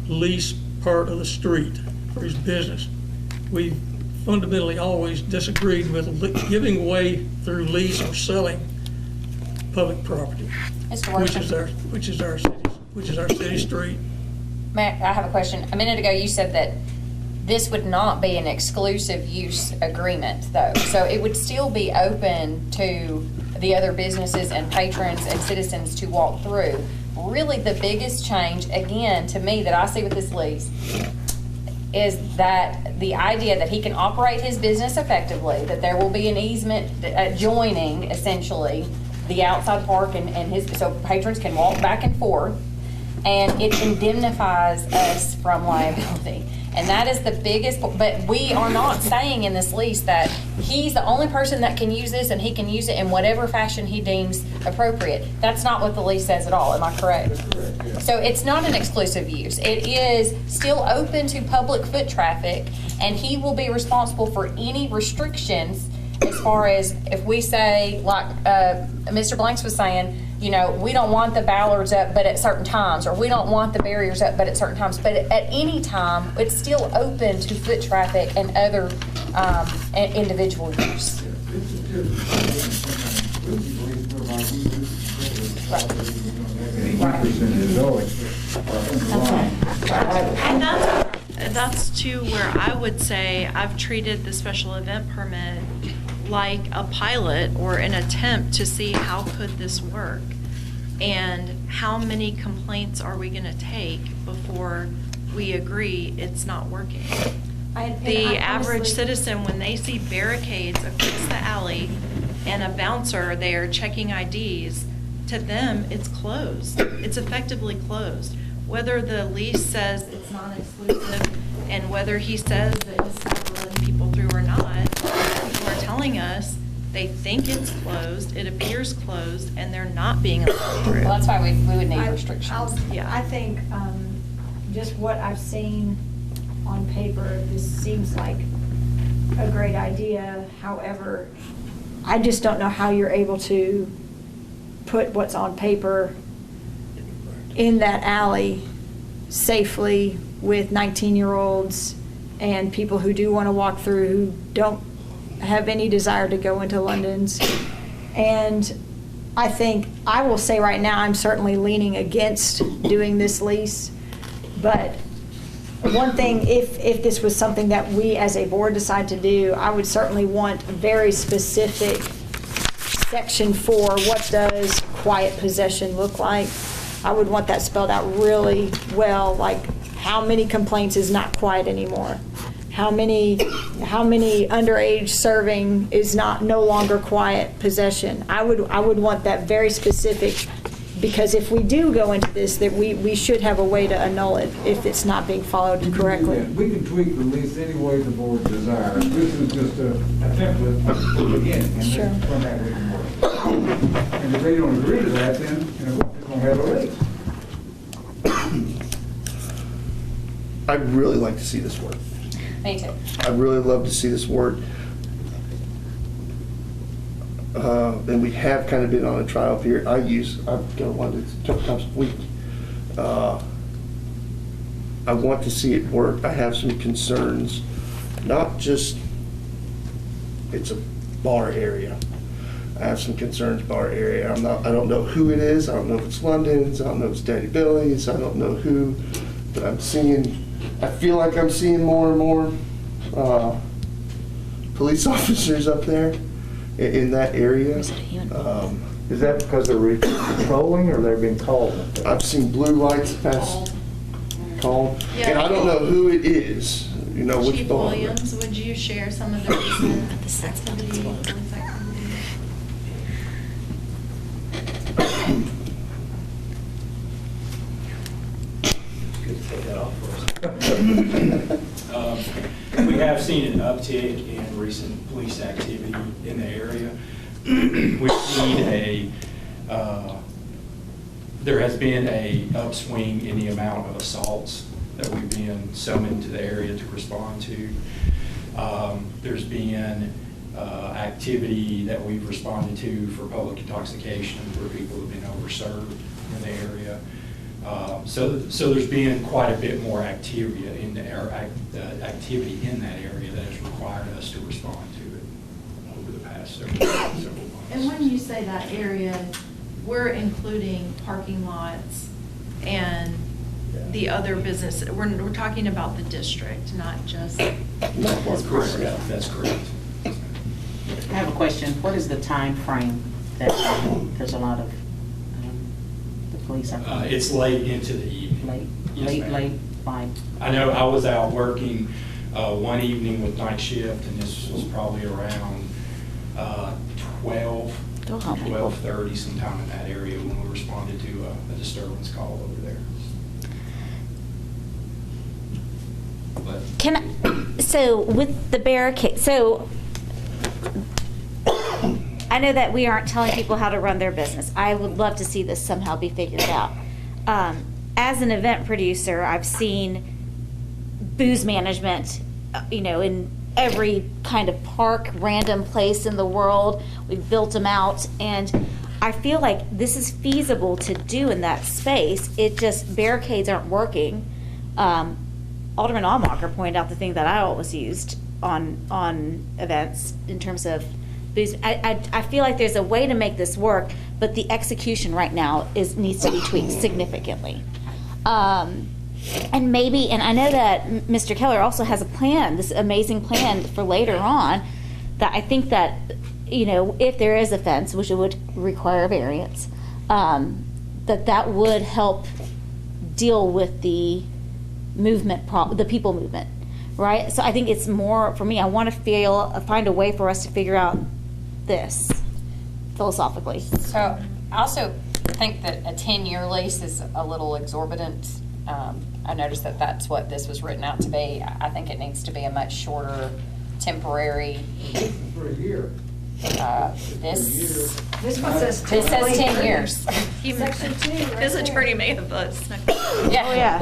Speaker 1: lease part of the street for his business. We fundamentally always disagreed with giving away through lease or selling public property,
Speaker 13: Mr.
Speaker 1: which is our city street.
Speaker 13: Matt, I have a question. A minute ago, you said that this would not be an exclusive use agreement, though. So it would still be open to the other businesses and patrons and citizens to walk through. Really, the biggest change, again, to me, that I see with this lease is that the idea that he can operate his business effectively, that there will be an easement adjoining, essentially, the outside park and his, so patrons can walk back and forth, and it indemnifies us from liability. And that is the biggest, but we are not saying in this lease that he's the only person that can use this and he can use it in whatever fashion he deems appropriate. That's not what the lease says at all, am I correct? That's correct, yeah. So it's not an exclusive use. It is still open to public foot traffic, and he will be responsible for any restrictions as far as if we say, like Mr. Blanks was saying, you know, we don't want the ballards up but at certain times, or we don't want the barriers up but at certain times. But at any time, it's still open to foot traffic and other individual use.
Speaker 15: And that's too where I would say I've treated the special event permit like a pilot or an attempt to see how could this work, and how many complaints are we going to take before we agree it's not working. The average citizen, when they see barricades across the alley and a bouncer there checking IDs, to them it's closed. It's effectively closed. Whether the lease says it's non-exclusive and whether he says that he's letting people through or not, people are telling us they think it's closed, it appears closed, and they're not being allowed through.
Speaker 13: Well, that's why we would need restrictions.
Speaker 2: I think just what I've seen on paper, this seems like a great idea. However, I just don't know how you're able to put what's on paper in that alley safely with 19-year-olds and people who do want to walk through, who don't have any desire to go into London's. And I think, I will say right now, I'm certainly leaning against doing this lease. But one thing, if this was something that we as a board decide to do, I would certainly want a very specific section for what does quiet possession look like. I would want that spelled out really well, like how many complaints is not quiet anymore? How many underage serving is no longer quiet possession? I would want that very specific, because if we do go into this, that we should have a way to annul it if it's not being followed correctly.
Speaker 14: We can tweak the lease any way the board desires. This is just a template for the beginning, and
Speaker 2: Sure.
Speaker 14: then from that we can work. And if they don't agree to that, then we're going to have a lease.
Speaker 12: I'd really like to see this work.
Speaker 13: Me too.
Speaker 12: I'd really love to see this work. And we have kind of been on a trial period. I've got one that's a couple times a week. I want to see it work. I have some concerns, not just it's a bar area. I have some concerns bar area. I don't know who it is. I don't know if it's London's. I don't know if it's Daddy Billy's. I don't know who, but I feel like I'm seeing more and more police officers up there in that area.
Speaker 10: Is that because they're patrolling or they're being called?
Speaker 12: I've seen blue lights pass, called,
Speaker 15: Yeah.
Speaker 12: and I don't know who it is. You know which
Speaker 15: Chief
Speaker 12: bar.
Speaker 15: Williams, would you share some of the recent activity, police activity?
Speaker 18: We have seen an uptick in recent police activity in the area. We've seen there has been a upswing in the amount of assaults that we've been summoned to the area to respond to. There's been activity that we've responded to for public intoxication where people have been overserved in the area. So there's been quite a bit more activity in that area that has required us to respond to it over the past several months.
Speaker 15: And when you say that area, we're including parking lots and the other business. We're talking about the district, not just.
Speaker 18: That's correct. Yeah, that's correct.
Speaker 6: I have a question. What is the time frame that there's a lot of the police activity?
Speaker 18: It's late into the evening.
Speaker 6: Late, like.
Speaker 18: I know I was out working one evening with night shift, and this was probably around 12:30, sometime in that area when we responded to a disturbance call over there.
Speaker 7: So with the barricade, so I know that we aren't telling people how to run their business. I would love to see this somehow be figured out. As an event producer, I've seen booze management, in every kind of park, random place in the world. We've built them out, and I feel like this is feasible to do in that space. It just, barricades aren't working. Alderman Almacher pointed out the thing that I always used on events in terms of booze. I feel like there's a way to make this work, but the execution right now needs to be tweaked significantly. And maybe, and I know that Mr. Keller also has a plan, this amazing plan for later on, that I think that, you know, if there is a fence, which it would require a variance, that would help deal with the movement, the people movement, right? So I think it's more, for me, I want to find a way for us to figure out this philosophically.
Speaker 13: So I also think that a 10-year lease is a little exorbitant. I noticed that that's what this was written out to be. I think it needs to be a much shorter, temporary.
Speaker 14: For a year.
Speaker 13: This
Speaker 2: one says
Speaker 13: this says 10 years.
Speaker 2: Section 2.
Speaker 15: His attorney may have
Speaker 13: Yeah.
Speaker 7: Oh, yeah.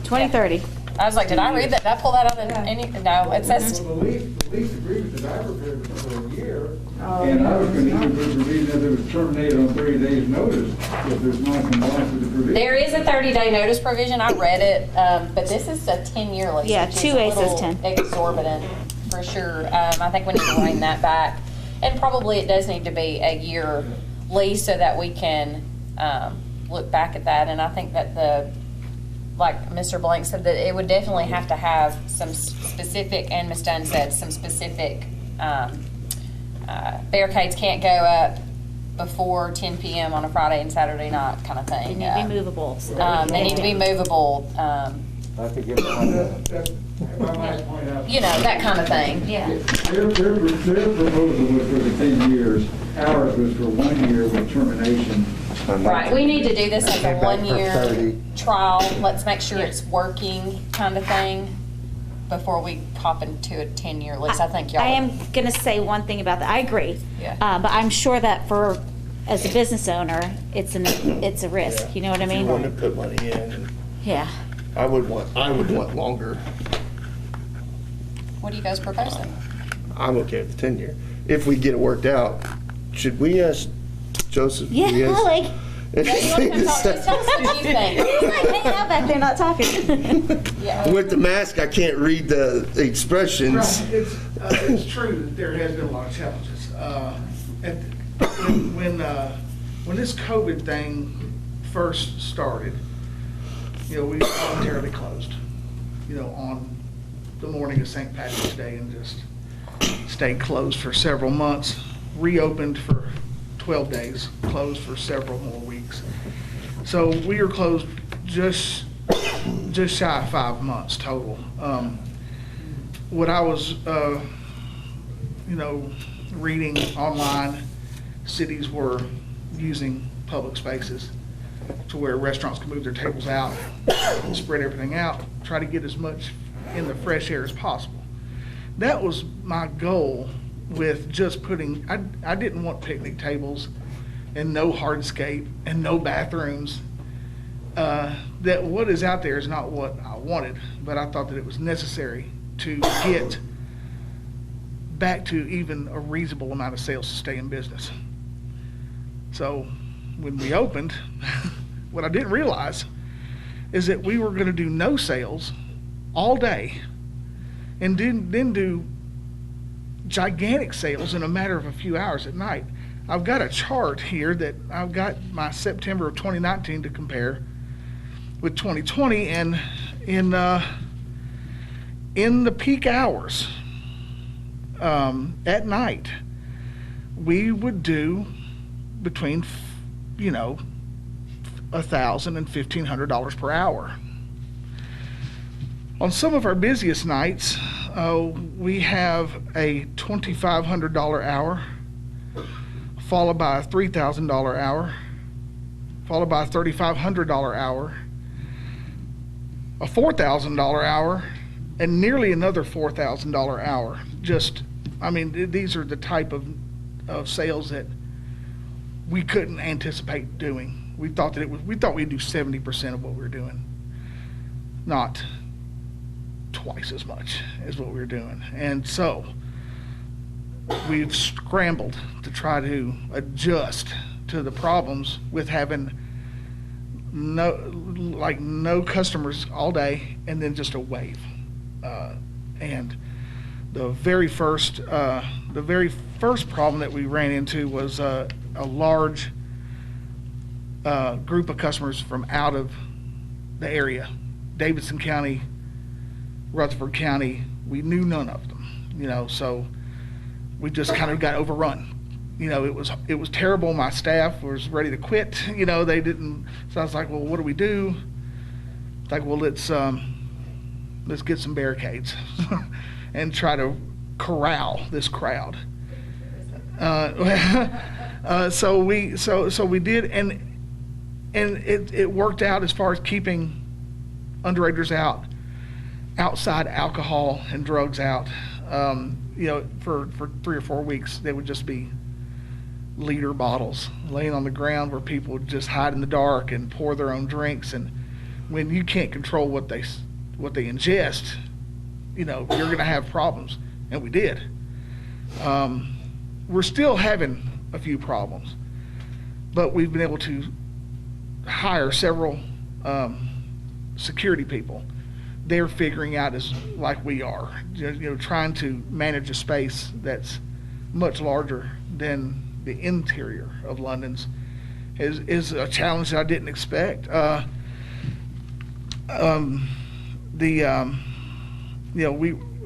Speaker 7: 2030.
Speaker 13: I was like, did I read that? Did I pull that out of any? No, it says.
Speaker 14: Well, the lease agreement that I prepared was for a year,
Speaker 2: Oh,
Speaker 14: and I was
Speaker 2: yeah.
Speaker 14: going to even put the reason that it was terminated on 30 days' notice if there's non-compliance with the provision.
Speaker 13: There is a 30-day notice provision. I read it, but this is a 10-year lease.
Speaker 7: Yeah,
Speaker 13: which is
Speaker 7: 2A
Speaker 13: a
Speaker 7: says
Speaker 13: little
Speaker 7: 10.
Speaker 13: Exorbitant, for sure. I think we need to rein that back. And probably it does need to be a year lease so that we can look back at that. And I think that like Mr. Blank said, that it would definitely have to have some specific, and Ms. Dunn said, some specific barricades can't go up before 10 p.m. on a Friday and Saturday night kind of thing.
Speaker 7: They need to be movable. So that we
Speaker 13: They
Speaker 7: can
Speaker 13: need to be movable.
Speaker 10: I think if
Speaker 13: You know, that kind of thing.
Speaker 7: Yeah.
Speaker 14: Their proposal was for the 10 years. Ours was for 1 year with termination.
Speaker 13: Right, we need to do this as a
Speaker 10: Back for
Speaker 13: 1-year
Speaker 10: 30.
Speaker 13: trial. Let's make sure it's working kind of thing before we hop into a 10-year lease. I think y'all.
Speaker 7: I am going to say one thing about that. I agree.
Speaker 13: Yeah.
Speaker 7: But I'm sure that as a business owner, it's a risk.
Speaker 12: Yeah.
Speaker 7: You know what I
Speaker 12: If
Speaker 7: mean?
Speaker 12: you want to put money in, and
Speaker 7: Yeah.
Speaker 12: I would want longer.
Speaker 13: What are you guys proposing?
Speaker 12: I'm okay with the 10-year. If we get it worked out, should we ask Joseph?
Speaker 7: Yeah,
Speaker 12: we ask-
Speaker 7: like,
Speaker 13: Just tell us what you think.
Speaker 7: he's like hanging out back there not talking.
Speaker 13: Yeah.
Speaker 12: With the mask, I can't read the expressions.
Speaker 19: Right. It's true that there has been a lot of challenges. When this COVID thing first started, you know, we voluntarily closed, you know, on the morning of St. Patrick's Day, and just stayed closed for several months, reopened for 12 days, closed for several more weeks. So we are closed just shy of 5 months total. What I was, you know, reading online, cities were using public spaces to where restaurants could move their tables out, and spread everything out, try to get as much in the fresh air as possible. That was my goal with just putting, I didn't want picnic tables and no hardscape and no bathrooms. That what is out there is not what I wanted, but I thought that it was necessary to get back to even a reasonable amount of sales to stay in business. So when we opened, what I didn't realize is that we were going to do no sales all day, and then do gigantic sales in a matter of a few hours at night. I've got a chart here that I've got my September of 2019 to compare with 2020, and in the peak hours at night, we would do between, you know, $1,000 and $1,500 per hour. On some of our busiest nights, we have a $2,500 hour, followed by a $3,000 hour, followed by a $3,500 hour, a $4,000 hour, and nearly another $4,000 hour. Just, I mean, these are the type of sales that we couldn't anticipate doing. We thought we'd do 70% of what we were doing, not twice as much as what we were doing. And so we've scrambled to try to adjust to the problems with having no customers all day and then just a wave. And the very first problem that we ran into was a large group of customers from out of the area, Davidson County, Rutherford County. We knew none of them, so we just kind of got overrun. It was terrible. My staff was ready to quit. They didn't. So I was like, well, what do we do? It's like, well, let's get some barricades and try to corral this crowd. So we did, and it worked out as far as keeping underagers outside alcohol and drugs out. For 3 or 4 weeks, they would just be liter bottles laying on the ground where people would just hide in the dark and pour their own drinks. And when you can't control what they ingest, you're going to have problems. And we did. We're still having a few problems, but we've been able to hire several security people. They're figuring out as like we are, trying to manage a space that's much larger than the interior of London's is a challenge that I didn't expect. I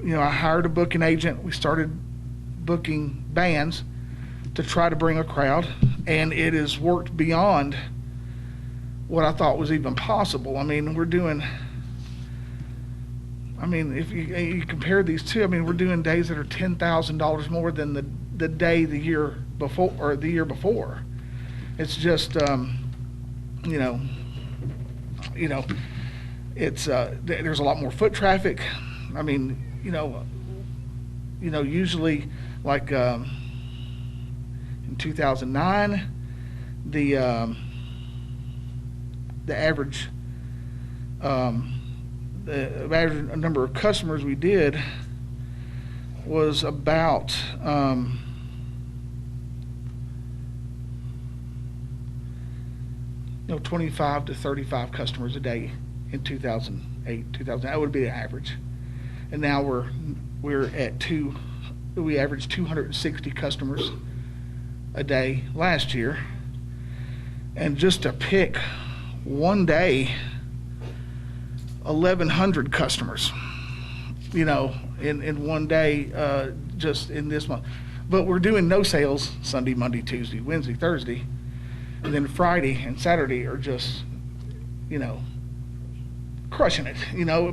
Speaker 19: hired a booking agent. We started booking bands to try to bring a crowd, and it has worked beyond what I thought was even possible. If you compare these two, we're doing days that are $10,000 more than the day the year before or the year before. It's just, it's there's a lot more foot traffic. Usually like in 2009, the average number of customers we did was about 25 to 35 customers a day in 2008, 2000. That would be the average. And now we're at we averaged 260 customers a day last year. And just to pick one day, 1,100 customers, in one day, just in this month. But we're doing no sales Sunday, Monday, Tuesday, Wednesday, Thursday, and then Friday and Saturday are just, crushing it,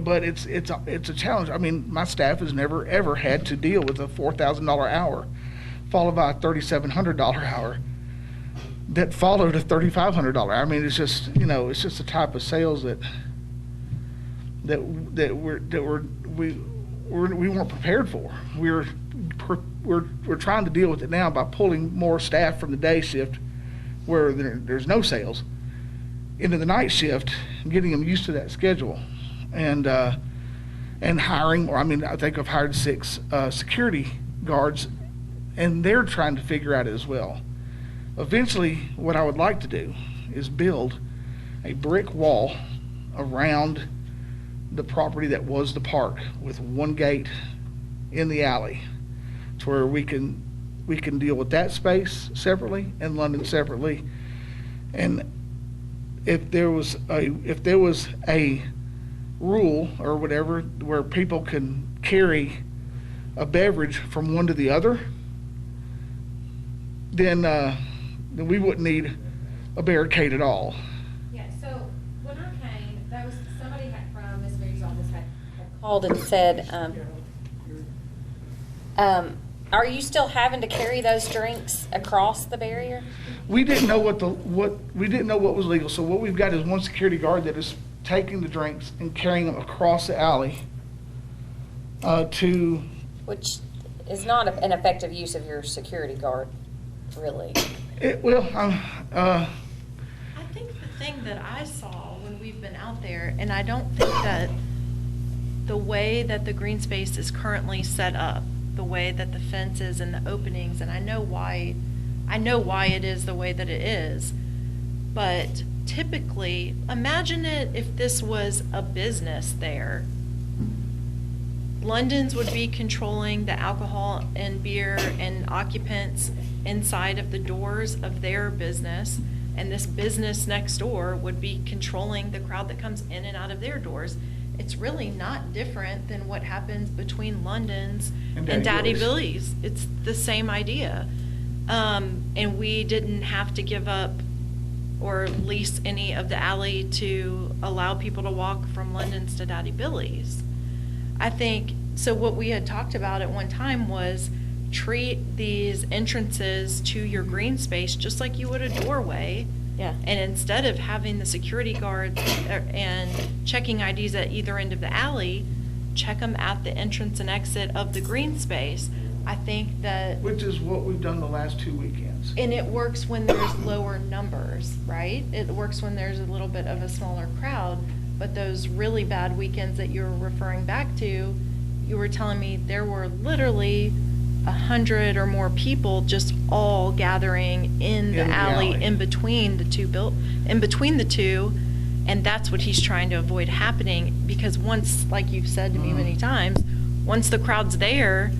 Speaker 19: but it's a challenge. My staff has never ever had to deal with a $4,000 hour followed by a $3,700 hour that followed a $3,500. It's just, it's just the type of sales that we weren't prepared for. We're trying to deal with it now by pulling more staff from the day shift where there's no sales into the night shift, getting them used to that schedule, and hiring. I think I've hired 6 security guards, and they're trying to figure out it as well. Eventually, what I would like to do is build a brick wall around the property that was the park with one gate in the alley, to where we can deal with that space separately and London separately. And if there was a rule or whatever where people can carry a beverage from one to the other, then we wouldn't need a barricade at all.
Speaker 13: Yeah, so when I came, somebody from Ms. Moody's office had called and said, are you still having to carry those drinks across the barrier?
Speaker 19: We didn't know what was legal. So what we've got is one security guard that is taking the drinks and carrying them across the alley to.
Speaker 13: Which is not an effective use of your security guard, really.
Speaker 15: I think the thing that I saw when we've been out there, and I don't think that the way that the green space is currently set up, the way that the fences and the openings, and I know why I know why it is the way that it is. But typically, imagine it if this was a business there. London's would be controlling the alcohol and beer and occupants inside of the doors of their business, and this business next door would be controlling the crowd that comes in and out of their doors. It's really not different than what happens between London's and Daddy Billy's. It's the same idea. And we didn't have to give up or lease any of the alley to allow people to walk from London's to Daddy Billy's. I think, so what we had talked about at one time was treat these entrances to your green space just like you would a doorway.
Speaker 7: Yeah.
Speaker 15: And instead of having the security guards and checking IDs at either end of the alley, check them at the entrance and exit of the green space. I think that...
Speaker 19: Which is what we've done the last 2 weekends.
Speaker 15: And it works when there's lower numbers, right? It works when there's a little bit of a smaller crowd. But those really bad weekends that you're referring back to, you were telling me there were literally 100 or more people just all gathering in the alley in between the two, and that's what he's trying to avoid happening, because once, like you've said to me many times, once the crowd's there,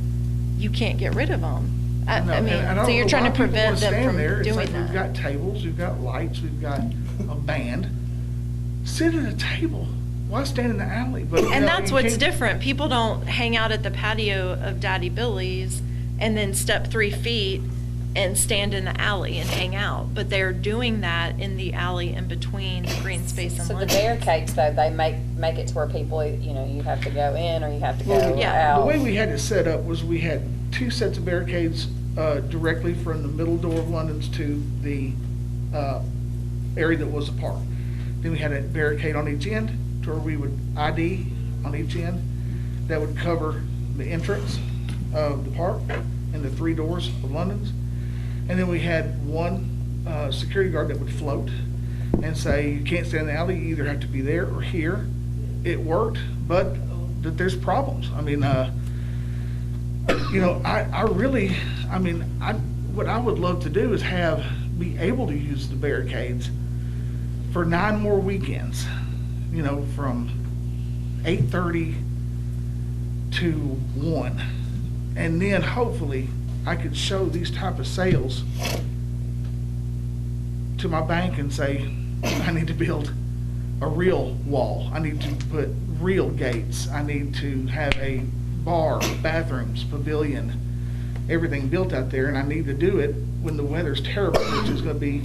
Speaker 15: you can't get rid of them. I mean, so you're trying to prevent them from doing that.
Speaker 19: We've got tables, we've got lights, we've got a band. Sit at a table. Why stand in the alley? But,
Speaker 15: and that's what's different. People don't hang out at the patio of Daddy Billy's and then step 3 feet and stand in the alley and hang out. But they're doing that in the alley in between the green space and
Speaker 11: So the
Speaker 15: London.
Speaker 11: barricades, though, they make it to where people, you have to go in or you have to go out.
Speaker 19: The way we had it set up was we had 2 sets of barricades directly from the middle door of London's to the area that was the park. Then we had a barricade on each end to where we would ID on each end that would cover the entrance of the park and the 3 doors of London's. And then we had one security guard that would float and say, you can't stand in the alley, you either have to be there or here. It worked, but there's problems. I mean, what I would love to do is be able to use the barricades for 9 more weekends, from 8:30 to 1. And then hopefully I could show these type of sales to my bank and say, I need to build a real wall. I need to put real gates. I need to have a bar, bathrooms, pavilion, everything built out there. And I need to do it when the weather's terrible, which is going to be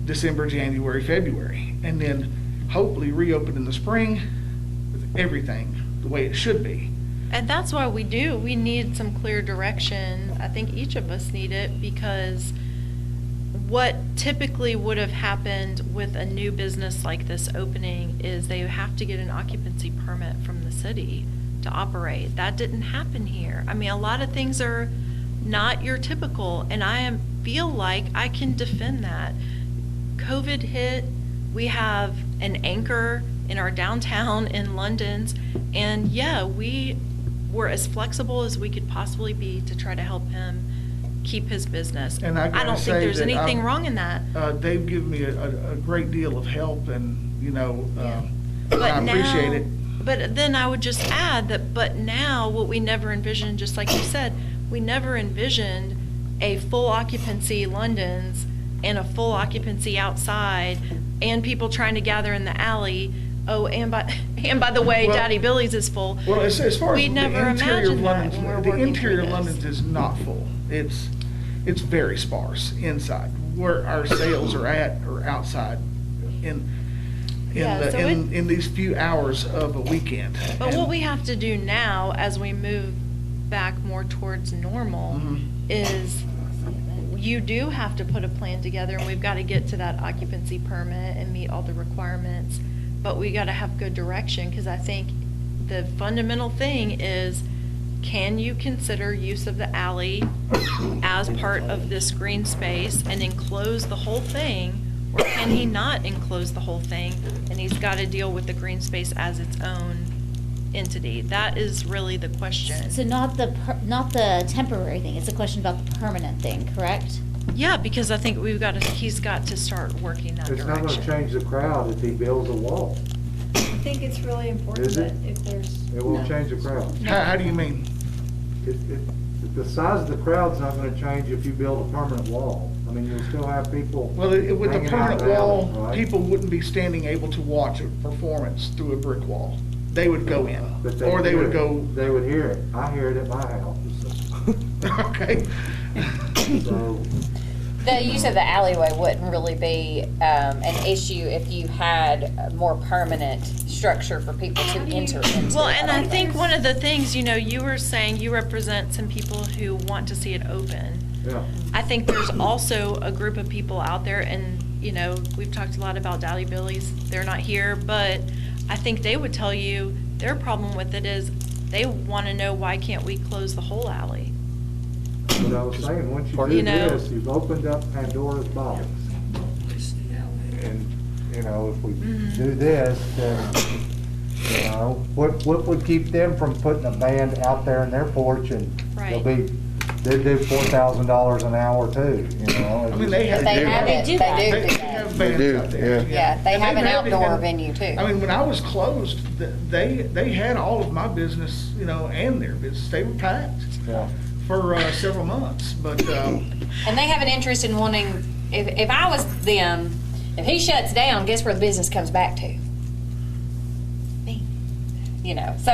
Speaker 19: December, January, February. And then hopefully reopen in the spring with everything the way it should be.
Speaker 15: And that's why we need some clear direction. I think each of us need it, because what typically would have happened with a new business like this opening is they have to get an occupancy permit from the city to operate. That didn't happen here. I mean, a lot of things are not your typical, and I feel like I can defend that. COVID hit, we have an anchor in our downtown in London's, and yeah, we were as flexible as we could possibly be to try to help him keep his business.
Speaker 19: And I
Speaker 15: don't think there's anything wrong in that.
Speaker 19: They've given me a great deal of help, and
Speaker 15: But
Speaker 19: I appreciate it.
Speaker 15: But then I would just add that, but now what we never envisioned, just like you said, we never envisioned a full occupancy London's and a full occupancy outside and people trying to gather in the alley. Oh, and by the way, Daddy Billy's is full.
Speaker 19: Well, as far
Speaker 15: we
Speaker 19: as
Speaker 15: never
Speaker 19: the interior of
Speaker 15: imagined that when we're
Speaker 19: London's, the
Speaker 15: working
Speaker 19: interior
Speaker 15: through
Speaker 19: of
Speaker 15: this.
Speaker 19: London's is not full. It's very sparse inside. Where our sales are at or outside in these few hours of a weekend.
Speaker 15: But what we have to do now, as we move back more towards normal, is you do have to put a plan together, and we've got to get to that occupancy permit and meet all the requirements. But we got to have good direction, because I think the fundamental thing is, can you consider use of the alley as part of this green space and enclose the whole thing, or can he not enclose the whole thing and he's got to deal with the green space as its own entity? That is really the question.
Speaker 7: So not the temporary thing, it's a question about the permanent thing, correct?
Speaker 15: Yeah, because I think he's got to start working that
Speaker 10: It's not gonna
Speaker 15: direction.
Speaker 10: change the crowd if he builds a wall.
Speaker 2: I think it's really important
Speaker 10: Is
Speaker 2: that
Speaker 10: it?
Speaker 2: if there's.
Speaker 10: It won't change the crowd.
Speaker 19: How do you mean?
Speaker 10: The size of the crowd's not gonna change if you build a permanent wall. I mean, you'll still have people.
Speaker 19: Well, with a
Speaker 10: hanging out
Speaker 19: permanent
Speaker 10: in the alley,
Speaker 19: wall,
Speaker 10: right?
Speaker 19: people wouldn't be standing able to watch a performance through a brick wall. They would go in,
Speaker 10: But
Speaker 19: or they
Speaker 10: hear
Speaker 19: would
Speaker 10: it.
Speaker 19: go.
Speaker 10: They would hear it. I hear it at my house.
Speaker 19: Okay.
Speaker 10: So,
Speaker 13: The use of the alleyway wouldn't really be an issue if you had a more permanent structure for people to enter into.
Speaker 15: Well, and I think one of the things, you were saying you represent some people who want to see it open.
Speaker 10: yeah.
Speaker 15: I think there's also a group of people out there, and, we've talked a lot about Dowdy Billy's. They're not here, but I think they would tell you their problem with it is they want to know, why can't we close the whole alley?
Speaker 10: But I was saying, once you do this, you've opened up Pandora's box. And, if we do this, then, what would keep them from putting a band out there in their porch and they do $4,000 an hour too,
Speaker 19: I mean, they have.
Speaker 13: They have it. They do
Speaker 19: They
Speaker 13: that.
Speaker 19: have bands out there.
Speaker 13: Yeah, they
Speaker 19: And
Speaker 13: have an
Speaker 19: had it
Speaker 13: outdoor
Speaker 19: in-
Speaker 13: venue too.
Speaker 19: I mean, when I was closed, they had all of my business, and their business. They were packed
Speaker 10: Yeah.
Speaker 19: for several months, but.
Speaker 13: And they have an interest in wanting, if I was them, if he shuts down, guess where the business comes back to? Me. So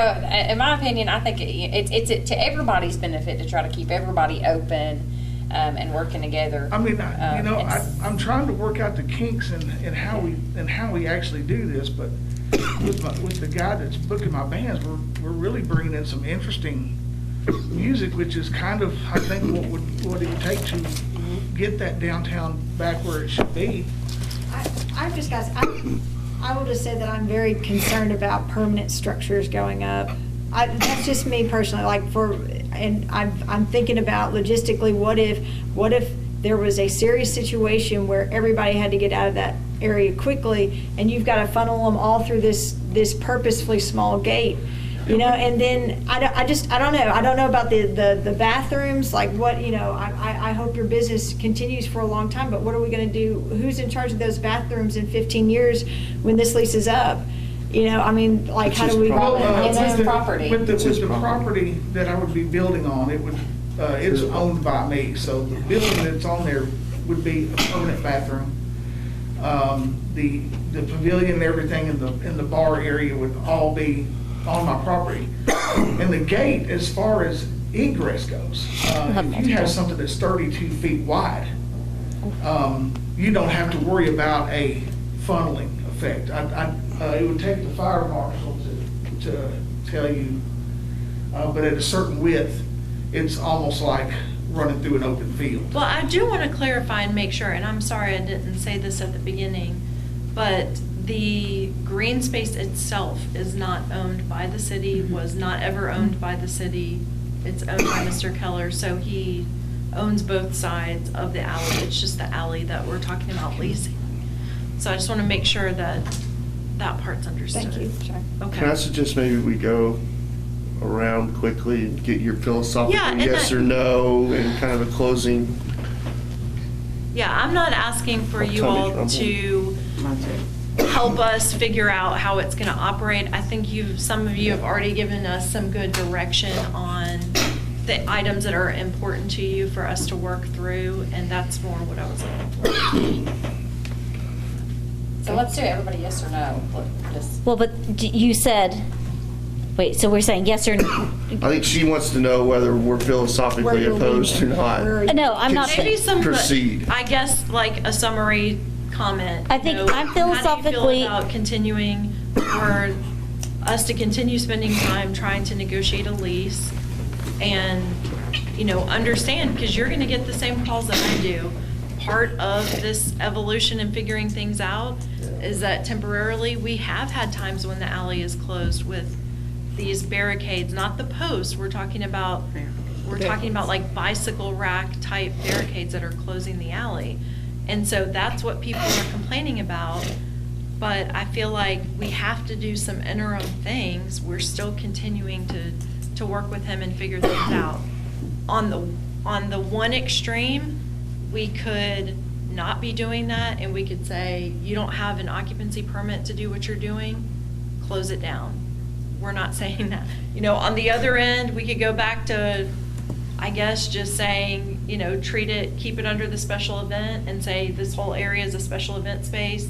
Speaker 13: in my opinion, I think it's to everybody's benefit to try to keep everybody open and working together.
Speaker 19: I mean, I'm trying to work out the kinks in how we actually do this, but with the guy that's booking my bands, we're really bringing in some interesting music, which is kind of, I think, what it would take to get that downtown back where it should be.
Speaker 2: I've just got, I will just say that I'm very concerned about permanent structures going up. That's just me personally, and I'm thinking about logistically, what if there was a serious situation where everybody had to get out of that area quickly, and you've got to funnel them all through this purposefully small gate, and then I don't know. I don't know about the bathrooms, like what, I hope your business continues for a long time, but what are we going to do? Who's in charge of those bathrooms in 15 years when this lease is up? I mean, like, how do we?
Speaker 13: It's his property.
Speaker 19: With the property that I would be building on, it would, it's owned by me, so the building that's on there would be a permanent bathroom. The pavilion and everything in the bar area would all be on my property. And the gate, as far as egress goes, if you have something that's 32 feet wide, you don't have to worry about a funneling effect. It would take the fire marshal to tell you, but at a certain width, it's almost like running through an open field.
Speaker 15: Well, I do want to clarify and make sure, and I'm sorry I didn't say this at the beginning, but the green space itself is not owned by the city, was not ever owned by the city. It's owned by Mr. Keller, so he owns both sides of the alley. It's just the alley that we're talking about leasing. So I just want to make sure that that part's understood.
Speaker 2: Thank you. Sure.
Speaker 15: Okay.
Speaker 12: Can I suggest maybe we go around quickly and get your philosophical
Speaker 15: Yeah, and
Speaker 12: yes or no and kind of a closing?
Speaker 15: Yeah, I'm not asking for you
Speaker 12: Tell me,
Speaker 15: all
Speaker 12: I'm-
Speaker 15: to help us figure out how it's going to operate. I think some of you have already given us some good direction on the items that are important to you for us to work through, and that's more what I was looking for.
Speaker 13: So let's do everybody yes or no.
Speaker 7: Well, but you said, wait, so we're saying yes or no?
Speaker 12: I think she wants to know whether we're philosophically opposed or not.
Speaker 7: No, I'm not.
Speaker 15: Maybe some,
Speaker 12: Proceed.
Speaker 15: I guess, like a summary comment.
Speaker 7: I think I'm
Speaker 15: How do you
Speaker 7: philosophically-
Speaker 15: feel about continuing, for us to continue spending time trying to negotiate a lease and, understand, because you're going to get the same calls that I do. Part of this evolution and figuring things out is that temporarily we have had times when the alley is closed with these barricades, not the posts. We're talking about like bicycle rack type barricades that are closing the alley. And so that's what people are complaining about. But I feel like we have to do some interim things. We're still continuing to work with him and figure things out. On the one extreme, we could not be doing that, and we could say, you don't have an occupancy permit to do what you're doing, close it down. We're not saying that. You know, on the other end, we could go back to, I guess, just saying, you know, treat it, keep it under the special event and say this whole area is a special event space.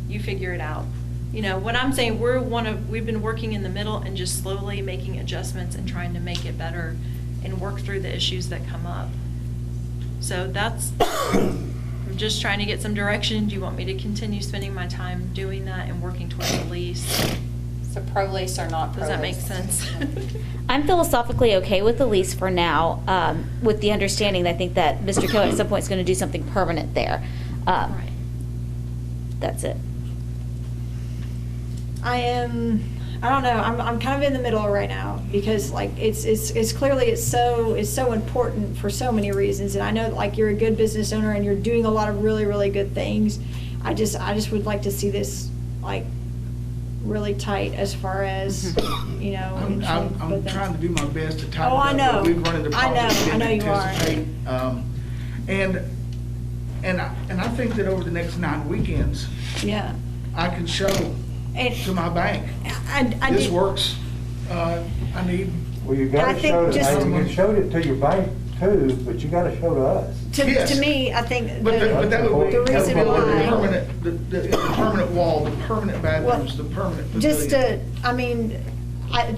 Speaker 15: You figure it out. You know, what I'm saying, we've been working in the middle and just slowly making adjustments and trying to make it better and work through the issues that come up. So that's, I'm just trying to get some direction. Do you want me to continue spending my time doing that and working towards a lease?
Speaker 13: So pro lease or not pro lease?
Speaker 15: Does that make sense?
Speaker 7: I'm philosophically okay with the lease for now, with the understanding that I think that Mr. Keller at some point is going to do something permanent there.
Speaker 15: Right.
Speaker 7: That's it.
Speaker 2: I don't know, I'm kind of in the middle right now, because like, it's clearly, it's so important for so many reasons, and I know like you're a good business owner and you're doing a lot of really, really good things. I just would like to see this like really tight as far as, you know.
Speaker 19: I'm trying to do my best to tighten
Speaker 2: Oh, I
Speaker 19: up,
Speaker 2: know.
Speaker 19: but we've run into problems we
Speaker 2: I know
Speaker 19: didn't
Speaker 2: you are.
Speaker 19: anticipate. And I think that over the next 9 weekends,
Speaker 2: Yeah.
Speaker 19: I can show to my bank, this works. I need.
Speaker 10: Well, you gotta show it, you showed it to your bank too, but you gotta show to us.
Speaker 2: To me, I think
Speaker 19: But that would be
Speaker 2: the reason
Speaker 19: the
Speaker 2: why.
Speaker 19: permanent, the permanent wall, the permanent bathrooms, the permanent pavilion.
Speaker 2: Just to, I mean,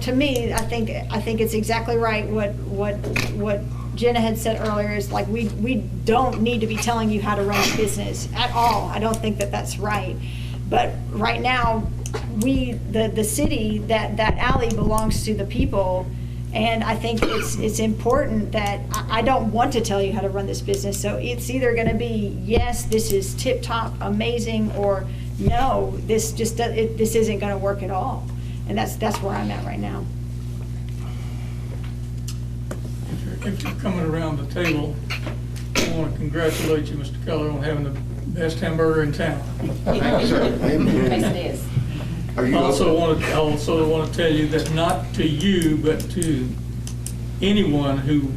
Speaker 2: to me, I think it's exactly right what Jenna had said earlier, is like, we don't need to be telling you how to run a business at all. I don't think that that's right. But right now, the city, that alley belongs to the people. And I think it's important that I don't want to tell you how to run this business. So it's either going to be, yes, this is tip top, amazing, or no, this isn't going to work at all. And that's where I'm at right now.
Speaker 1: If you're coming around the table, I want to congratulate you, Mr. Keller, on having the best hamburger in town.
Speaker 13: Yes, it is.
Speaker 1: I also want to tell you that not to you, but to anyone who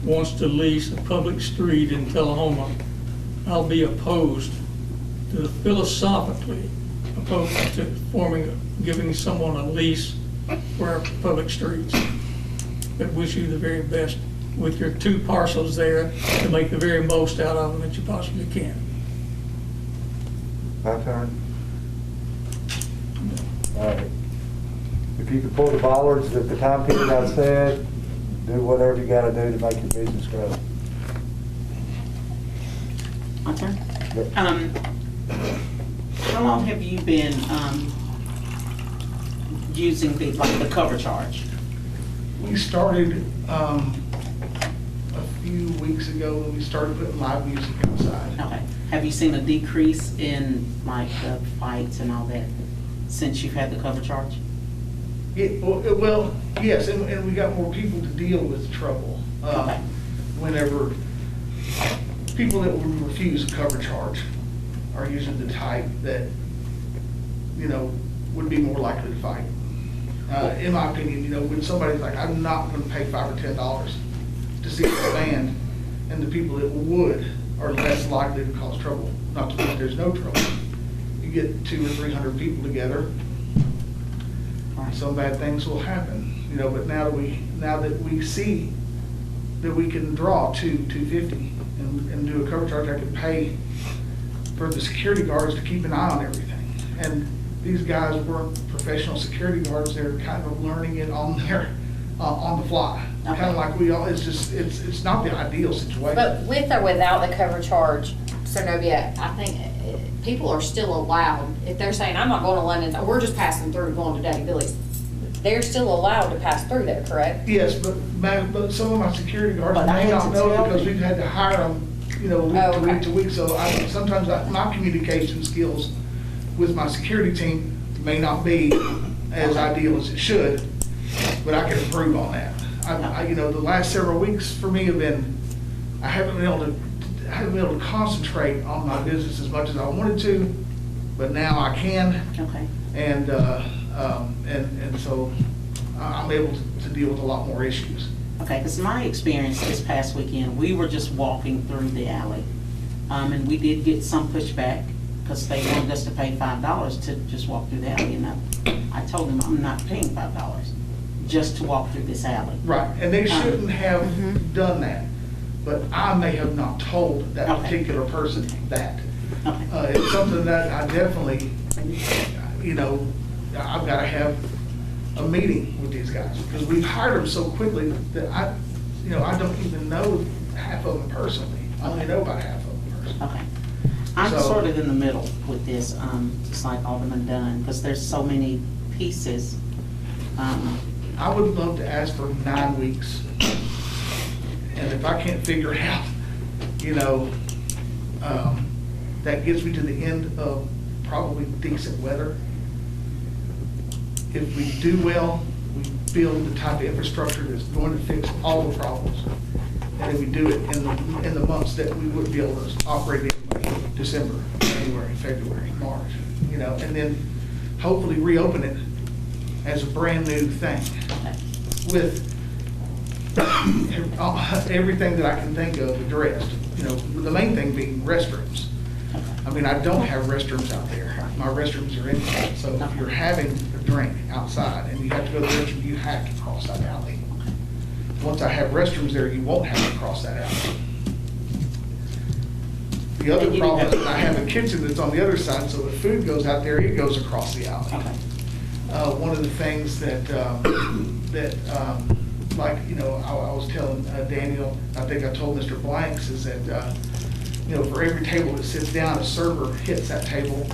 Speaker 1: wants to lease a public street in Tullahoma, I'll be philosophically opposed to giving someone a lease for our public streets. But wish you the very best with your 2 parcels there to make the very most out of them that you possibly can.
Speaker 10: My turn? All right. If you could pull the bollards that the time period I said, do whatever you gotta do to make your business grow.
Speaker 6: My turn?
Speaker 10: Yep.
Speaker 6: How long have you been using the cover charge?
Speaker 19: We started a few weeks ago when we started putting live music outside.
Speaker 6: Okay. Have you seen a decrease in like the fights and all that since you've had the cover charge?
Speaker 19: Well, yes, and we got more people to deal with trouble.
Speaker 6: Okay.
Speaker 19: Whenever people that would refuse a cover charge are usually the type that, you know, would be more likely to fight. In my opinion, you know, when somebody's like, I'm not going to pay $5 or $10 to see the band, and the people that would are less likely to cause trouble. Not to say there's no trouble. You get 200 or 300 people together, some bad things will happen, you know. But now that we see that we can draw $250 and do a cover charge, I can pay for the security guards to keep an eye on everything. And these guys weren't professional security guards; they're kind of learning it on the fly.
Speaker 6: Okay.
Speaker 19: Kind of like we all. It's not the ideal situation.
Speaker 13: But with or without the cover charge, Sir Novia, I think people are still allowed, if they're saying, I'm not going to London, we're just passing through, going to Daddy Billy's, they're still allowed to pass through there, correct?
Speaker 19: Yes, but some of my security guards may not know because we've had to hire them, you know, week to week. So sometimes my communication skills with my security team may not be as ideal as it should, but I can improve on that. You know, the last several weeks for me have been, I haven't been able to concentrate on my business as much as I wanted to, but now I can.
Speaker 6: Okay.
Speaker 19: And so I'm able to deal with a lot more issues.
Speaker 6: Okay, because my experience this past weekend, we were just walking through the alley. And we did get some pushback because they wanted us to pay $5 to just walk through the alley. And I told them I'm not paying $5 just to walk through this alley.
Speaker 19: Right, and they shouldn't have done that, but I may have not told that particular person that. It's something that I definitely, you know, I've got to have a meeting with these guys, because we've hired them so quickly that I don't even know half of them personally. I only know about half of them personally.
Speaker 6: Okay. I'm sort of in the middle with this, just like Alderman Dunn, because there's so many pieces.
Speaker 19: I would love to ask for 9 weeks. And if I can't figure it out, you know, that gets me to the end of probably decent weather. If we do well, we build the type of infrastructure that's going to fix all the problems. And if we do it in the months that we would be able to operate in, like December, January, February, March, you know, and then hopefully reopen it as a brand new thing with everything that I can think of addressed. You know, the main thing being restrooms. I mean, I don't have restrooms out there. My restrooms are inside. So if you're having a drink outside and you have to go to the restroom, you have to cross that alley. Once I have restrooms there, you won't have to cross that alley. The other problem is I have a kitchen that's on the other side, so if food goes out there, it goes across the alley. One of the things like, you know, I was telling Daniel, I think I told Mr. Blanks, is that, you know, for every table that sits down, a server hits that table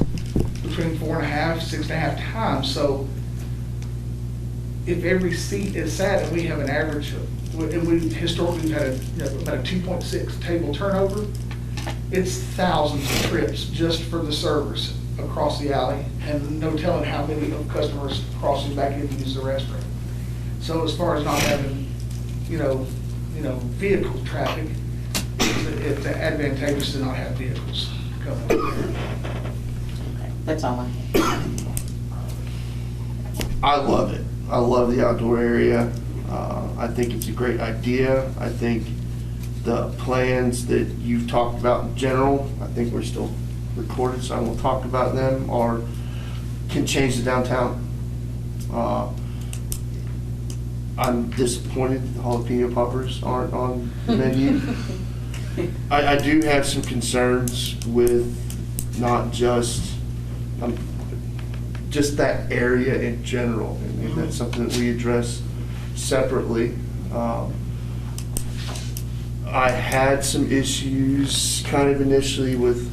Speaker 19: between 4.5, 6.5 times. So if every seat is sat, and we have an average of, and we historically had about a 2.6 table turnover, it's thousands of trips just for the servers across the alley, and no telling how many of customers crossing back in to use the restroom. So as far as not having, you know, vehicle traffic, it's advantageous to not have vehicles coming in.
Speaker 6: That's all I have.
Speaker 12: I love it. I love the outdoor area. I think it's a great idea. I think the plans that you've talked about in general, I think we're still recorded, so I won't talk about them, can change the downtown. I'm disappointed the jalapeno poppers aren't on the menu. I do have some concerns with not just that area in general, and that's something that we address separately. I had some issues kind of initially with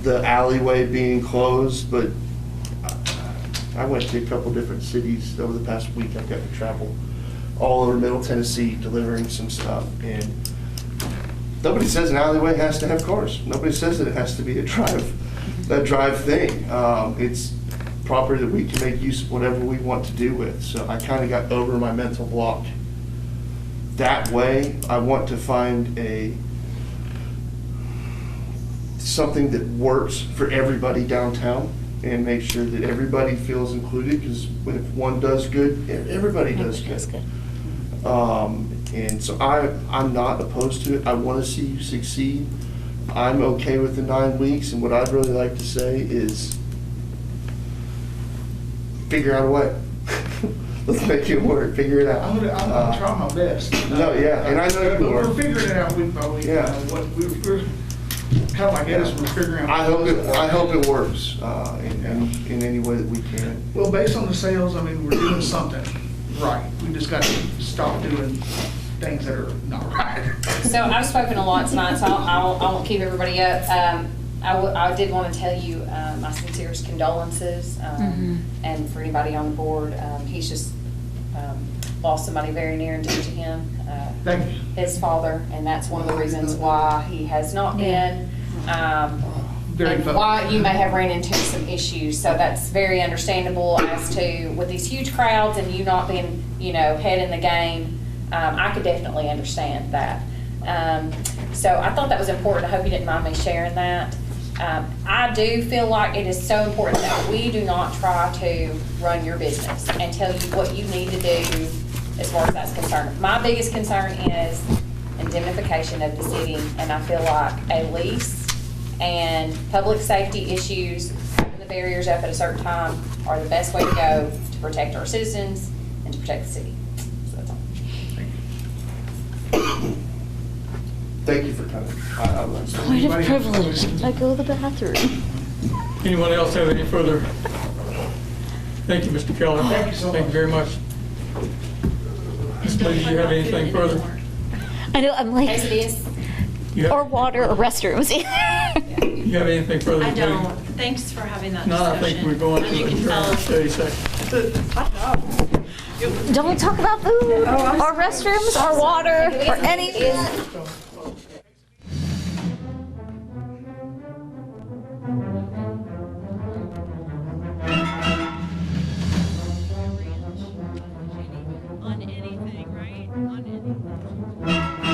Speaker 12: the alleyway being closed, but I went to a couple different cities over the past week. I've got to travel all over Middle Tennessee delivering some stuff, and nobody says an alleyway has to have cars. Nobody says that it has to be a drive thing. It's property that we can make use of whatever we want to do with. So I kind of got over my mental block that way. I want to find something that works for everybody downtown and make sure that everybody feels included, because if one does good, everybody does good. And so I'm not opposed to it. I want to see you succeed. I'm okay with the 9 weeks, and what I'd really like to say is figure out a way. Let's make it work. Figure it out.
Speaker 19: I'm gonna try my best.
Speaker 12: No, yeah, and I know you are.
Speaker 19: We're figuring it out week by week.
Speaker 12: Yeah.
Speaker 19: We're kind of like Edison, we're figuring out.
Speaker 12: I hope it works in any way that we can.
Speaker 19: Well, based on the sales, I mean, we're doing something right. We just got to stop doing things that are not right.
Speaker 13: So I've spoken a lot tonight, so I won't keep everybody up. I did want to tell you my sincerest condolences, and for anybody on the board, he's just lost somebody very near and dear to him.
Speaker 19: Thank you.
Speaker 13: His father, and that's one of the reasons why he has not been. And why you may have ran into some issues. So that's very understandable as to with these huge crowds and you not being, head in the game. I could definitely understand that. So I thought that was important. I hope you didn't mind me sharing that. I do feel like it is so important that we do not try to run your business and tell you what you need to do as far as that's concerned. My biggest concern is indemnification of the city, and I feel like a lease and public safety issues, having the barriers up at a certain time are the best way to go to protect our citizens and to protect the city. So that's all.
Speaker 12: Thank you for coming.
Speaker 7: Point of privilege. I go to the bathroom.
Speaker 1: Anyone else have any further? Thank you, Mr. Keller. Thank you so much. Thank you very much. Ms. Lee, do you have anything further?
Speaker 7: I know, I'm like, or water or restrooms.
Speaker 1: You have anything further?
Speaker 20: I
Speaker 1: to
Speaker 20: don't.
Speaker 1: do?
Speaker 20: Thanks for having that
Speaker 1: No, I
Speaker 20: discussion.
Speaker 1: think we're going
Speaker 20: And you
Speaker 1: to
Speaker 20: can
Speaker 1: adjourn
Speaker 20: tell.
Speaker 1: in 30 seconds.
Speaker 7: Don't talk about food or restrooms or water or anything.
Speaker 20: On anything, right? On anything.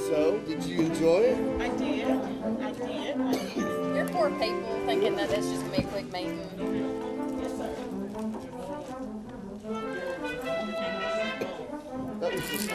Speaker 12: So, did you enjoy it?
Speaker 13: I did. I did. You're poor people thinking that it's just gonna be a quick meeting. Yes, sir.
Speaker 12: That was just.